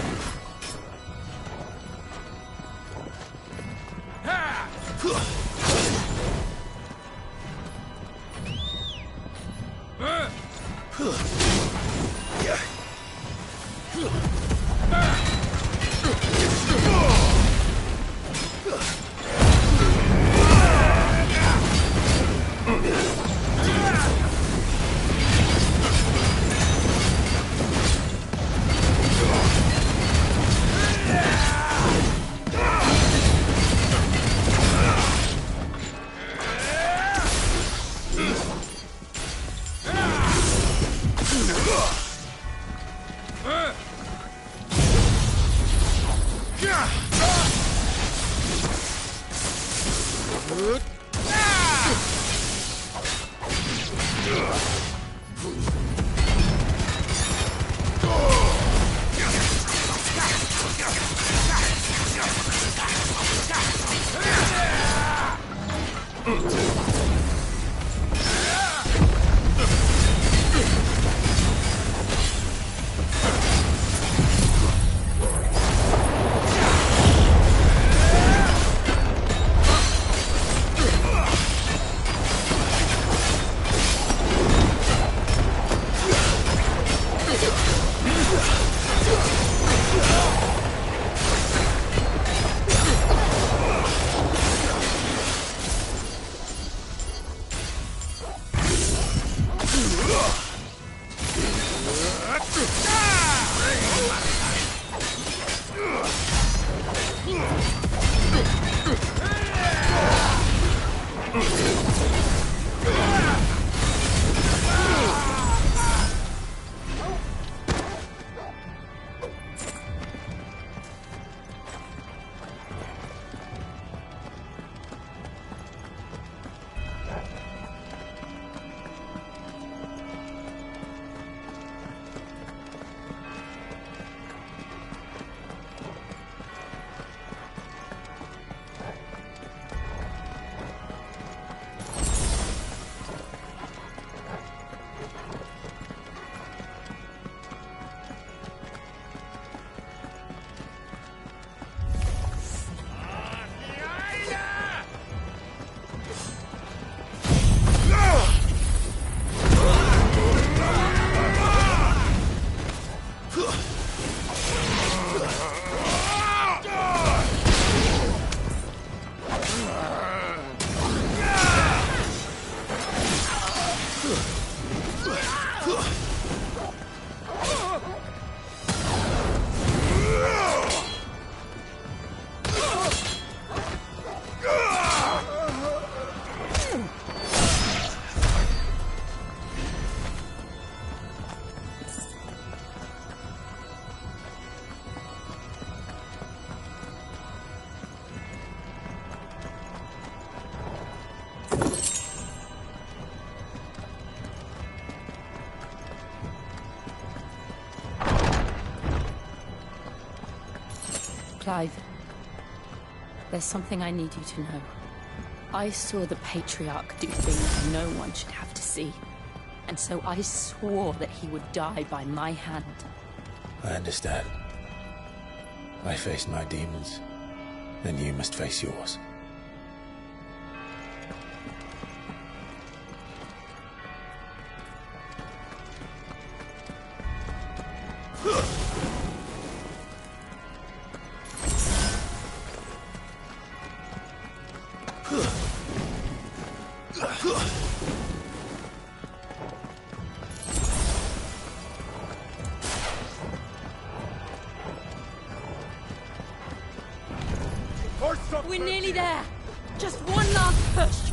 Clive, there's something I need you to know. I saw the Patriarch do things no one should have to see. And so I swore that he would die by my hand. I understand. I faced my demons, and you must face yours. We're nearly there. Just one last push.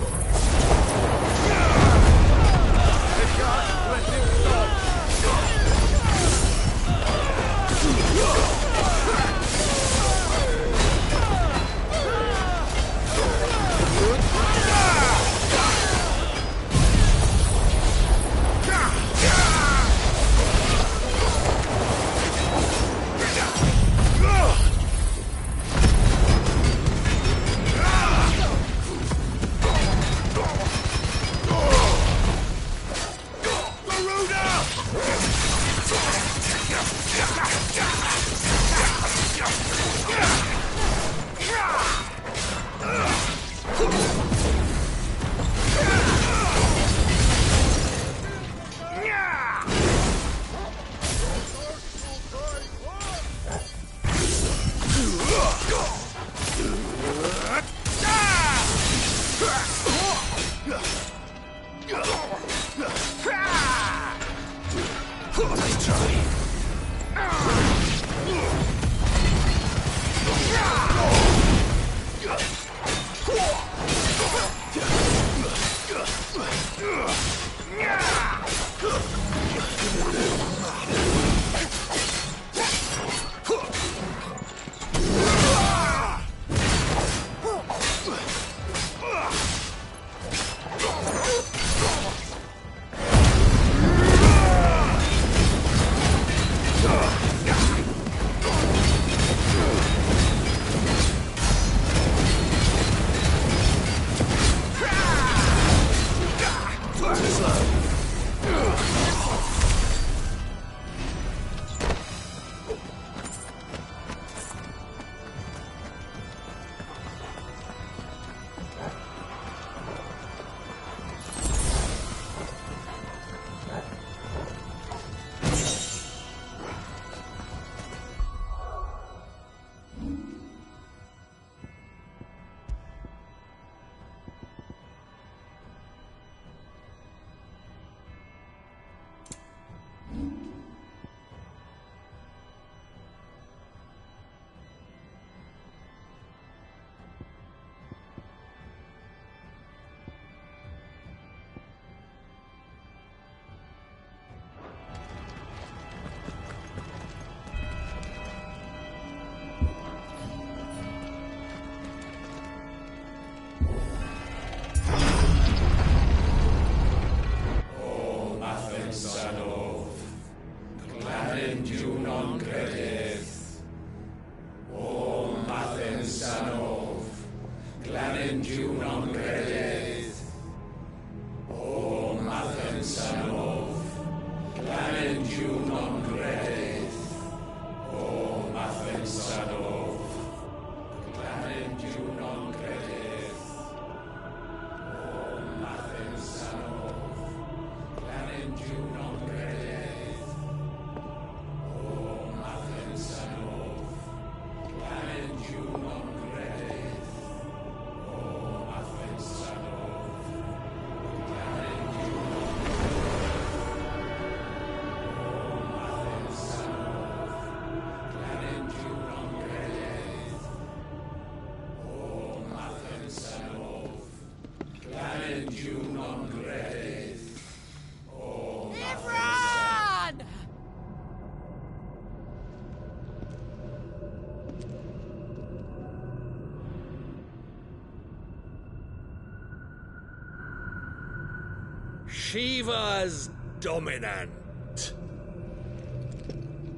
Shiva's dominant.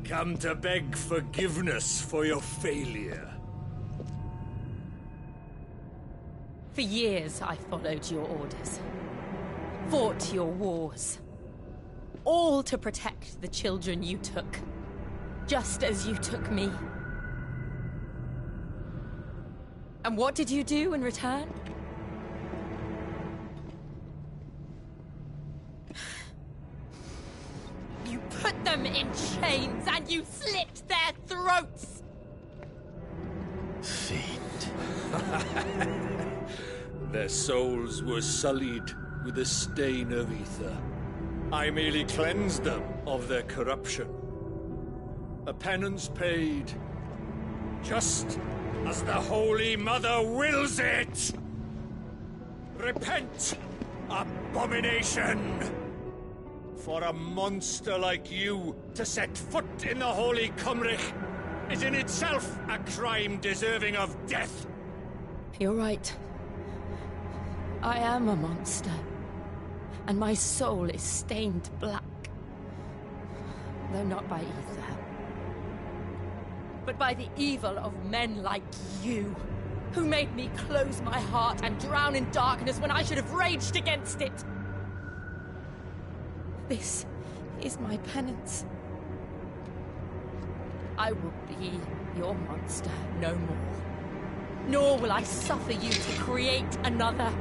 Come to beg forgiveness for your failure. For years, I followed your orders. Fought your wars. All to protect the children you took. Just as you took me. And what did you do in return? You put them in chains and you slit their throats! Fiend. Their souls were sullied with the stain of ether. I merely cleansed them of their corruption. A penance paid, just as the Holy Mother wills it! Repent, abomination! For a monster like you to set foot in the Holy Cymric is in itself a crime deserving of death! You're right. I am a monster. And my soul is stained black. Though not by ether. But by the evil of men like you, who made me close my heart and drown in darkness when I should have raged against it. This is my penance. I will be your monster no more. Nor will I suffer you to create another.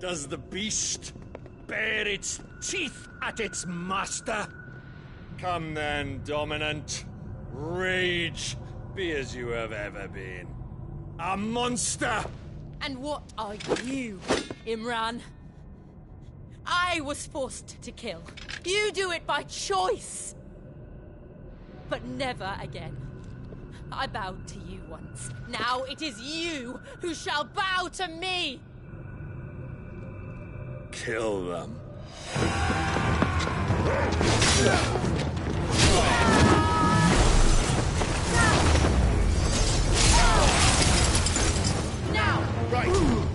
Does the beast bare its teeth at its master? Come then, dominant. Rage, be as you have ever been. A monster! And what are you, Imran? I was forced to kill. You do it by choice. But never again. I bowed to you once. Now it is you who shall bow to me! Kill them. Now! Right!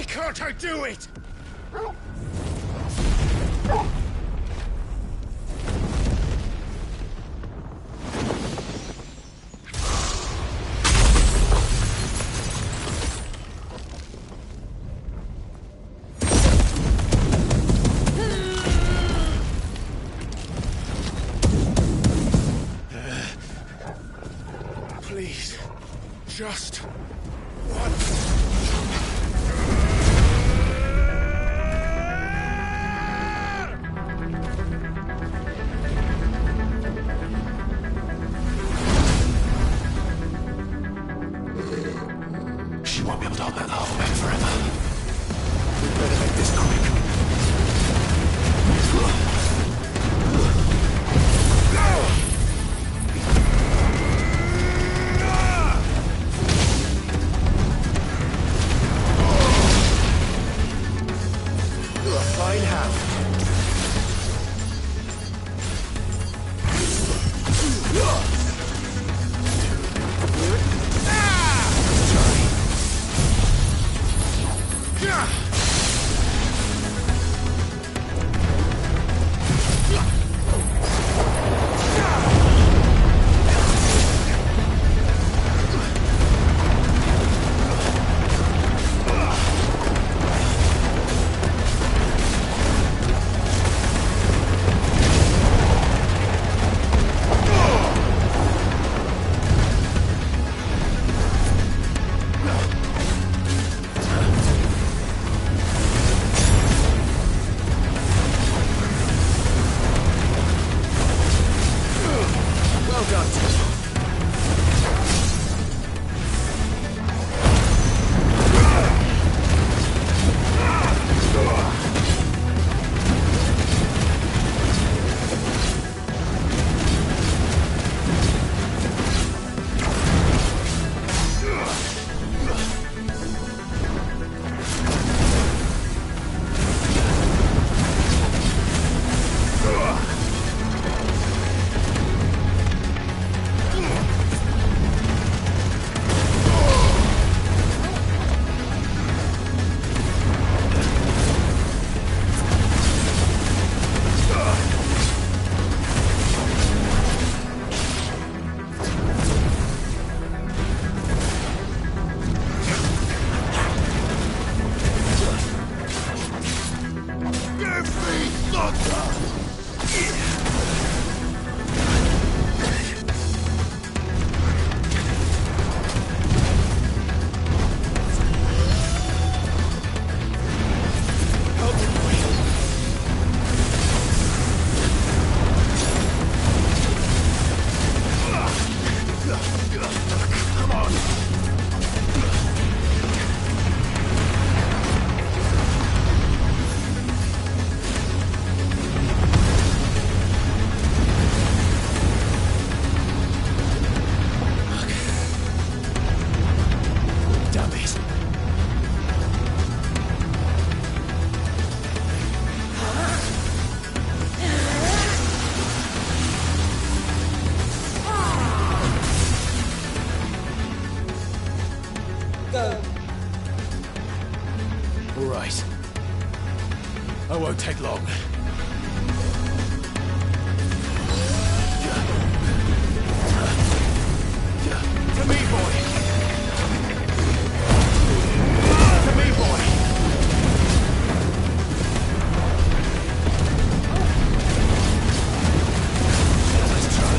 Can't I do it? Please, just one. mine have. All right. I won't take long. To me, boy! To me, boy! Let's try.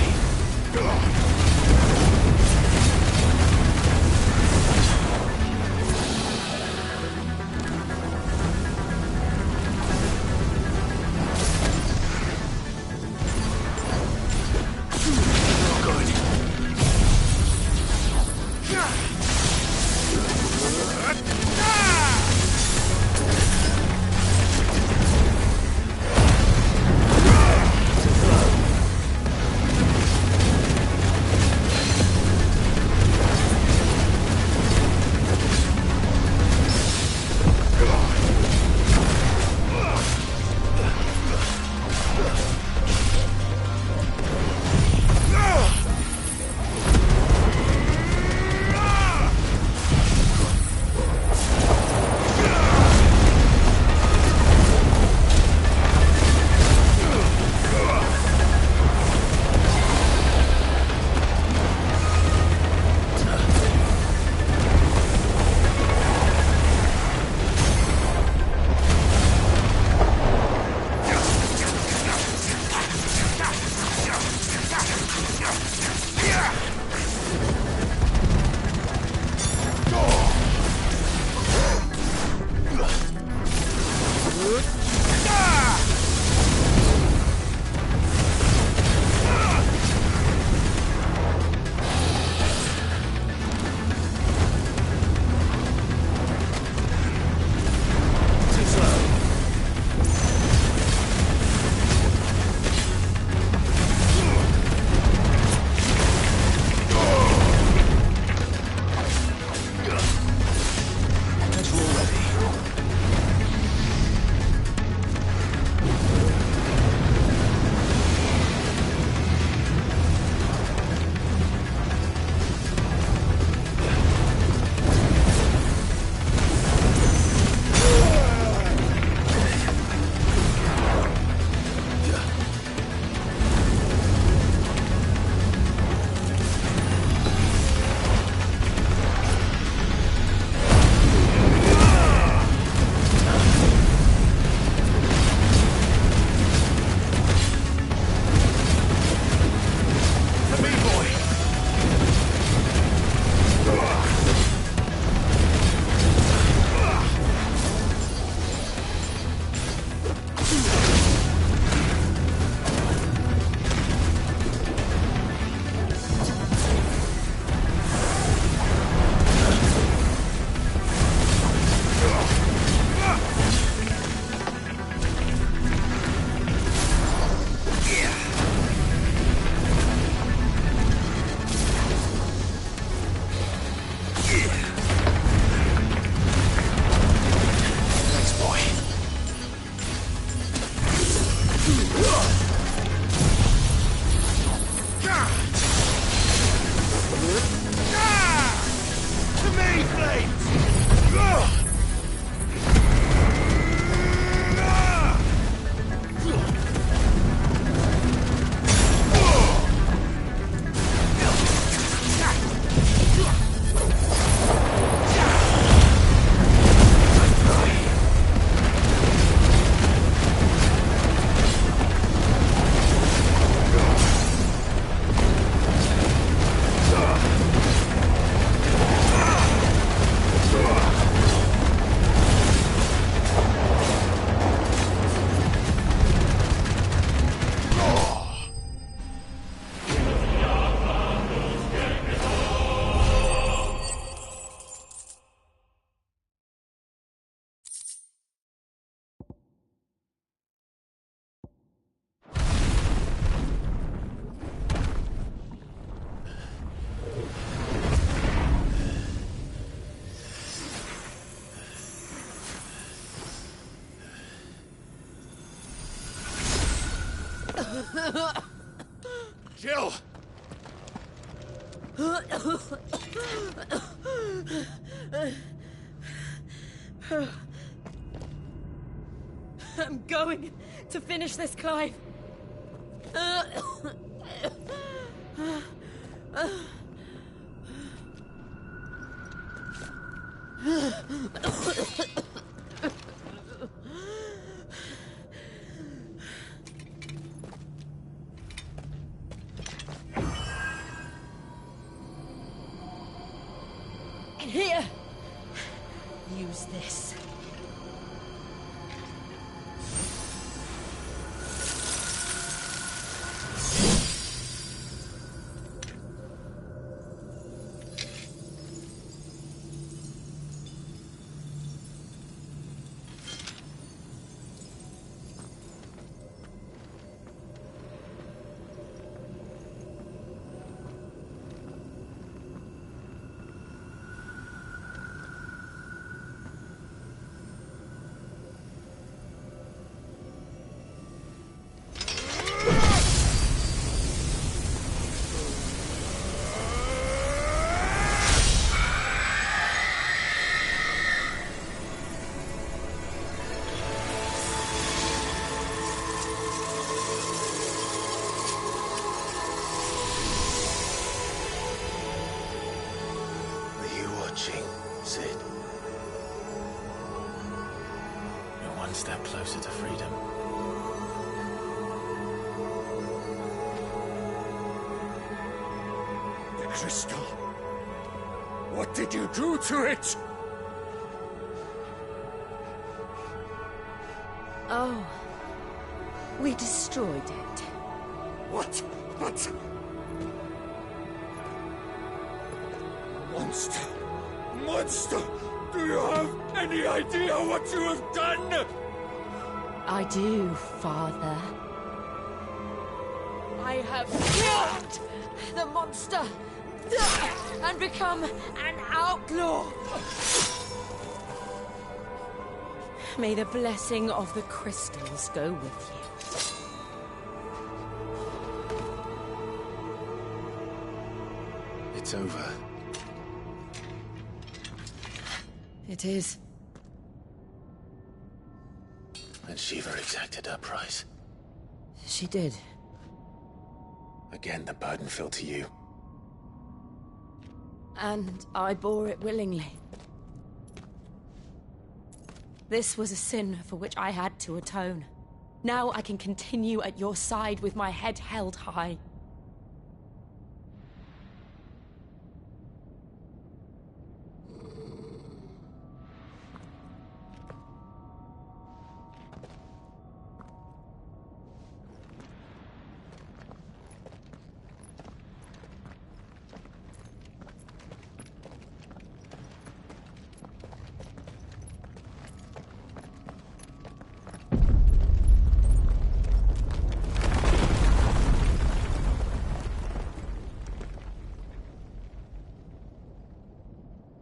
To me, Flames! Jill! I'm going to finish this, Clive. Here! Use this. Sid. You're one step closer to freedom. The crystal. What did you do to it? Oh. We destroyed it. What? But... Monster! Monster! Do you have any idea what you have done? I do, Father. I have killed the monster and become an outlaw. May the blessing of the crystals go with you. It's over. It is. And Shiva exacted her price. She did. Again, the burden fell to you. And I bore it willingly. This was a sin for which I had to atone. Now I can continue at your side with my head held high.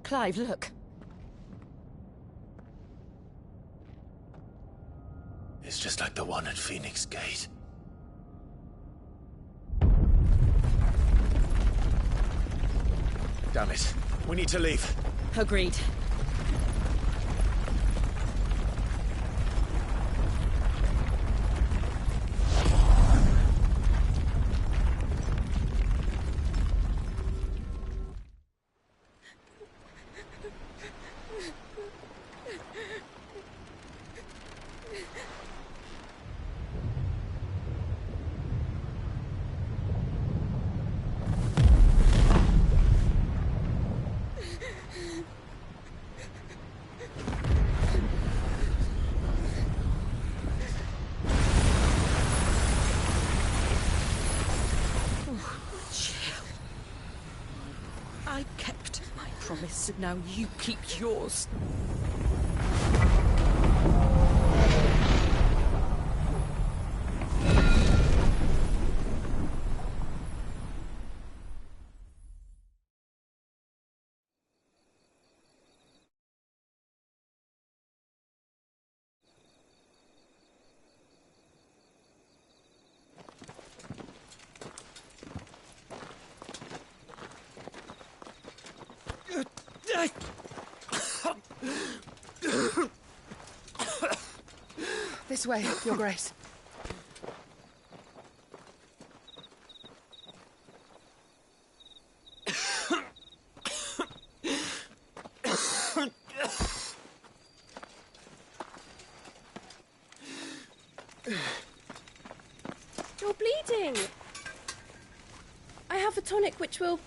Clive, look. is just like the one at Phoenix Gate. Damn it. We need to leave. Agreed. I kept my promise, and now you keep yours. This way, Your Grace. You're bleeding. I have a tonic which will...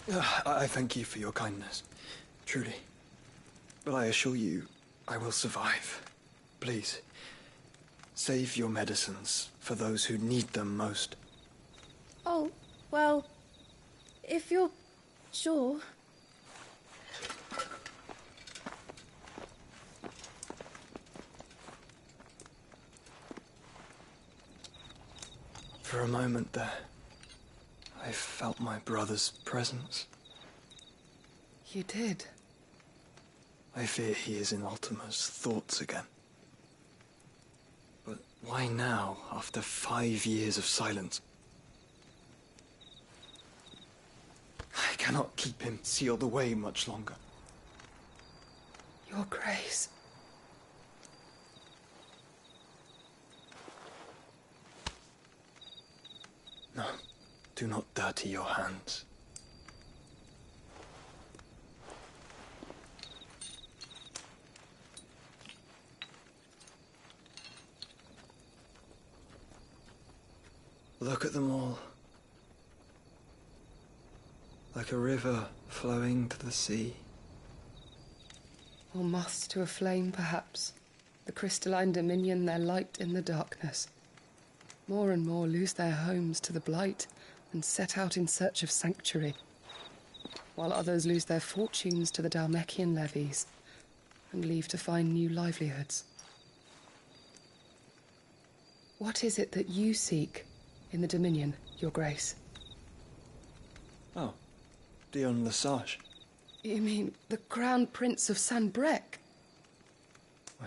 I thank you for your kindness, truly. But I assure you, I will survive. Please, save your medicines for those who need them most. Oh, well, if you're sure. For a moment there, I felt my brother's presence. You did? I fear he is in Ultima's thoughts again. But why now, after 5 years of silence? I cannot keep him sealed away much longer. Your Grace. No, do not dirty your hands. Look at them all. Like a river flowing to the sea. Or moths to a flame, perhaps. The crystalline dominion, their light in the darkness. More and more lose their homes to the blight and set out in search of sanctuary, while others lose their fortunes to the Dhalmekian levies and leave to find new livelihoods. What is it that you seek in the Dominion, Your Grace? Oh, Dion Lesage. You mean the Crown Prince of Sanbreque?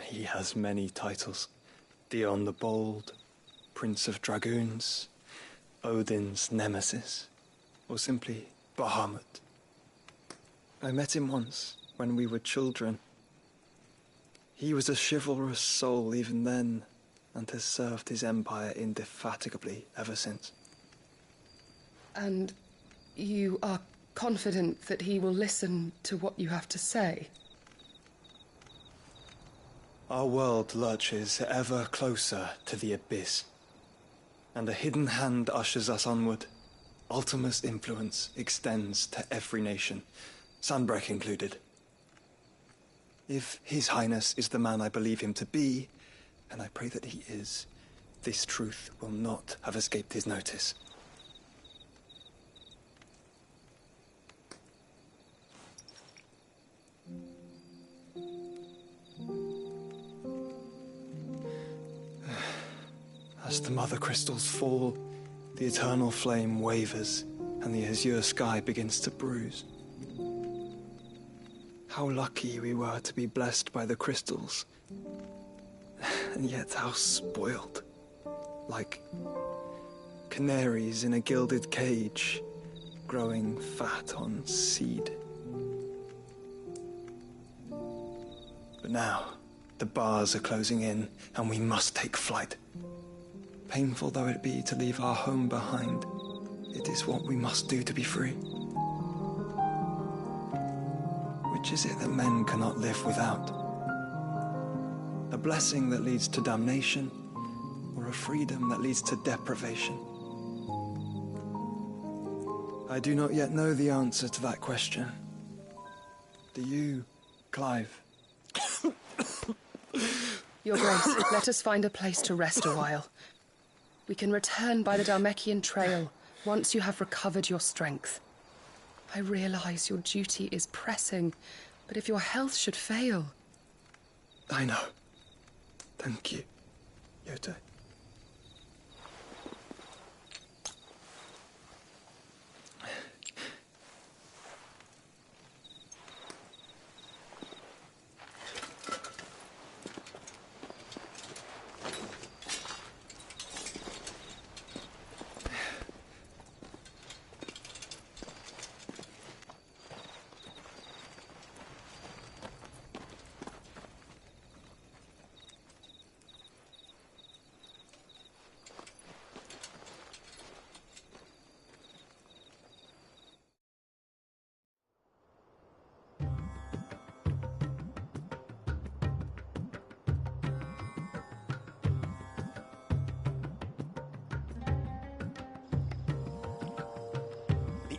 He has many titles. Dion the Bold, Prince of Dragoons, Odin's Nemesis, or simply Bahamut. I met him once, when we were children. He was a chivalrous soul even then, and has served his empire indefatigably ever since. And you are confident that he will listen to what you have to say? Our world lurches ever closer to the abyss, and a hidden hand ushers us onward. Ultima's influence extends to every nation, Sanbreque included. If His Highness is the man I believe him to be, and I pray that he is, this truth will not have escaped his notice. As the mother crystals fall, the eternal flame wavers, and the azure sky begins to bruise. How lucky we were to be blessed by the crystals, and yet how spoiled. like canaries in a gilded cage, growing fat on seed. But now, the bars are closing in, and we must take flight. Painful though it be to leave our home behind, it is what we must do to be free. Which is it that men cannot live without? A blessing that leads to damnation, or a freedom that leads to deprivation? I do not yet know the answer to that question. Do you, Clive? Your Grace, let us find a place to rest a while. We can return by the Dalmekian trail once you have recovered your strength. I realize your duty is pressing, but if your health should fail... I know. Thank you, Yote.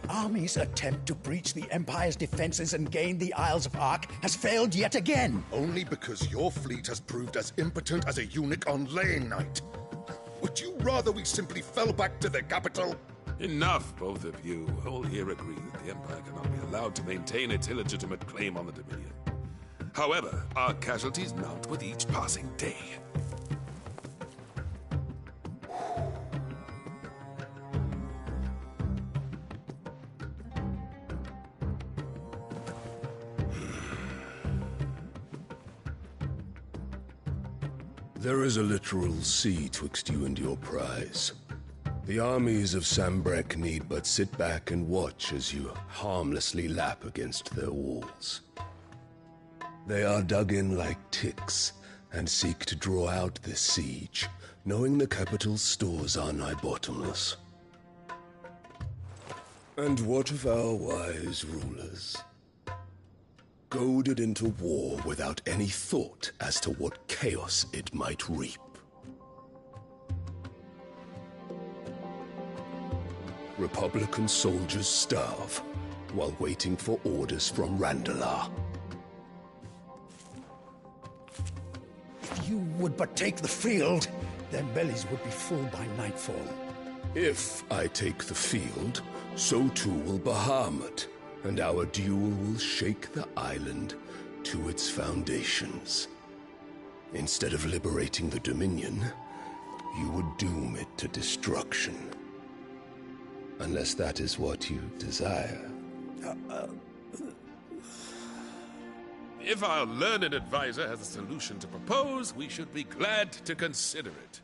Army's attempt to breach the Empire's defenses and gain the Isles of Ark has failed yet again. Only because your fleet has proved as impotent as a eunuch on laying night. Would you rather we simply fell back to the capital? Enough, both of you. All here agree that the Empire cannot be allowed to maintain its illegitimate claim on the Dominion. However, our casualties mount with each passing day. There is a literal sea twixt you and your prize. The armies of Sambrek need but sit back and watch as you harmlessly lap against their walls. They are dug in like ticks and seek to draw out this siege, knowing the capital's stores are nigh bottomless. And what of our wise rulers? Goaded into war without any thought as to what chaos it might reap. Republican soldiers starve while waiting for orders from Randalar. If you would but take the field, their bellies would be full by nightfall. If I take the field, so too will Bahamut, and our duel will shake the island to its foundations. Instead of liberating the Dominion, you would doom it to destruction. Unless that is what you desire. If our learned advisor has a solution to propose, we should be glad to consider it.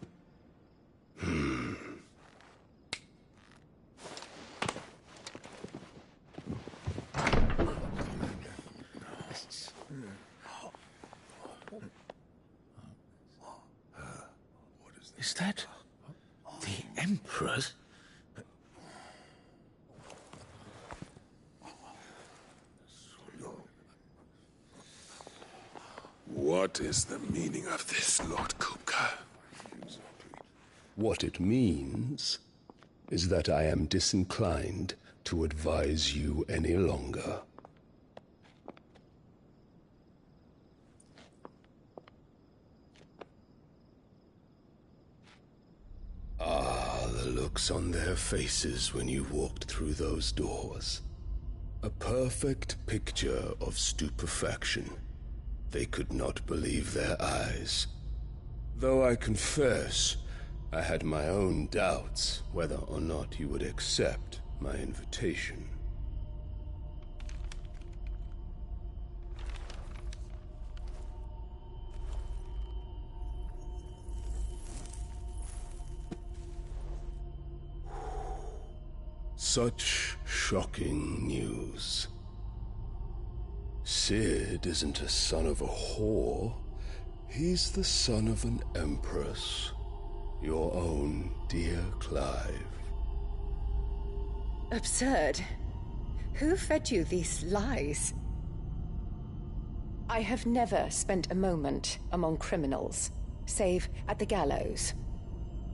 Is that the Emperor's? What is the meaning of this, Lord Kupka? What it means is that I am disinclined to advise you any longer. Ah, the looks on their faces when you walked through those doors. A perfect picture of stupefaction. They could not believe their eyes. Though I confess, I had my own doubts whether or not you would accept my invitation. Such shocking news. Cid isn't a son of a whore. He's the son of an empress. Your own dear Clive. Absurd. Who fed you these lies? I have never spent a moment among criminals, save at the gallows.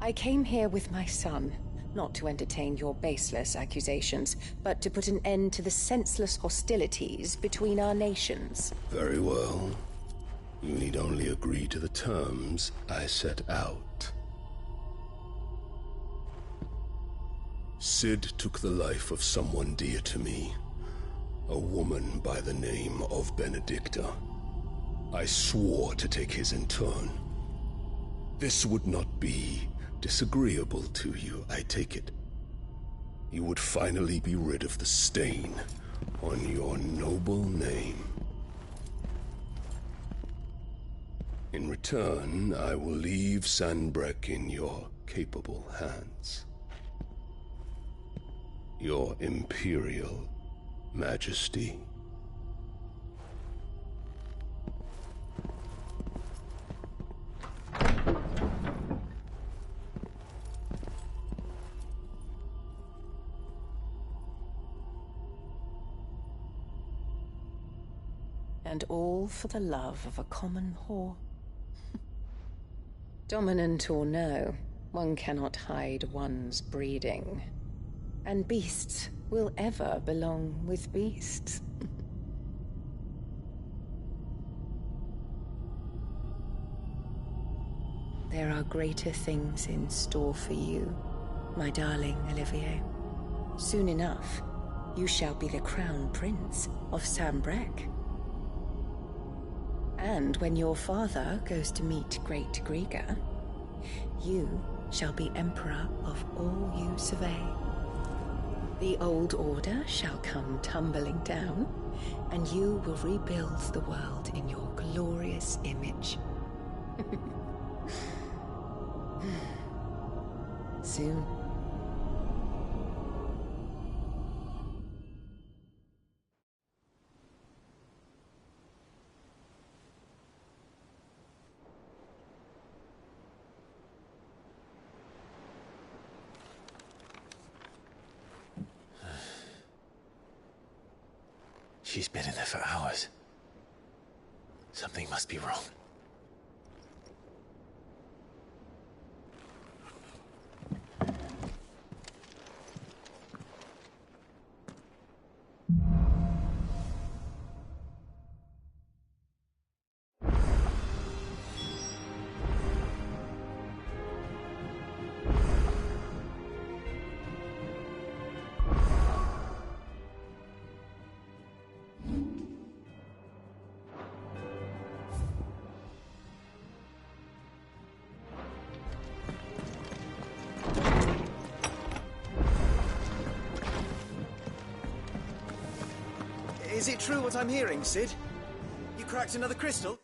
I came here with my son, not to entertain your baseless accusations, but to put an end to the senseless hostilities between our nations. Very well. You need only agree to the terms I set out. Cid took the life of someone dear to me, a woman by the name of Benedicta. I swore to take his in turn. This would not be disagreeable to you, I take it. You would finally be rid of the stain on your noble name. In return, I will leave Sanbreque in your capable hands. Your Imperial Majesty. And all for the love of a common whore. Dominant or no, one cannot hide one's breeding. And beasts will ever belong with beasts. There are greater things in store for you, my darling Olivier. Soon enough, you shall be the crown prince of Sanbreque. And when your father goes to meet Great Griga, you shall be emperor of all you survey. The old order shall come tumbling down, and you will rebuild the world in your glorious image. Soon. She's been in there for hours. Something must be wrong. Is it true what I'm hearing, Cid? You cracked another crystal?